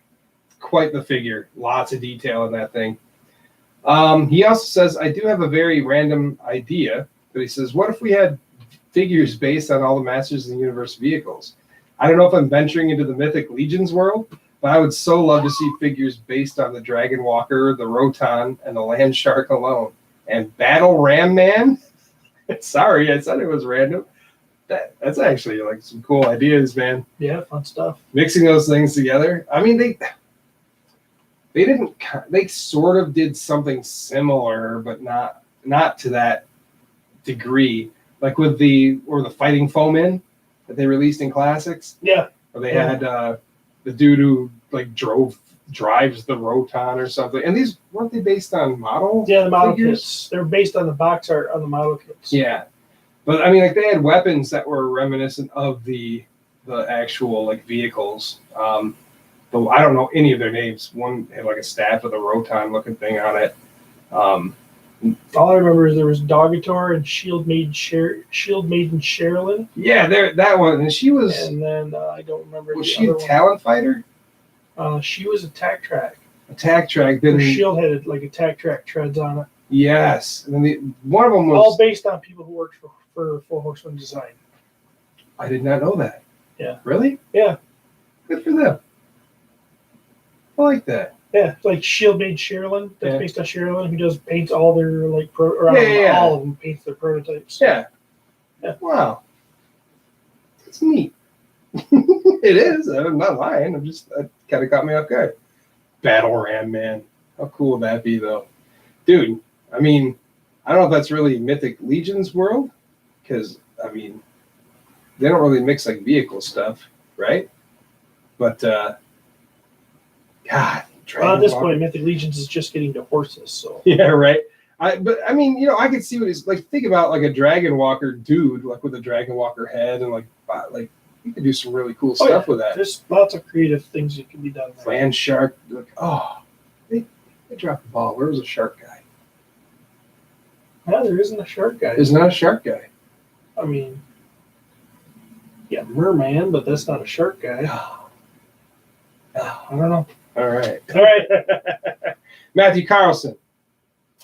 quite the figure. Lots of detail in that thing. He also says, I do have a very random idea, but he says, what if we had figures based on all the Masters of the Universe vehicles? I don't know if I'm venturing into the Mythic Legions world, but I would so love to see figures based on the Dragon Walker, the Roton, and the Land Shark alone. And Battle Ram Man? Sorry, I said it was random. That's actually like some cool ideas, man. Yeah, fun stuff. Mixing those things together. I mean, they sort of did something similar, but not to that degree. Like with the Fighting Foemen that they released in Classics. Yeah. Where they had the dude who like drives the Roton or something. And these weren't they based on models? Yeah, the model figures? kits. They're based on the box art on the model kits. Yeah. But I mean, like they had weapons that were reminiscent of the actual like vehicles. Though I don't know any of their names. One had like a staff with a Roton looking thing on it. All I remember is there was Dogator and Shield Maiden Sherilyn. Yeah, that one. And she was. And then I don't remember. Was the she a other one. Talon fighter? She was Attack Track. Attack Track. Her Then shield had like Attack Track treads on it. yes. And then one of them was. All based on people who worked for Four Horsemen Design. I did not know that. Yeah. Really? Yeah. Good for them. I like that. Yeah, it's like Shield Maiden Sherilyn. That's Yeah. based on Sherilyn, who does paints all their like Yeah. all of them paints their prototypes. Yeah. Yeah. Wow. It's neat. It is. I'm not lying. That kind of caught me off guard. Battle Ram Man. How cool would that be, though? Dude, I mean, I don't know if that's really Mythic Legions world, because, I mean, they don't really mix like vehicle stuff, right? But, God. Well, at this Walker. point, Mythic Legions is just getting to horses, so. Yeah, right. But I mean, I could see what he's like. Think about like a Dragon Walker dude, like with a Dragon Walker head, and like you could do some really cool stuff with that. There's lots of creative things that can be done there. Land Shark, like they dropped the ball. Where was the shark guy? Yeah, there isn't a shark guy. There's not a shark guy. I mean, yeah, Merman, but that's not a shark guy. I don't know. All right, All right. Matthew Carlson.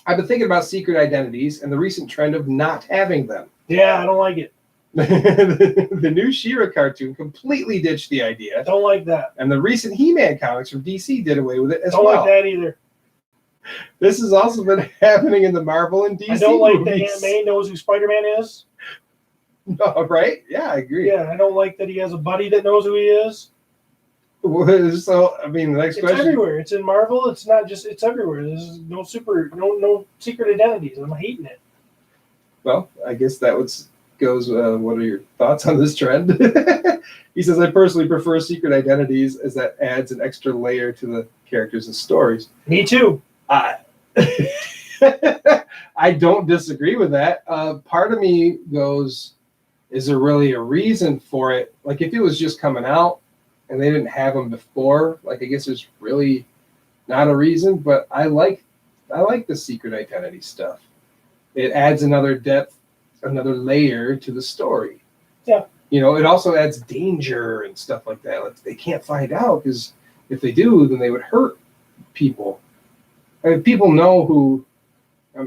I've been thinking about secret identities and the recent trend of not having them. Yeah, I don't like it. The new She-Ra cartoon completely ditched the I idea, don't like that. and the recent He-Man comics from DC did away with it as Don't well. like that either. This has also been happening in the Marvel and DC I don't like that movies. Aunt May knows who Spider-Man is. No, right? Yeah, I agree. Yeah, I don't like that he has a buddy that knows who he is. So, I mean, the next It's question. everywhere. It's in Marvel. It's not just. It's everywhere. There's no secret identities. I'm hating it. Well, I guess that goes. What are your thoughts on this trend? He says, I personally prefer secret identities as that adds an extra layer to the characters and stories. Me too. I don't disagree with that. Part of me goes, is there really a reason for it? Like, if it was just coming out and they didn't have them before, like, I guess there's really not a reason. But I like the secret identity stuff. It adds another depth, another layer to the story. Yeah. You know, it also adds danger and stuff like that. Like, they can't find out, because if they do, then they would hurt people. I mean, people know who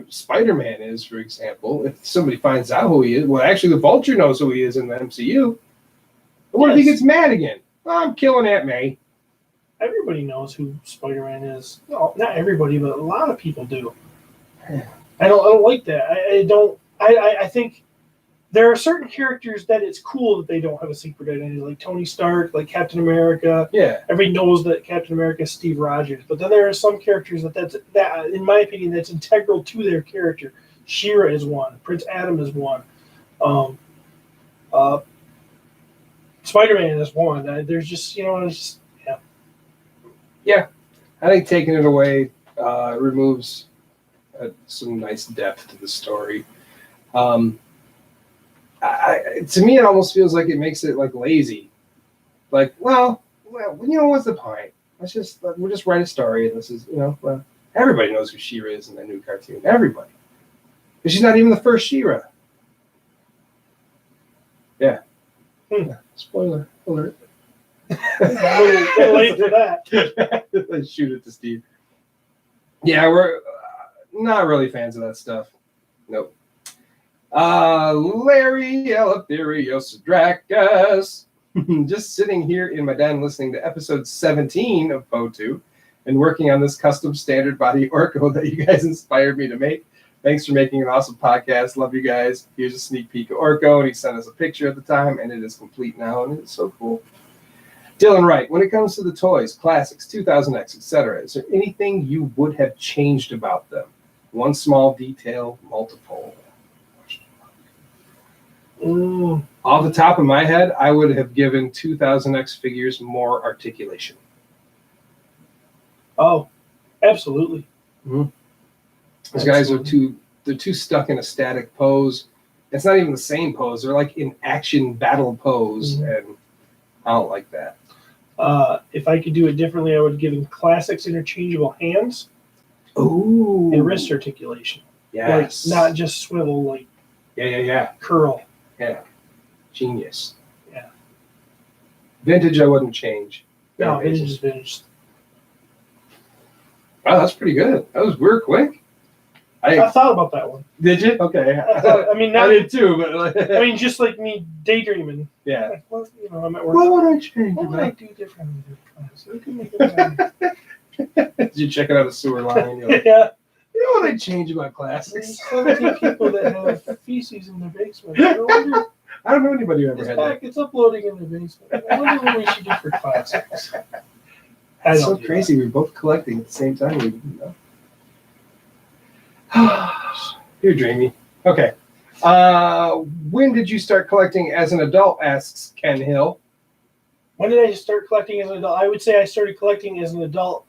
Spider-Man is, for example. If somebody finds out who he is, well, actually, the Vulture knows who he is in the MCU. But what if he gets mad again? Oh, I'm killing Aunt May. Everybody knows who Spider-Man is. No, not everybody, but a lot of people do. I don't like that. I think there are certain characters that it's cool that they don't have a secret identity, like Tony Stark, like Captain America. Yeah. Everybody knows that Captain America is Steve Rogers. But then there are some characters that, in my opinion, that's integral to their character. She-Ra is one. Prince Adam is one. Spider-Man is one. There's just, it's just, yeah. Yeah. I think taking it away removes some nice depth to the story. To me, it almost feels like it makes it like lazy. Like, well, what's the point? We'll just write a story, and this is, well, everybody knows who She-Ra is in the new cartoon. Everybody. But she's not even the first She-Ra. Yeah. Spoiler alert. A little late for that. Let's shoot it to Steve. Yeah, we're not really fans of that stuff. Nope. Larry Eleftherios Drakas. Just sitting here in my den listening to episode 17 of POTU and working on this custom standard body Orko that you guys inspired me to make. Thanks for making an awesome podcast. Love you guys. Here's a sneak peek of Orko, and he sent us a picture at the time, and it is complete now, and it's so cool. Dylan Wright, when it comes to the toys, classics, 2000X, etc., is there anything you would have changed about them? One small detail, multiple. Off the top of my head, I would have given 2000X figures more articulation. Oh, absolutely. Mm-hmm. These guys are too stuck in a static pose. It's not even the same pose. They're like in action battle pose, and I don't like that. If I could do it differently, I would give them classics interchangeable hands. Ooh. And wrist articulation. Yes. Like, not just swivel, like curl. Yeah. Genius. Yeah. Vintage I wouldn't change. No, vintage is vintage. Wow, that's pretty good. We're quick. I thought about that one. Did you? Okay. I did too, but I mean, just like me daydreaming. Yeah. Like, well, I'm at work. What would I change? What would I do differently? So we can make it You're checking out a sewer line. You're like, yeah. You know what I change in my classics? 17 people that have feces in their basement. I don't know anybody who ever had that. It's uploading in their basement. I wonder what we should do for classics. It's so crazy. We're both collecting at the same time. We didn't know. You're dreamy. Okay. When did you start collecting as an adult? Asks Ken Hill. When did I start collecting as an adult? I would say I started collecting as an adult.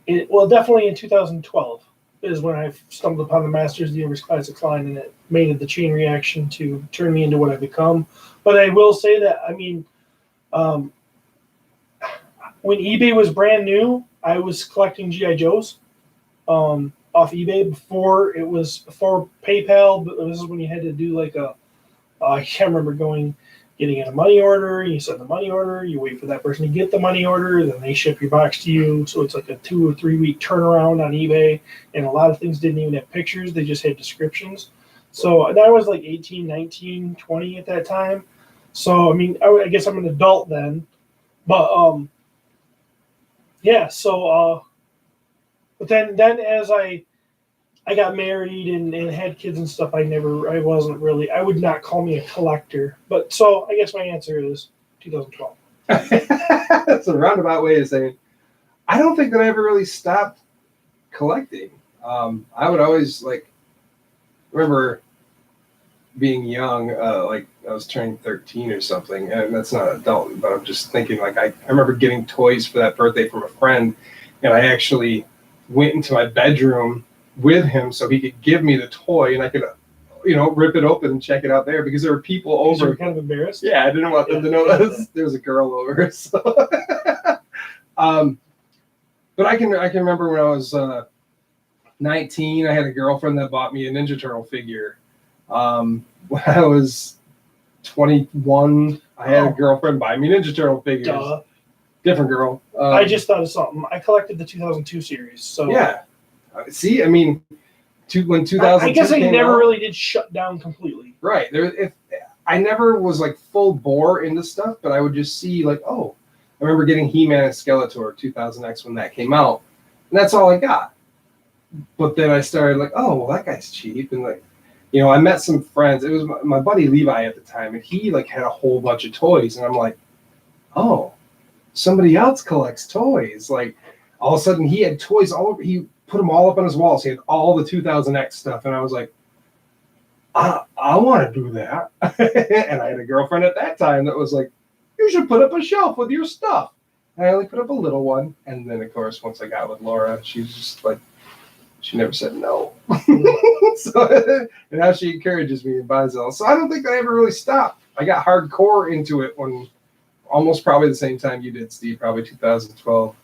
Definitely in 2012 is when I stumbled upon the Masters of the Universe Classics line, and it made it the chain reaction to turn me into what I've become. But I will say that, I mean, when eBay was brand new, I was collecting G.I. Joes off eBay before PayPal. But this is when you had to do like I can't remember going. getting in a money order. You send the money order. You wait for that person to get the money order. Then they ship your box to you. So it's like a 2 or 3 week turnaround on eBay. And a lot of things didn't even have pictures. They just had descriptions. So I was like 18, 19, 20 at that time. So, I mean, I guess I'm an adult then. But, yeah, so, but then as I got married and had kids and stuff, I would not call me a collector. But so I guess my answer is 2012. That's a roundabout way of saying, I don't think that I ever really stopped collecting. I would always remember being young, like I was turning 13 or something, and that's not adult, but I'm just thinking I remember getting toys for that birthday from a friend, and I actually went into my bedroom with him so he could give me the toy and I could, rip it open and check it out there because there were people over. You were kind of embarrassed? Yeah, I didn't want them to know there was a girl over. So, but I can remember when I was 19, I had a girlfriend that bought me a Ninja Turtle figure. When I was 21, I had a girlfriend buy me Ninja Turtle figures. Duh. Different girl. I just thought of something. I collected the 2002 series. So yeah. See, I mean, when 2002 I guess I never out, really did shut down completely. Right. I never was full bore into stuff, but I would just see I remember getting He-Man and Skeletor 2000X when that came out, and that's all I got. But then I started that guy's cheap, and I met some friends. It was my buddy Levi at the time, and he had a whole bunch of toys, and I'm like, oh, somebody else collects toys. All of a sudden, he had toys all over. He put them all up on his walls. He had all the 2000X stuff, and I was like, I want to do that. And I had a girlfriend at that time that was like, you should put up a shelf with your stuff. And I only put up a little one, and then of course once I got with Laura, she was just she never said no. So, and now she encourages me and buys it all. So I don't think I ever really stopped. I got hardcore into it when almost probably the same time you did, Steve, probably 2012.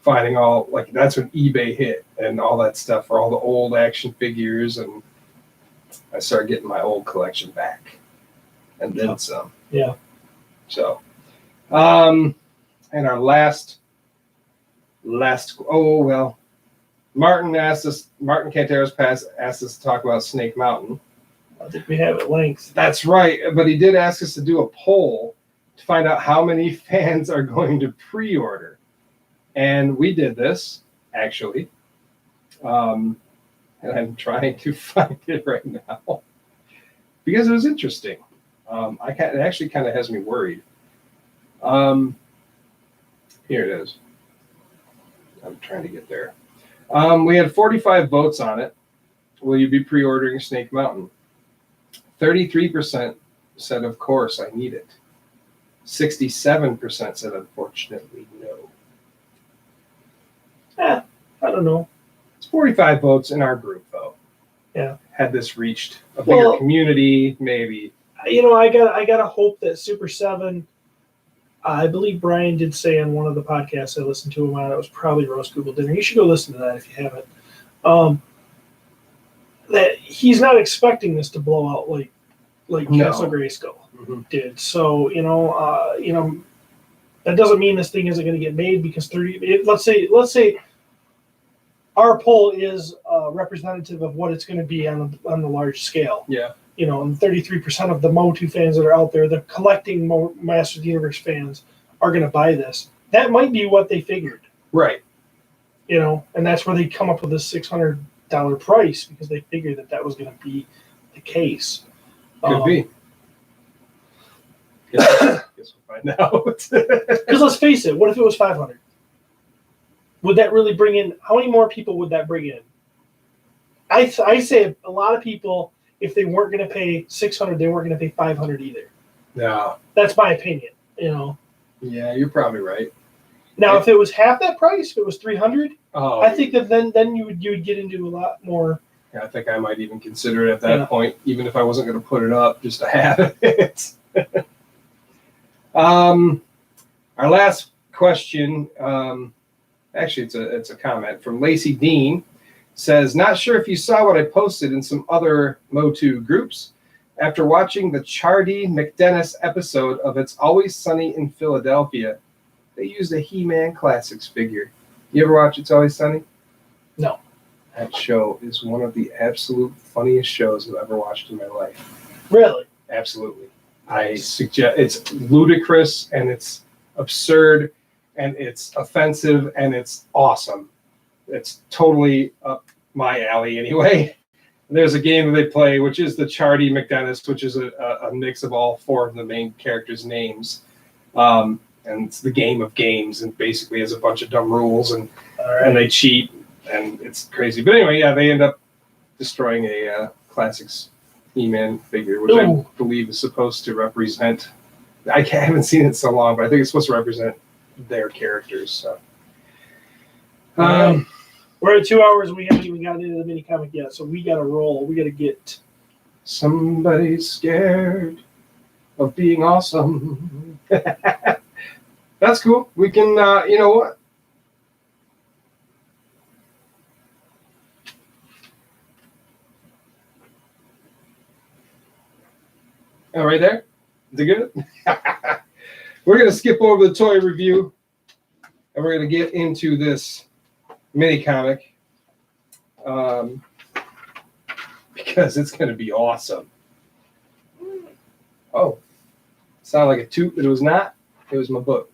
Finding all that's when eBay hit and all that stuff for all the old action figures, and I started getting my old collection back, and then some. Yeah. So, and our last. Oh well, Martin Canteros asked us to talk about Snake Mountain. I think we have at length. That's right, but he did ask us to do a poll to find out how many fans are going to pre-order. And we did this, actually. And I'm trying to find it right now because it was interesting. It actually kind of has me worried. Here it is. I'm trying to get there. We had 45 votes on it. Will you be pre-ordering Snake Mountain? 33% said, of course, I need it. 67% said, unfortunately, no. I don't know. It's 45 votes in our group, though. Yeah. Had this reached a bigger community, maybe. I gotta hope that Super 7. I believe Brian did say on one of the podcasts I listened to him on. It was probably Roast Google Dinner. You should go listen to that if you haven't. That he's not expecting this to blow out like Castle Grayskull did. So that doesn't mean this thing isn't going to get made because let's say our poll is representative of what it's going to be on the large scale. Yeah. And 33% of the MOTU fans that are out there, the collecting Masters of the Universe fans, are going to buy this. That might be what they figured. Right. And that's where they come up with this $600 price because they figured that was going to be the case. Could be. Guess we'll find out. Because let's face it, what if it was 500? Would that really bring in? How many more people would that bring in? I say a lot of people, if they weren't going to pay 600, they weren't going to pay 500 either. No. That's my opinion. Yeah, you're probably right. Now, if it was half that price, if it was 300, I think that then you would get into a lot more. Yeah, I think I might even consider it at that point, even if I wasn't going to put it up, just to have it. Our last question, actually, it's a comment from Lacey Dean. Says, not sure if you saw what I posted in some other MOTU groups, After watching the Chardy McDennis episode of It's Always Sunny in Philadelphia, they used a He-Man Classics figure. You ever watch It's Always Sunny? No. That show is one of the absolute funniest shows I've ever watched in my life. Really? Absolutely. I suggest it's ludicrous and it's absurd and it's offensive and it's awesome. It's totally up my alley anyway. There's a game that they play, which is the Chardy McDennis, which is a mix of all four of the main characters' names. And it's the game of games and basically has a bunch of dumb rules and they cheat and it's crazy. But anyway, yeah, they end up destroying a Classics He-Man figure, which I believe is supposed to represent. I haven't seen it so long, but I think it's supposed to represent their characters. So, we're at 2 hours and we haven't even gotten into the mini comic yet, so we got to roll. We got to get. Somebody's scared of being awesome. That's cool. We can, you know what? Oh, right there? Is it good? We're going to skip over the toy review and we're going to get into this mini comic because it's going to be awesome. Oh, sounded like a toot, but it was not. It was my book.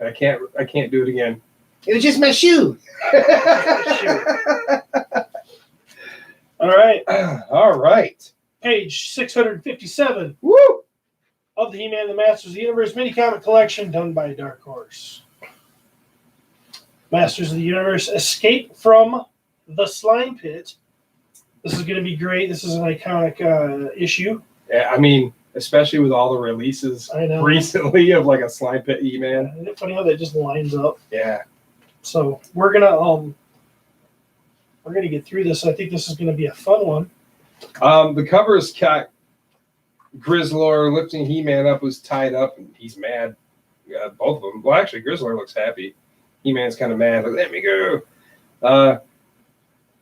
I can't do it again. It was just my shoe. All right. All right. Page 657. Woo! Of the He-Man and the Masters of the Universe mini comic collection done by Dark Horse. Masters of the Universe Escape from the Slime Pit. This is going to be great. This is an iconic issue. Yeah, I mean, especially with all the releases recently of like a Slime Pit E-Man. Isn't it funny how that just lines up? Yeah. So we're gonna get through this. I think this is gonna be a fun one. The cover's got Grizzlor lifting He-Man up, who's tied up, and he's mad. Yeah, both of them. Well, actually, Grizzlor looks happy. He-Man's kind of mad. Like, let me go.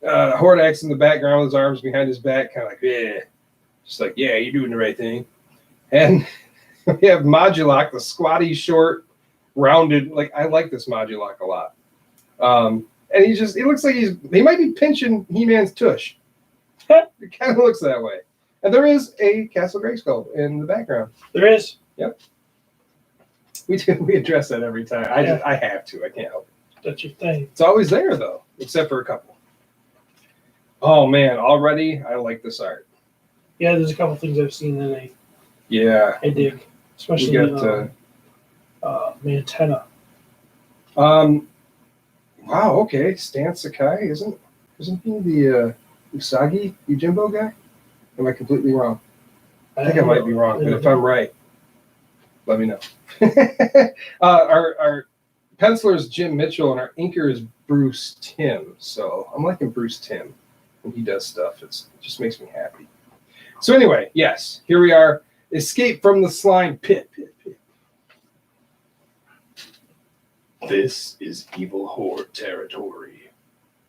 Hordak's in the background with his arms behind his back, kind of like, yeah. Just like, yeah, you're doing the right thing. And we have Modulok, the squatty, short, rounded. Like, I like this Modulok a lot. And he looks like he might be pinching He-Man's tush. It kind of looks that way. And there is a Castle Grayskull in the background. There is. Yep. We address that every time. I have to. I can't help it. That's your thing. It's always there, though, except for a couple. Oh, man. Already, I like this art. Yeah, there's a couple things I've seen that I dig. Especially Mantenna. Wow, okay. Stan Sakai, isn't he the Usagi Yojimbo guy? Am I completely wrong? I think I might be wrong, but if I'm right, let me know. Our penciler is Jim Mitchell, and our inker is Bruce Timm. So I'm liking Bruce Timm when he does stuff. It just makes me happy. So anyway, yes, here we are. Escape from the slime pit. This is evil horde territory.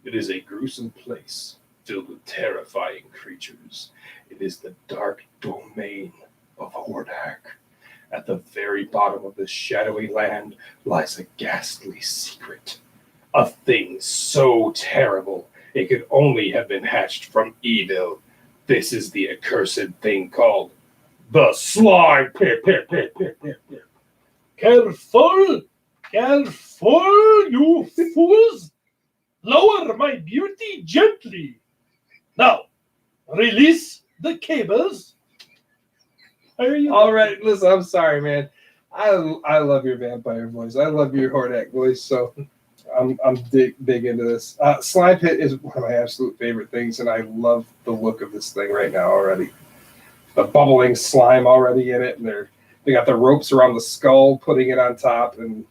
It is a gruesome place filled with terrifying creatures. It is the dark domain of Hordak. At the very bottom of this shadowy land lies a ghastly secret. A thing so terrible it could only have been hatched from evil. This is the accursed thing called the slime pit. Careful! Careful, you fools! Lower my beauty gently. Now, release the cables. All right, listen, I'm sorry, man. I love your vampire voice. I love your Hordak voice, so I'm big into this. Slime Pit is one of my absolute favorite things, and I love the look of this thing right now already. The bubbling slime already in it, and they got the ropes around the skull, putting it on top, and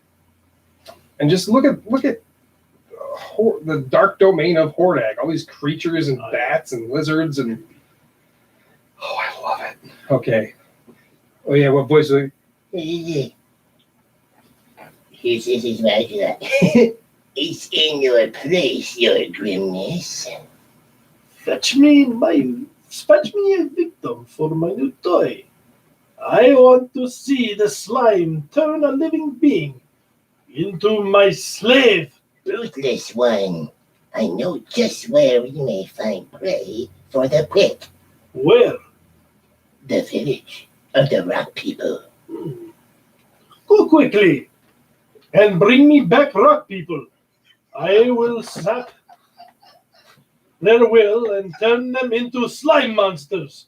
just look at the dark domain of Hordak. All these creatures and bats and lizards and I love it. Okay. Oh yeah, what voice is it? This is Magda. It's in your place, your grimness. Fetch me my Dispatch me a victim for my new toy. I want to see the slime turn a living being into my slave. Ruthless one, I know just where we may find prey for the pit. Where? The village of the rock people. Go quickly and bring me back rock people. I will sap their will and turn them into slime monsters.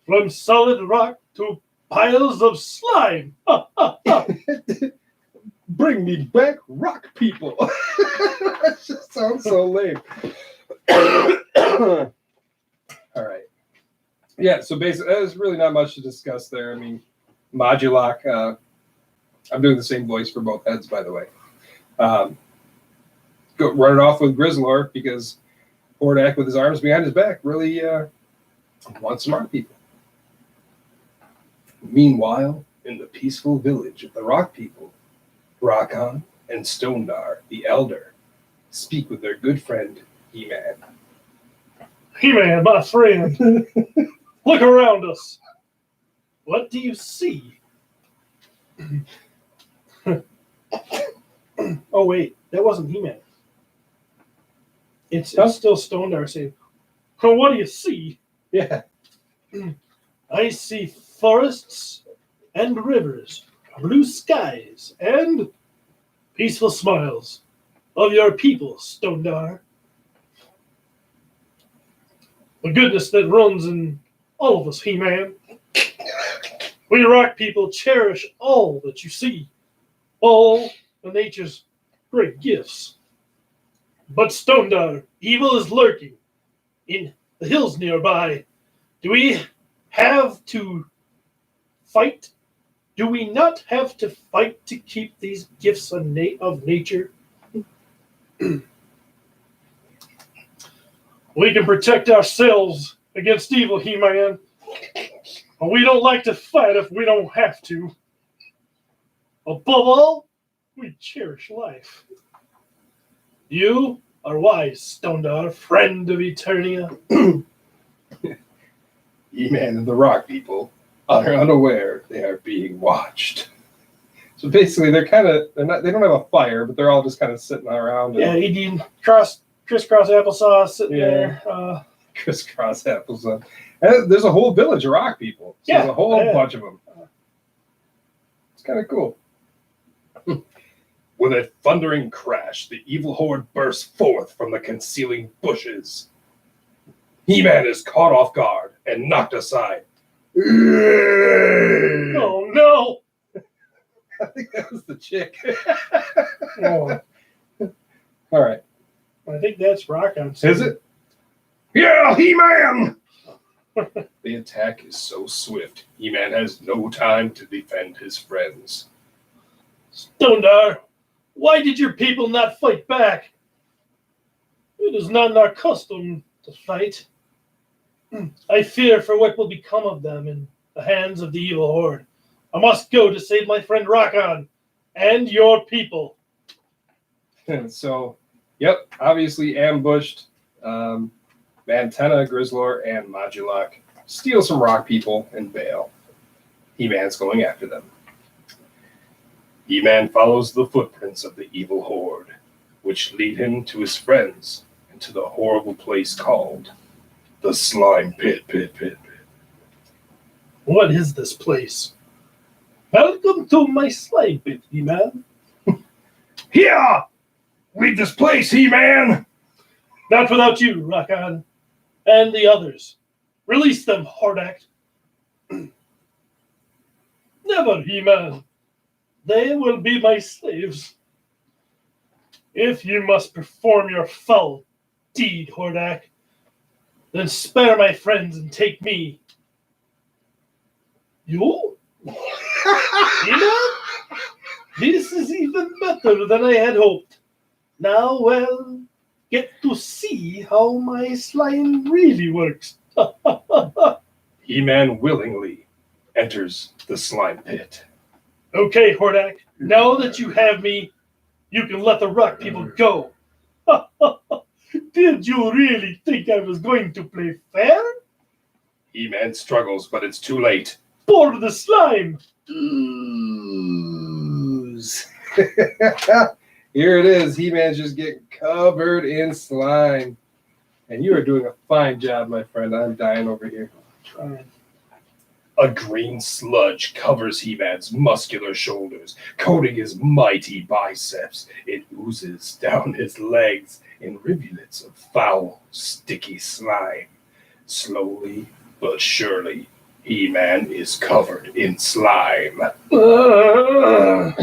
From solid rock to piles of slime. Bring me back rock people. That just sounds so lame. All right. Yeah, so basically, there's really not much to discuss there. I mean, Modulok, I'm doing the same voice for both heads, by the way. Go run it off with Grizzlor because Hordak, with his arms behind his back, really wants some rock people. Meanwhile, in the peaceful village of the rock people, Rockon and Stondar, the elder, speak with their good friend, He-Man. He-Man, my friend, look around us. What do you see? Oh, wait, that wasn't He-Man. It's still Stondar saying, oh, what do you see? Yeah. I see forests and rivers, blue skies, and peaceful smiles of your people, Stondar. The goodness that runs in all of us, He-Man. We rock people cherish all that you see, all of nature's great gifts. But Stondar, evil is lurking in the hills nearby. Do we have to fight? Do we not have to fight to keep these gifts of nature? We can protect ourselves against evil, He-Man. But we don't like to fight if we don't have to. Above all, we cherish life. You are wise, Stondar, friend of Eternia. He-Man and the rock people are unaware they are being watched. So basically, they don't have a fire, but they're all just kind of sitting around. Yeah, eating crisscross applesauce sitting there. Crisscross applesauce. And there's a whole village of rock people. So there's a whole bunch of them. It's kind of cool. With a thundering crash, the evil horde bursts forth from the concealing bushes. He-Man is caught off guard and knocked aside. Oh, no! I think that was the chick. Oh, All right. I think that's Rockon. Is it? Yeah, He-Man! The attack is so swift, He-Man has no time to defend his friends. Stondar, why did your people not fight back? It is not in our custom to fight. I fear for what will become of them in the hands of the evil horde. I must go to save my friend Rockon and your people. And so, yep, obviously ambushed. Mantena, Grizzlor, and Modulok steal some rock people and bail. He-Man's going after them. He-Man follows the footprints of the evil horde, which lead him to his friends and to the horrible place called the Slime Pit. What is this place? Welcome to my slime pit, He-Man. Here! Leave this place, He-Man! Not without you, Rockon, and the others. Release them, Hordak. Never, He-Man. They will be my slaves. If you must perform your foul deed, Hordak, then spare my friends and take me. You? He-Man? This is even better than I had hoped. Now, well, get to see how my slime really works. He-Man willingly enters the slime pit. Okay, Hordak, now that you have me, you can let the rock people go. Did you really think I was going to play fair? He-Man struggles, but it's too late. For the slime! Ooze. Here it is. He-Man's just getting covered in slime. And you are doing a fine job, my friend. I'm dying over here. A green sludge covers He-Man's muscular shoulders, coating his mighty biceps. It oozes down his legs in rivulets of foul, sticky slime. Slowly but surely, He-Man is covered in slime. Oh,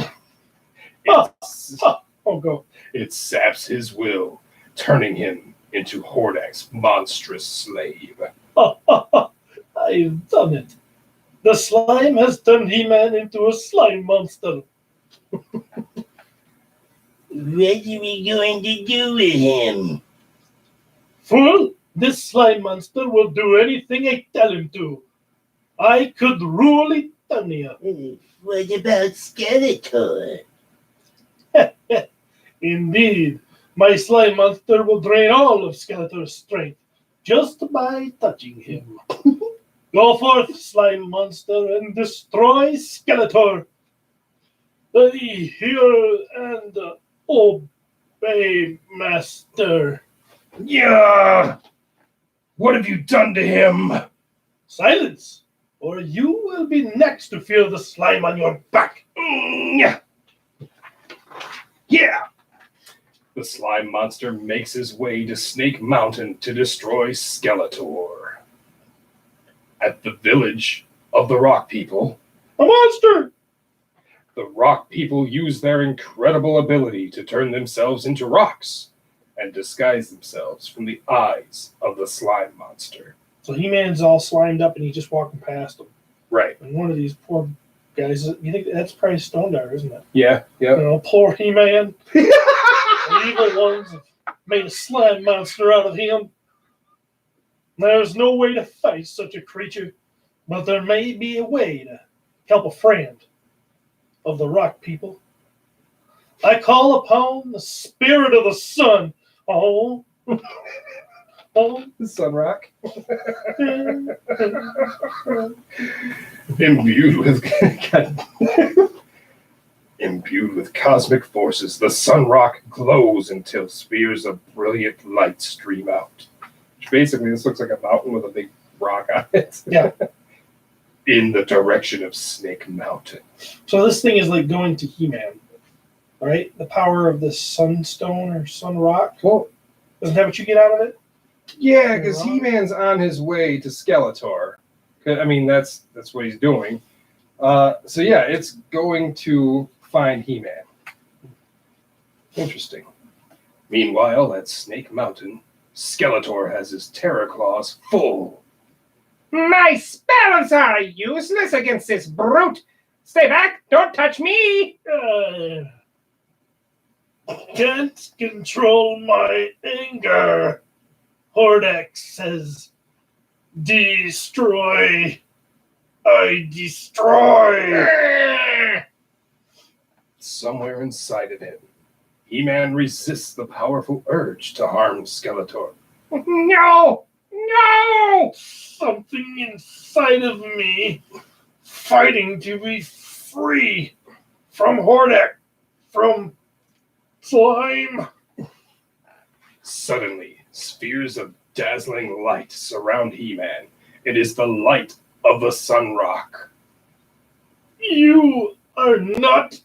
go. It saps his will, turning him into Hordak's monstrous slave. I've done it. The slime has turned He-Man into a slime monster. What are we going to do with him? Fool, this slime monster will do anything I tell him to. I could rule Eternia. What about Skeletor? Indeed, my slime monster will drain all of Skeletor's strength just by touching him. Go forth, slime monster, and destroy Skeletor. Hear and obey, master. Yeah! What have you done to him? Silence, or you will be next to feel the slime on your back. Yeah! The slime monster makes his way to Snake Mountain to destroy Skeletor. At the village of the Rock People, A monster! the Rock People use their incredible ability to turn themselves into rocks and disguise themselves from the eyes of the slime monster. So He-Man's all slimed up and he's just walking past him. Right. And one of these poor guys, you think that's probably Stone-Dar, isn't it? Yeah. You know, poor He-Man. The evil ones have made a slime monster out of him. There's no way to face such a creature, but there may be a way to help a friend of the Rock People. I call upon the spirit of the sun. Oh. The Sun Rock. Imbued with cosmic forces, the Sun Rock glows until spheres of brilliant light stream out. Basically, this looks like a mountain with a big rock on it. Yeah. In the direction of Snake Mountain. So this thing is like going to He-Man, right? The power of the Sunstone or Sun Rock. Well, Isn't that what you get out of it? yeah, because He-Man's on his way to Skeletor. I mean, that's what he's doing. So yeah, it's going to find He-Man. Interesting. Meanwhile, at Snake Mountain, Skeletor has his terror claws full. My spells are useless against this brute. Stay back! Don't touch me! Can't control my anger. Hordak says, destroy. I destroy. Somewhere inside of him, He-Man resists the powerful urge to harm Skeletor. No! No! Something inside of me fighting to be free from Hordak, from slime. Suddenly, spheres of dazzling light surround He-Man. It is the light of the Sun Rock. You are not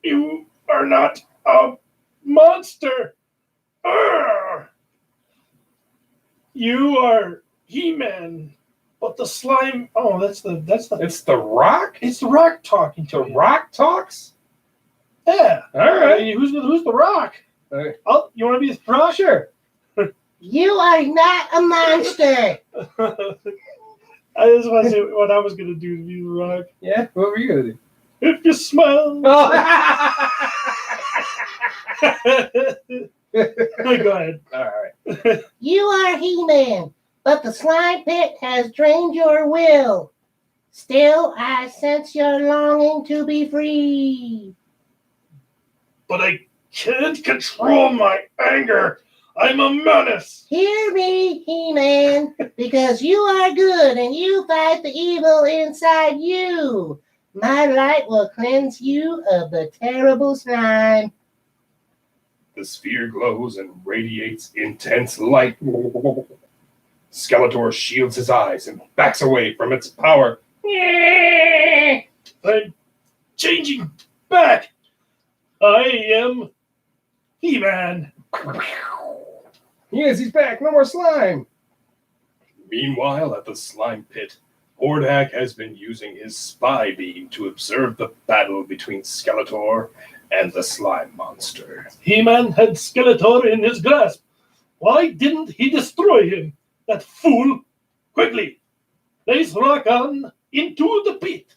You are not a monster. Arr! You are He-Man, but the slime. Oh, that's the. It's the Rock? It's the Rock talking to The you. Rock talks? Yeah. All right. Who's the Rock? All right. Oh, you want to be the Rock? Sure. You are not a monster. I just want to say what I was going to do to be the Rock. Yeah? What were you going to do? If you smell. Oh. Go ahead. All right. You are He-Man, but the slime pit has drained your will. Still, I sense your longing to be free. But I can't control my anger. I'm a menace. Hear me, He-Man, because you are good and you fight the evil inside you. My light will cleanse you of the terrible slime. The sphere glows and radiates intense light. Skeletor shields his eyes and backs away from its power. I'm changing back. I am He-Man. Yes, he's back. No more slime. Meanwhile, at the slime pit, Hordak has been using his spy beam to observe the battle between Skeletor and the slime monster. He-Man had Skeletor in his grasp. Why didn't he destroy him? That fool! Quickly, place Rakan into the pit.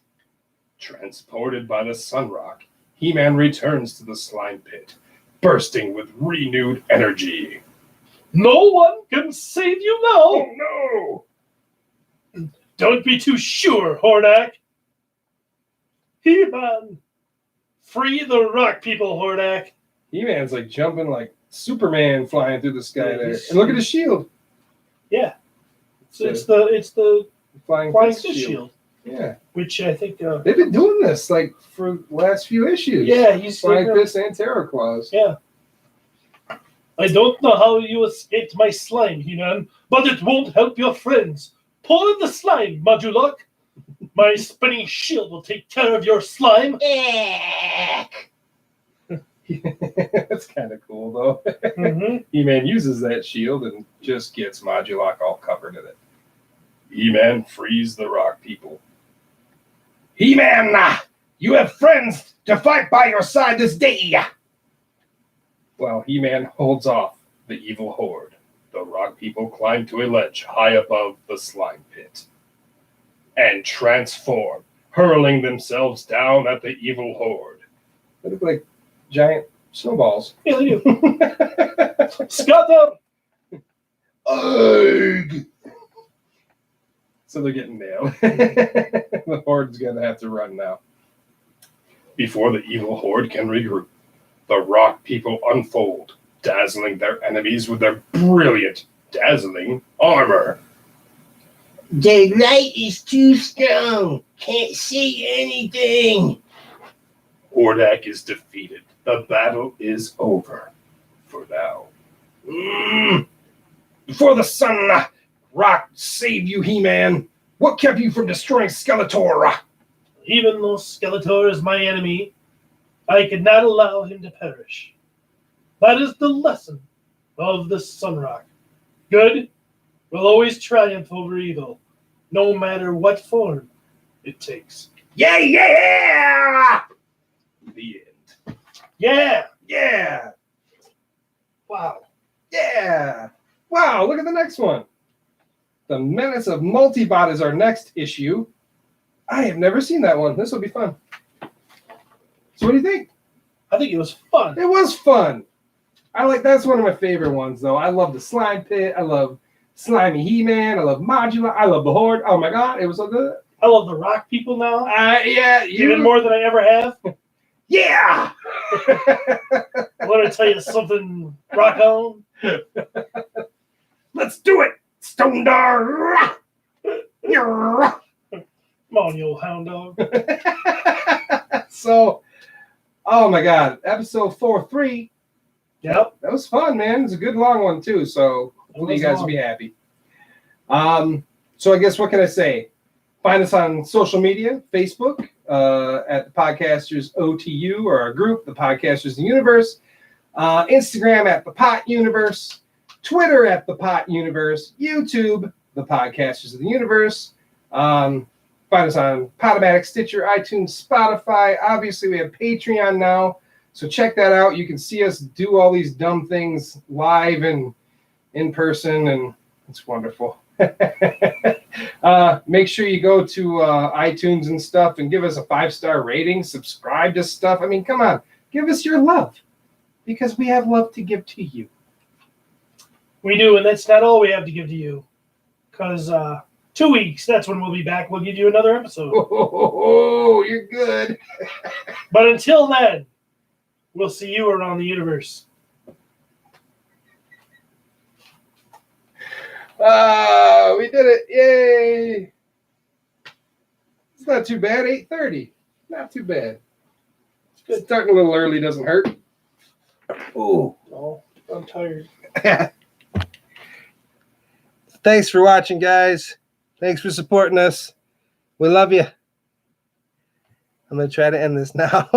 Transported by the Sunrock, He-Man returns to the slime pit, bursting with renewed energy. No one can save you now. Oh no! Don't be too sure, Hordak. He-Man, free the rock people, Hordak. He-Man's like jumping like Superman flying through the sky there. And look at his shield. Yeah, it's the Flying fist fist shield, Yeah. which I think. They've been doing this like for the last few issues. Yeah, he's Flying like, Fist and Terror Claws. yeah. I don't know how you escaped my slime, He-Man, but it won't help your friends. Pour in the slime, Modulok. My spinning shield will take care of your slime. Eek. That's kind of cool though. Mm-hmm. He-Man uses that shield and just gets Modulok all covered in it. He-Man frees the rock people. He-Man, you have friends to fight by your side this day. While He-Man holds off The evil horde. The rock people climb to a ledge high above the slime pit and transform, hurling themselves down at the evil horde. they look like giant snowballs. Yeah, they do. Scatter! Ugh. So they're getting nailed. The horde's gonna have to run now. Before the evil horde can regroup, the rock people unfold, dazzling their enemies with their brilliant, dazzling armor. The light is too strong. Can't see anything. Hordak is defeated. The battle is over. For now. Before the sun rock save you, He-Man. What kept you from destroying Skeletor? Even though Skeletor is my enemy, I could not allow him to perish. That is the lesson of the Sunrock. Good will always triumph over evil, no matter what form it takes. Yeah! The end. Yeah! Yeah! Wow. Yeah! Wow, look at the next one. The Menace of Multibot is our next issue. I have never seen that one. This will be fun. So what do you think? I think it was fun. It was fun. That's one of my favorite ones, though. I love the slime pit. I love Slimy He-Man. I love Modula. I love the Horde. Oh my god, it was so good. I love the rock people now. Yeah, Even more than I ever have. Yeah! I want to tell you something, Rock On. Let's do it, Stone Dog. Come on, you old hound dog. So, oh my god, episode 4-3. Yep. That was fun, man. It's a good long one too. So hopefully you guys will be happy. So I guess what can I say? Find us on social media, Facebook at the Podcasters OTU, or our group, the Podcasters the Universe. Instagram at the Pot Universe. Twitter at the Pot Universe. YouTube, the Podcasters of the Universe. Find us on Podomatic, Stitcher, iTunes, Spotify. Obviously, we have Patreon now. So check that out. You can see us do all these dumb things live and in person, and it's wonderful. Make sure you go to iTunes and stuff and give us a 5-star rating. Subscribe to stuff. I mean, come on. Give us your love, because we have love to give to you. We do, and that's not all we have to give to you. Because 2 weeks, that's when we'll be back. We'll give you another episode. Oh, you're good. But until then, we'll see you around the universe. Ah, we did it. Yay. It's not too bad. 8:30. Not too bad. It's good. Starting a little early doesn't hurt. Ooh. No, I'm tired. Thanks for watching, guys. Thanks for supporting us. We love you. I'm going to try to end this now.